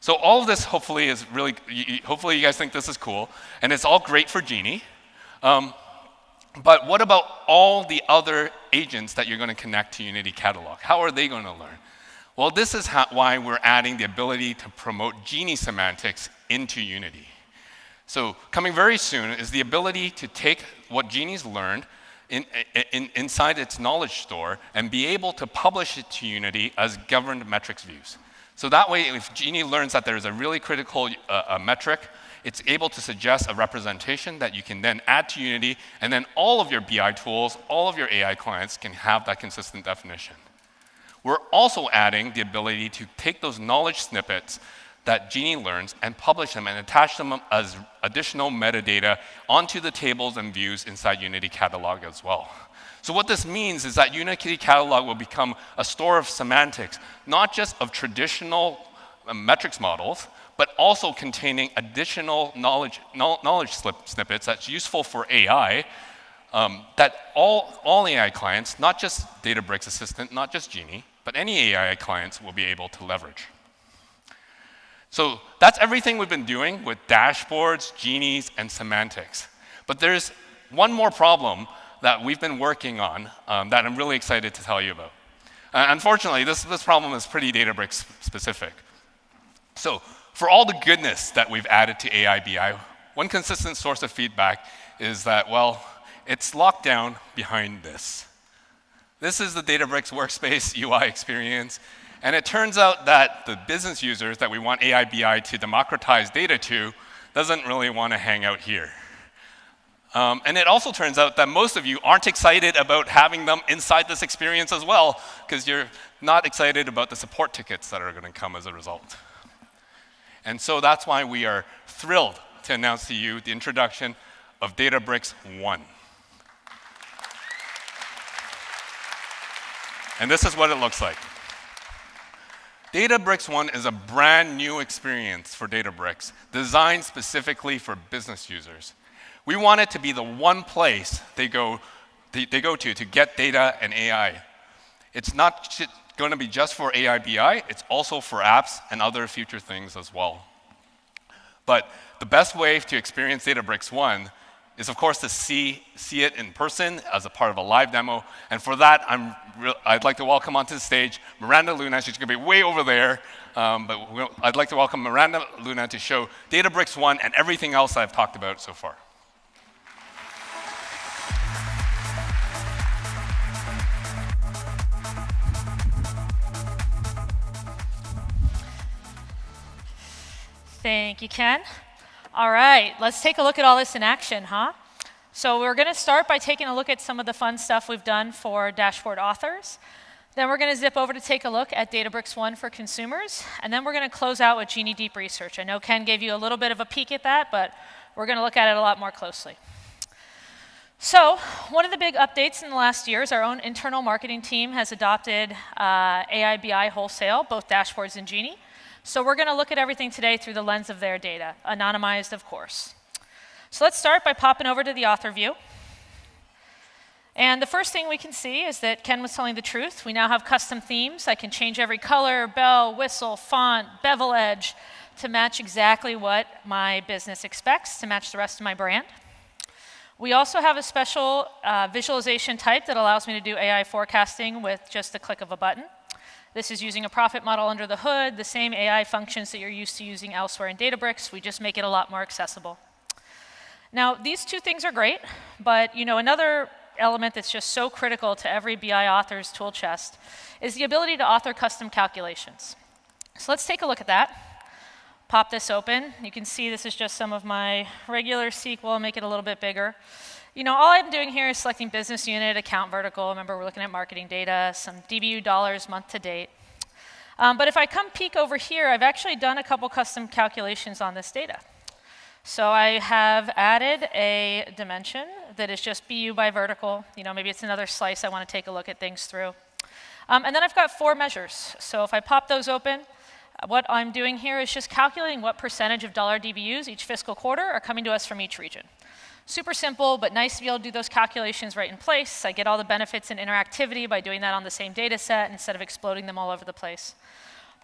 So all of this hopefully is really, hopefully you guys think this is cool, and it's all great for Genie. But what about all the other agents that you're going to connect to Unity Catalog? How are they going to learn? Well, this is why we're adding the ability to promote Genie semantics into Unity. So coming very soon is the ability to take what Genie's learned inside its knowledge store and be able to publish it to Unity as governed metrics views. So that way, if Genie learns that there's a really critical metric, it's able to suggest a representation that you can then add to Unity, and then all of your BI tools, all of your AI clients can have that consistent definition. We're also adding the ability to take those knowledge snippets that Genie learns and publish them and attach them as additional metadata onto the tables and views inside Unity Catalog as well. So what this means is that Unity Catalog will become a store of semantics, not just of traditional metrics models, but also containing additional knowledge snippets that's useful for AI, that all AI clients, not just Databricks Assistant, not just Genie, but any AI clients will be able to leverage. So that's everything we've been doing with dashboards, Genies, and semantics. But there's one more problem that we've been working on that I'm really excited to tell you about. Unfortunately, this problem is pretty Databricks specific. So for all the goodness that we've added to AI BI, one consistent source of feedback is that, well, it's locked down behind this. This is the Databricks Workspace UI experience. And it turns out that the business users that we want AI BI to democratize data to doesn't really want to hang out here. And it also turns out that most of you aren't excited about having them inside this experience as well, because you're not excited about the support tickets that are going to come as a result. And so that's why we are thrilled to announce to you the introduction of Databricks One. And this is what it looks like. Databricks One is a brand new experience for Databricks, designed specifically for business users. We want it to be the one place they go to get data and AI. It's not going to be just for AI BI, it's also for apps and other future things as well. But the best way to experience Databricks One is, of course, to see it in person as a part of a live demo. And for that, I'd like to welcome onto the stage Miranda Luna. She's going to be way over there. But I'd like to welcome Miranda Luna to show Databricks One and everything else I've talked about so far. Thank you, Ken. All right, let's take a look at all this in action, huh? So we're going to start by taking a look at some of the fun stuff we've done for dashboard authors. Then we're going to zip over to take a look at Databricks One for consumers. And then we're going to close out with Genie Deep Research. I know Ken gave you a little bit of a peek at that, but we're going to look at it a lot more closely. So one of the big updates in the last year is our own internal marketing team has adopted AI BI wholesale, both dashboards and Genie. So we're going to look at everything today through the lens of their data, anonymized, of course. So let's start by popping over to the author view. And the first thing we can see is that Ken was telling the truth. We now have custom themes. I can change every color, bell, whistle, font, bevel edge to match exactly what my business expects, to match the rest of my brand. We also have a special visualization type that allows me to do AI forecasting with just the click of a button. This is using a profit model under the hood, the same AI functions that you're used to using elsewhere in Databricks. We just make it a lot more accessible. Now, these two things are great, but another element that's just so critical to every BI author's tool chest is the ability to author custom calculations. So let's take a look at that. Pop this open. You can see this is just some of my regular SQL, make it a little bit bigger. All I'm doing here is selecting business unit, account vertical. Remember, we're looking at marketing data, some DBU dollars month to date. But if I come peek over here, I've actually done a couple custom calculations on this data. So I have added a dimension that is just BU by vertical. Maybe it's another slice I want to take a look at things through. And then I've got 4 measures. So if I pop those open, what I'm doing here is just calculating what percentage of $DBUs each fiscal quarter are coming to us from each region. Super simple, but nice to be able to do those calculations right in place. I get all the benefits and interactivity by doing that on the same data set instead of exploding them all over the place.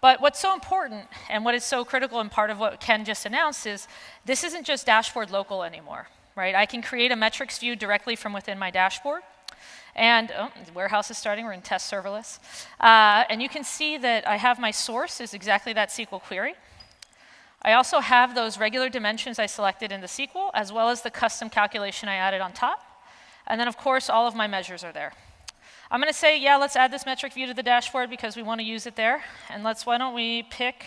But what's so important and what is so critical and part of what Ken just announced is this isn't just dashboard local anymore, right? I can create a metrics view directly from within my dashboard. And the warehouse is starting, we're in test serverless. And you can see that I have my source is exactly that SQL query. I also have those regular dimensions I selected in the SQL, as well as the custom calculation I added on top. And then, of course, all of my measures are there. I'm going to say, yeah, let's add this metric view to the dashboard because we want to use it there. And why don't we pick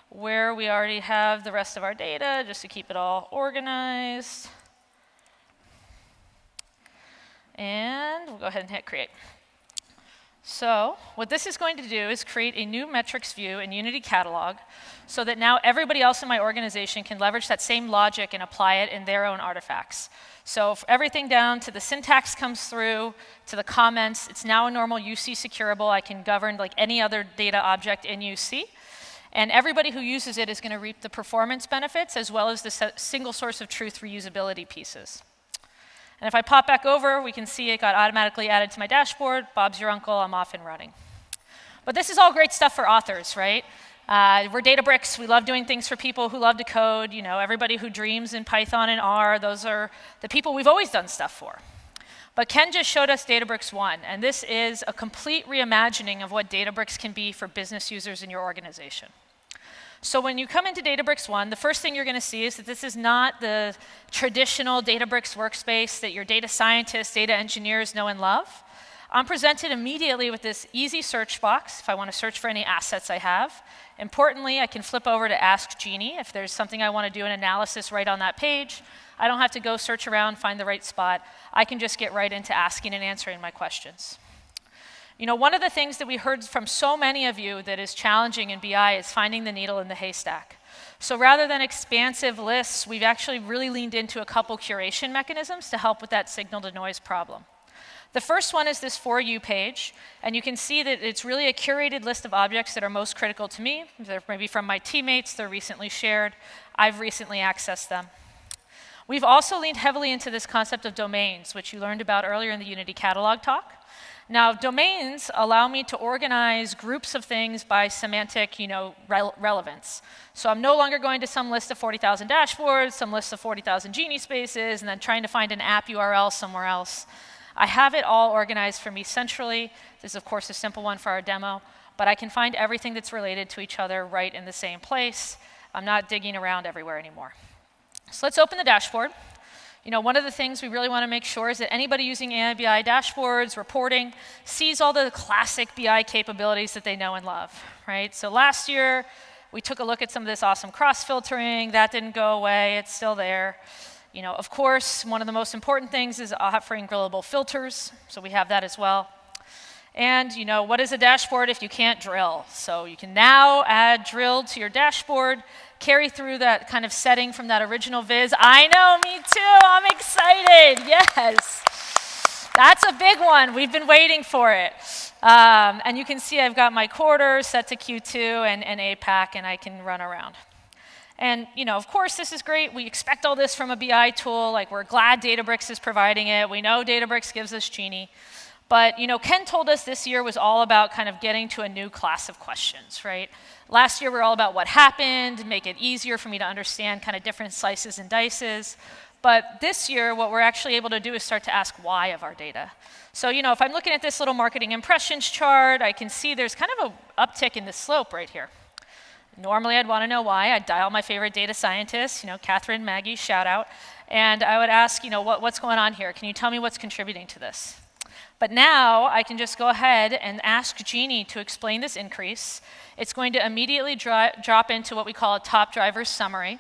where we already have the rest of our data, just to keep it all organized. And we'll go ahead and hit create. So what this is going to do is create a new metrics view in Unity Catalog so that now everybody else in my organization can leverage that same logic and apply it in their own artifacts. So if everything down to the syntax comes through, to the comments, it's now a normal UC securable. I can govern like any other data object in UC. And everybody who uses it is going to reap the performance benefits as well as the single source of truth reusability pieces. And if I pop back over, we can see it got automatically added to my dashboard. Bob's your uncle, I'm off and running. But this is all great stuff for authors, right? We're Databricks, we love doing things for people who love to code. Everybody who dreams in Python and R, those are the people we've always done stuff for. But Ken just showed us Databricks One, and this is a complete reimagining of what Databricks can be for business users in your organization. So when you come into Databricks One, the first thing you're going to see is that this is not the traditional Databricks workspace that your data scientists, data engineers know and love. I'm presented immediately with this easy search box if I want to search for any assets I have. Importantly, I can flip over to Ask Genie if there's something I want to do an analysis right on that page. I don't have to go search around, find the right spot. I can just get right into asking and answering my questions. One of the things that we heard from so many of you that is challenging in BI is finding the needle in the haystack. So rather than expansive lists, we've actually really leaned into a couple curation mechanisms to help with that signal to noise problem. The first one is this For You page, and you can see that it's really a curated list of objects that are most critical to me. They're maybe from my teammates, they're recently shared, I've recently accessed them. We've also leaned heavily into this concept of domains, which you learned about earlier in the Unity Catalog talk. Now, domains allow me to organize groups of things by semantic, relevance. So I'm no longer going to some list of 40,000 dashboards, some list of 40,000 Genie spaces, and then trying to find an app URL somewhere else. I have it all organized for me centrally. This is, of course, a simple one for our demo, but I can find everything that's related to each other right in the same place. I'm not digging around everywhere anymore. So let's open the dashboard. One of the things we really want to make sure is that anybody using AI BI dashboards, reporting, sees all the classic BI capabilities that they know and love, right? So last year, we took a look at some of this awesome cross-filtering. That didn't go away. It's still there. Of course, one of the most important things is offering grillable filters. So we have that as well. And, what is a dashboard if you can't drill? So you can now add drill to your dashboard, carry through that kind of setting from that original viz. I know, me too, I'm excited, yes. That's a big one, we've been waiting for it. And you can see I've got my quarter set to Q2 and APAC, and I can run around. And, of course, this is great. We expect all this from a BI tool. Like, we're glad Databricks is providing it. We know Databricks gives us Genie. But, Ken told us this year was all about kind of getting to a new class of questions, right? Last year, we were all about what happened, make it easier for me to understand kind of different slices and dices. But this year, what we're actually able to do is start to ask why of our data. So, if I'm looking at this little marketing impressions chart, I can see there's kind of an uptick in the slope right here. Normally, I'd want to know why. I'd dial my favorite data scientists, Catherine, Maggie, shout out. And I would ask, what's going on here? Can you tell me what's contributing to this? But now I can just go ahead and ask Genie to explain this increase. It's going to immediately drop into what we call a top driver summary.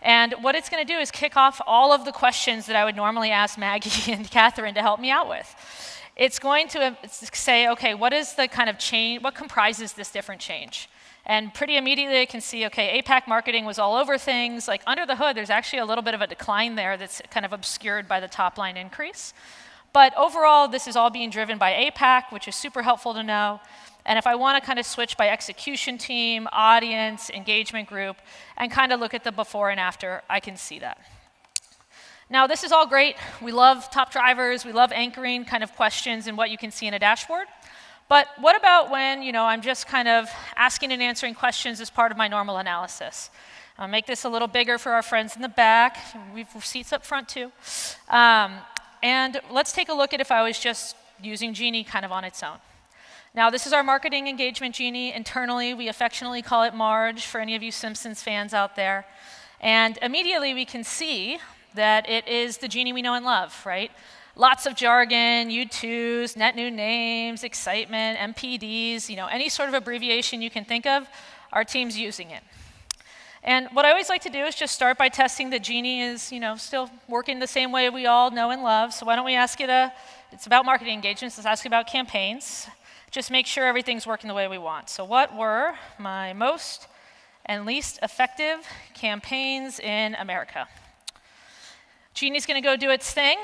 And what it's going to do is kick off all of the questions that I would normally ask Maggie and Catherine to help me out with. It's going to say, okay, what is the kind of change, what comprises this different change? And pretty immediately I can see, okay, APAC marketing was all over things. Like under the hood, there's actually a little bit of a decline there that's kind of obscured by the top line increase. But overall, this is all being driven by APAC, which is super helpful to know. And if I want to kind of switch by execution team, audience, engagement group, and kind of look at the before and after, I can see that. Now, this is all great. We love top drivers. We love anchoring kind of questions and what you can see in a dashboard. But what about when I'm just kind of asking and answering questions as part of my normal analysis? I'll make this a little bigger for our friends in the back. We've seats up front too. And let's take a look at if I was just using Genie kind of on its own. Now, this is our marketing engagement Genie. Internally, we affectionately call it Marge for any of you Simpsons fans out there. And immediately we can see that it is the Genie we know and love, right? Lots of jargon, U2s, net new names, excitement, MPDs, any sort of abbreviation you can think of, our team's using it. And what I always like to do is just start by testing that Genie is, still working the same way we all know and love. So why don't we ask it it's about marketing engagements, let's ask it about campaigns. Just make sure everything's working the way we want. So what were my most and least effective campaigns in America? Genie's going to go do its thing,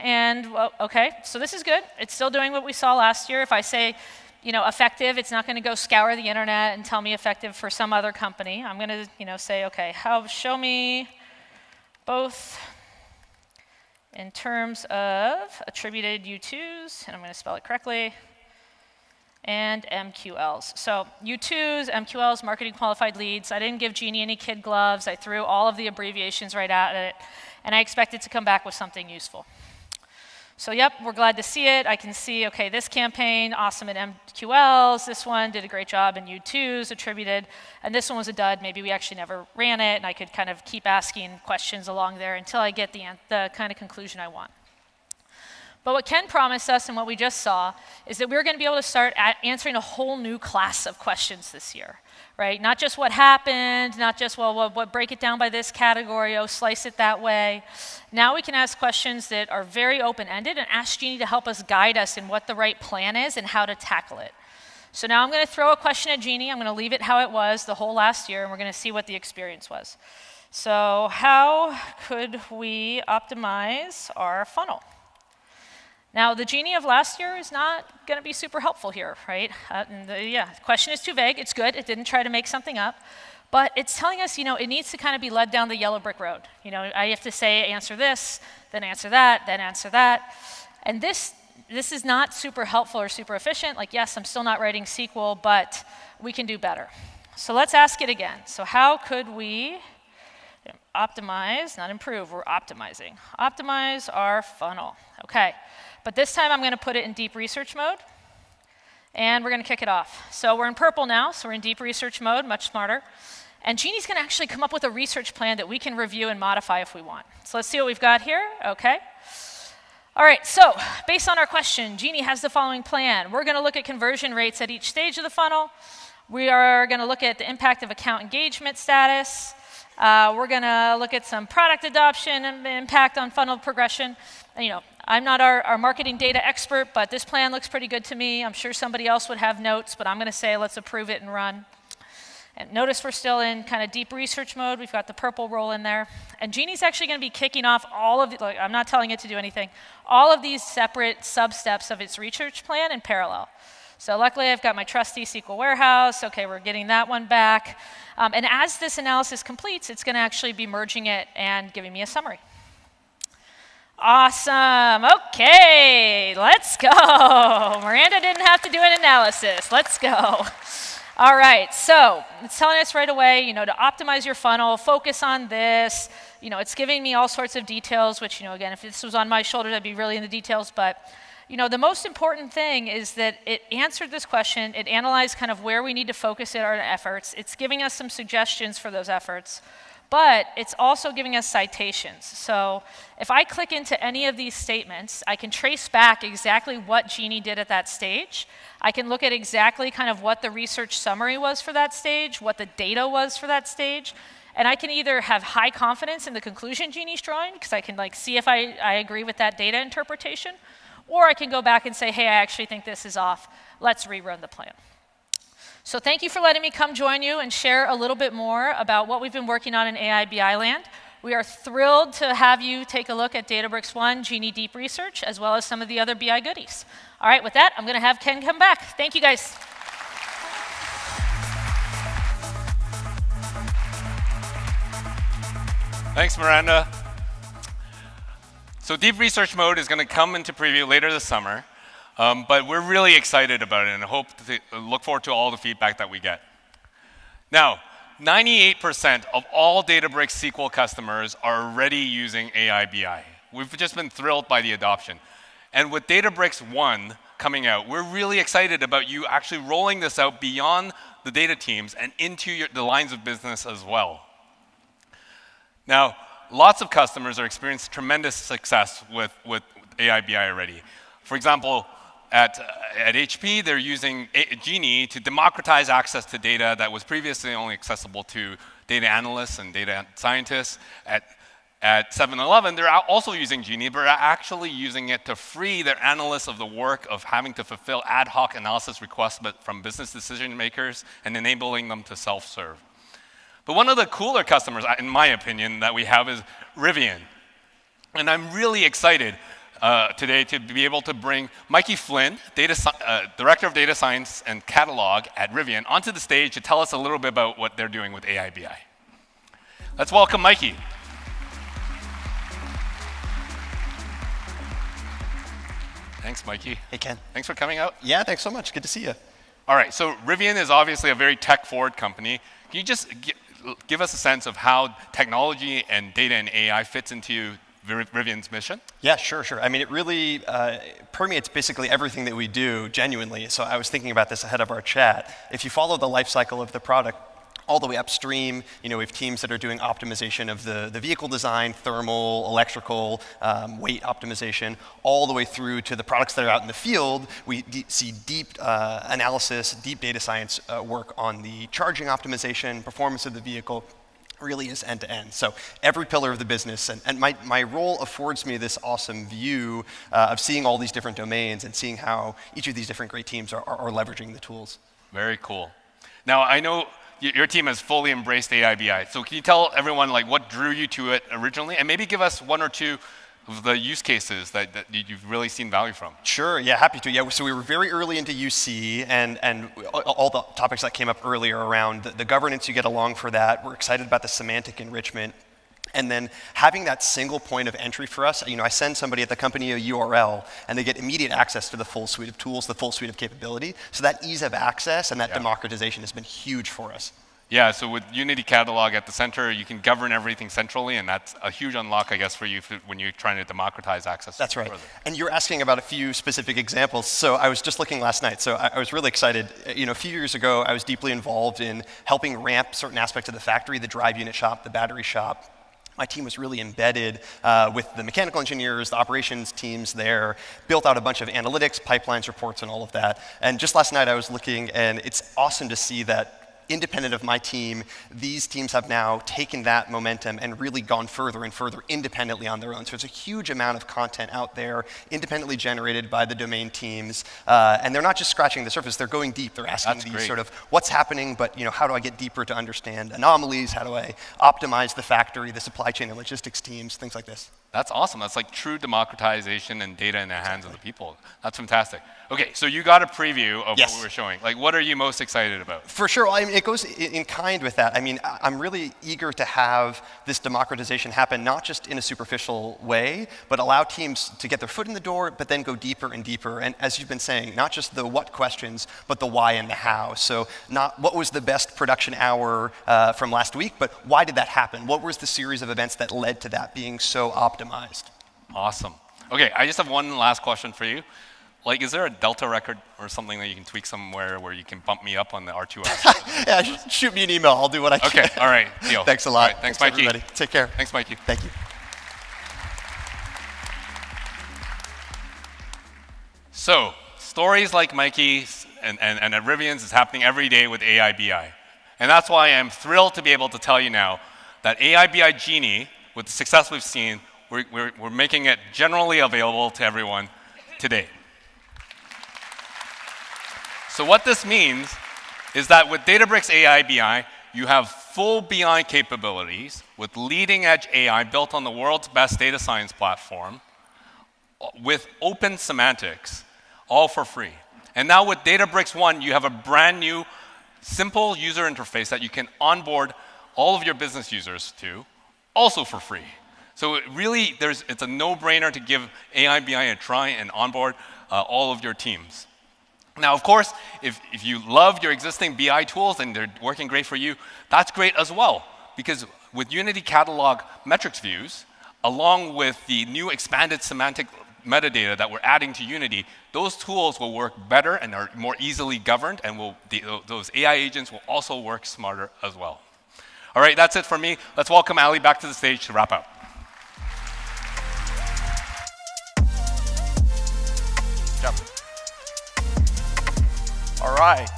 and well, okay, so this is good. It's still doing what we saw last year. If I say, effective, it's not going to go scour the internet and tell me effective for some other company. I'm going to, say, okay, show me both in terms of attributed U2s, and I'm going to spell it correctly, and MQLs. So U2s, MQLs, marketing qualified leads. I didn't give Genie any kid gloves. I threw all of the abbreviations right at it, and I expect it to come back with something useful. So yep, we're glad to see it. I can see, okay, this campaign, awesome at MQLs. This one did a great job in U2s, attributed. And this one was a dud. Maybe we actually never ran it, and I could kind of keep asking questions along there until I get the kind of conclusion I want. But what Ken promised us and what we just saw is that we're going to be able to start answering a whole new class of questions this year, right? Not just what happened, not just, well, what break it down by this category, slice it that way. Now we can ask questions that are very open-ended and ask Genie to help us guide us in what the right plan is and how to tackle it. So now I'm going to throw a question at Genie. I'm going to leave it how it was the whole last year, and we're going to see what the experience was. So how could we optimize our funnel? Now, the Genie of last year is not going to be super helpful here, right? The question is too vague. It's good. It didn't try to make something up. But it's telling us, it needs to kind of be led down the yellow brick road. I have to say, answer this, then answer that, then answer that. And this is not super helpful or super efficient. Like, yes, I'm still not writing SQL, but we can do better. So let's ask it again. So how could we optimize, not improve, we're optimizing. Optimize our funnel. Okay. But this time I'm going to put it in deep research mode, and we're going to kick it off. So we're in purple now, so we're in deep research mode, much smarter. And Genie's going to actually come up with a research plan that we can review and modify if we want. So let's see what we've got here. Okay. All right, so based on our question, Genie has the following plan. We're going to look at conversion rates at each stage of the funnel. We are going to look at the impact of account engagement status. We're going to look at some product adoption and the impact on funnel progression. And, I'm not our marketing data expert, but this plan looks pretty good to me. I'm sure somebody else would have notes, but I'm going to say let's approve it and run. And notice we're still in kind of deep research mode. We've got the purple roll in there. And Genie's actually going to be kicking off all of I'm not telling it to do anything, all of these separate sub-steps of its research plan in parallel. So luckily, I've got my trusty SQL warehouse. OK, we're getting that one back. And as this analysis completes, it's going to actually be merging it and giving me a summary. Awesome. OK, let's go. Miranda didn't have to do an analysis. Let's go. All right, so it's telling us right away, to optimize your funnel, focus on this. It's giving me all sorts of details, which, again, if this was on my shoulder, that'd be really in the details. But, the most important thing is that it answered this question. It analyzed kind of where we need to focus our efforts. It's giving us some suggestions for those efforts. But it's also giving us citations. So if I click into any of these statements, I can trace back exactly what Genie did at that stage. I can look at exactly kind of what the research summary was for that stage, what the data was for that stage, And I can either have high confidence in the conclusion Genie's drawing, because I can like see if I agree with that data interpretation, or I can go back and say, hey, I actually think this is off. Let's rerun the plan. So thank you for letting me come join you and share a little bit more about what we've been working on in AI BI land. We are thrilled to have you take a look at Databricks One, Genie Deep Research, as well as some of the other BI goodies. All right, with that, I'm going to have Ken come back. Thank you, guys. Thanks, Miranda. So Deep Research Mode is going to come into preview later this summer, but we're really excited about it and hope to look forward to all the feedback that we get. Now, 98% of all Databricks SQL customers are already using AI BI. We've just been thrilled by the adoption. And with Databricks One coming out, we're really excited about you actually rolling this out beyond the data teams and into the lines of business as well. Now, lots of customers are experiencing tremendous success with AI BI already. For example, at HP, they're using Genie to democratize access to data that was previously only accessible to data analysts and data scientists. At 7-Eleven, they're also using Genie, but are actually using it to free their analysts of the work of having to fulfill ad hoc analysis requests from business decision makers and enabling them to self-serve. But one of the cooler customers, in my opinion, that we have is Rivian. And I'm really excited today to be able to bring Mikey Flynn, Director of Data Science and Catalog at Rivian, onto the stage to tell us a little bit about what they're doing with AI BI. Let's welcome Mikey. Thanks, Mikey. Hey, Ken. Thanks for coming out. Yeah, thanks so much. Good to see you. All right, so Rivian is obviously a very tech-forward company. Can you just give us a sense of how technology and data and AI fits into Rivian's mission? Yeah, sure. I mean, it really permeates basically everything that we do, genuinely. So I was thinking about this ahead of our chat. If you follow the life cycle of the product, all the way upstream, we have teams that are doing optimization of the vehicle design, thermal, electrical, weight optimization, all the way through to the products that are out in the field. We see deep analysis, deep data science work on the charging optimization, performance of the vehicle. Really is end-to-end. So every pillar of the business, and my role affords me this awesome view of seeing all these different domains and seeing how each of these different great teams are leveraging the tools. Very cool. Now, I know your team has fully embraced AI BI. So can you tell everyone what drew you to it originally? And maybe give us one or two of the use cases that you've really seen value from. Sure, yeah, happy to. Yeah, so we were very early into UC and all the topics that came up earlier around the governance you get along for that. We're excited about the semantic enrichment. And then having that single point of entry for us, I send somebody at the company a URL and they get immediate access to the full suite of tools, the full suite of capability. So that ease of access and that democratization has been huge for us. Yeah, so with Unity Catalog at the center, you can govern everything centrally, and that's a huge unlock, I guess, for you when you're trying to democratize access. That's right. Further. And you're asking about a few specific examples. So I was just looking last night, so I was really excited. A few years ago, I was deeply involved in helping ramp certain aspects of the factory, the drive unit shop, the battery shop. My team was really embedded with the mechanical engineers, the operations teams there, built out a bunch of analytics, pipelines, reports, and all of that. And just last night I was looking, and it's awesome to see that independent of my team, these teams have now taken that momentum and really gone further and further independently on their own. So it's a huge amount of content out there, independently generated by the domain teams. And they're not just scratching the surface, they're going deep. They're asking these sort of, what's happening, but how do I get deeper to understand anomalies? How do I optimize the factory, the supply chain and logistics teams, things like this. That's awesome. That's like true democratization and data in the hands of the people. That's fantastic. Okay, so you got a preview of what we were showing. What are you most excited about? For sure. I mean, it goes in kind with that. I mean, I'm really eager to have this democratization happen, not just in a superficial way, but allow teams to get their foot in the door, but then go deeper and deeper. And as you've been saying, not just the what questions, but the why and the how. So not what was the best production hour from last week, but why did that happen? What was the series of events that led to that being so optimized? Awesome. Okay, I just have one last question for you. Is there a Delta record or something that you can tweak somewhere where you can bump me up on the R2S? Yeah, shoot me an email. I'll do what I can. Okay, all right, deal. Thanks a lot. Right, thanks, Mikey. Everybody. Take care. Thanks, Mikey. Thank you. So, stories like Mikey's and at Rivian's is happening every day with AI BI. And that's why I'm thrilled to be able to tell you now that AI BI Genie, with the success we've seen, we're making it generally available to everyone today. So what this means is that with Databricks AI BI, you have full BI capabilities with leading-edge AI built on the world's best data science platform with open semantics, all for free. And now with Databricks One, you have a brand new, simple user interface that you can onboard all of your business users to, also for free. So it's a no-brainer to give AI BI a try and onboard all of your teams. Now, of course, if you love your existing BI tools and they're working great for you, that's great as well. Because with Unity Catalog metrics views, along with the new expanded semantic metadata that we're adding to Unity, those tools will work better and are more easily governed, and those AI agents will also work smarter as well. All right, that's it for me. Let's welcome Ali back to the stage to wrap up. All right.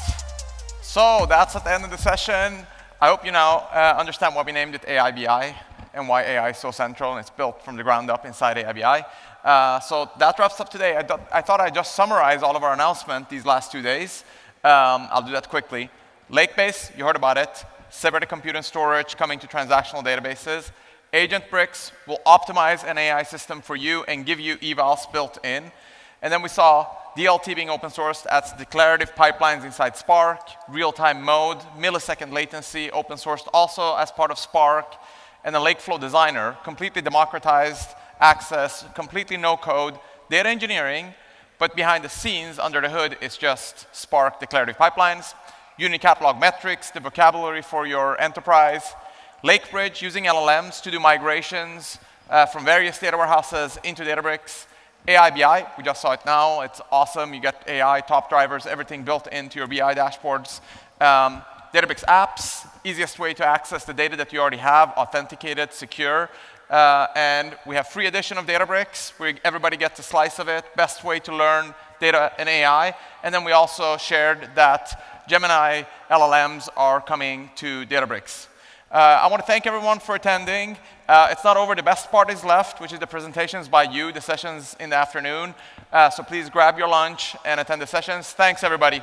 So that's at the end of the session. I hope you now understand why we named it AI BI and why AI is so central, and it's built from the ground up inside AI BI. So that wraps up today. I thought I'd just summarize all of our announcements these last 2 days. I'll do that quickly. Lakebase, you heard about it. Separated compute and storage coming to transactional databases. Agent Bricks will optimize an AI system for you and give you evals built in. And then we saw DLT being open sourced as declarative pipelines inside Spark, real-time mode, millisecond latency, open sourced also as part of Spark, and a Lakeflow designer, completely democratized access, completely no code, data engineering, but behind the scenes, under the hood, it's just Spark declarative pipelines, Unity Catalog metrics, the vocabulary for your enterprise, Lakebridge using LLMs to do migrations from various data warehouses into Databricks, AI BI, we just saw it now. It's awesome. You get AI, top drivers, everything built into your BI dashboards. Databricks apps, easiest way to access the data that you already have, authenticated, secure. And we have free edition of Databricks, where everybody gets a slice of it. Best way to learn data and AI. And then we also shared that Gemini LLMs are coming to Databricks. I want to thank everyone for attending. It's not over. The best part is left, which is the presentations by you, the sessions in the afternoon. So please grab your lunch and attend the sessions. Thanks, everybody.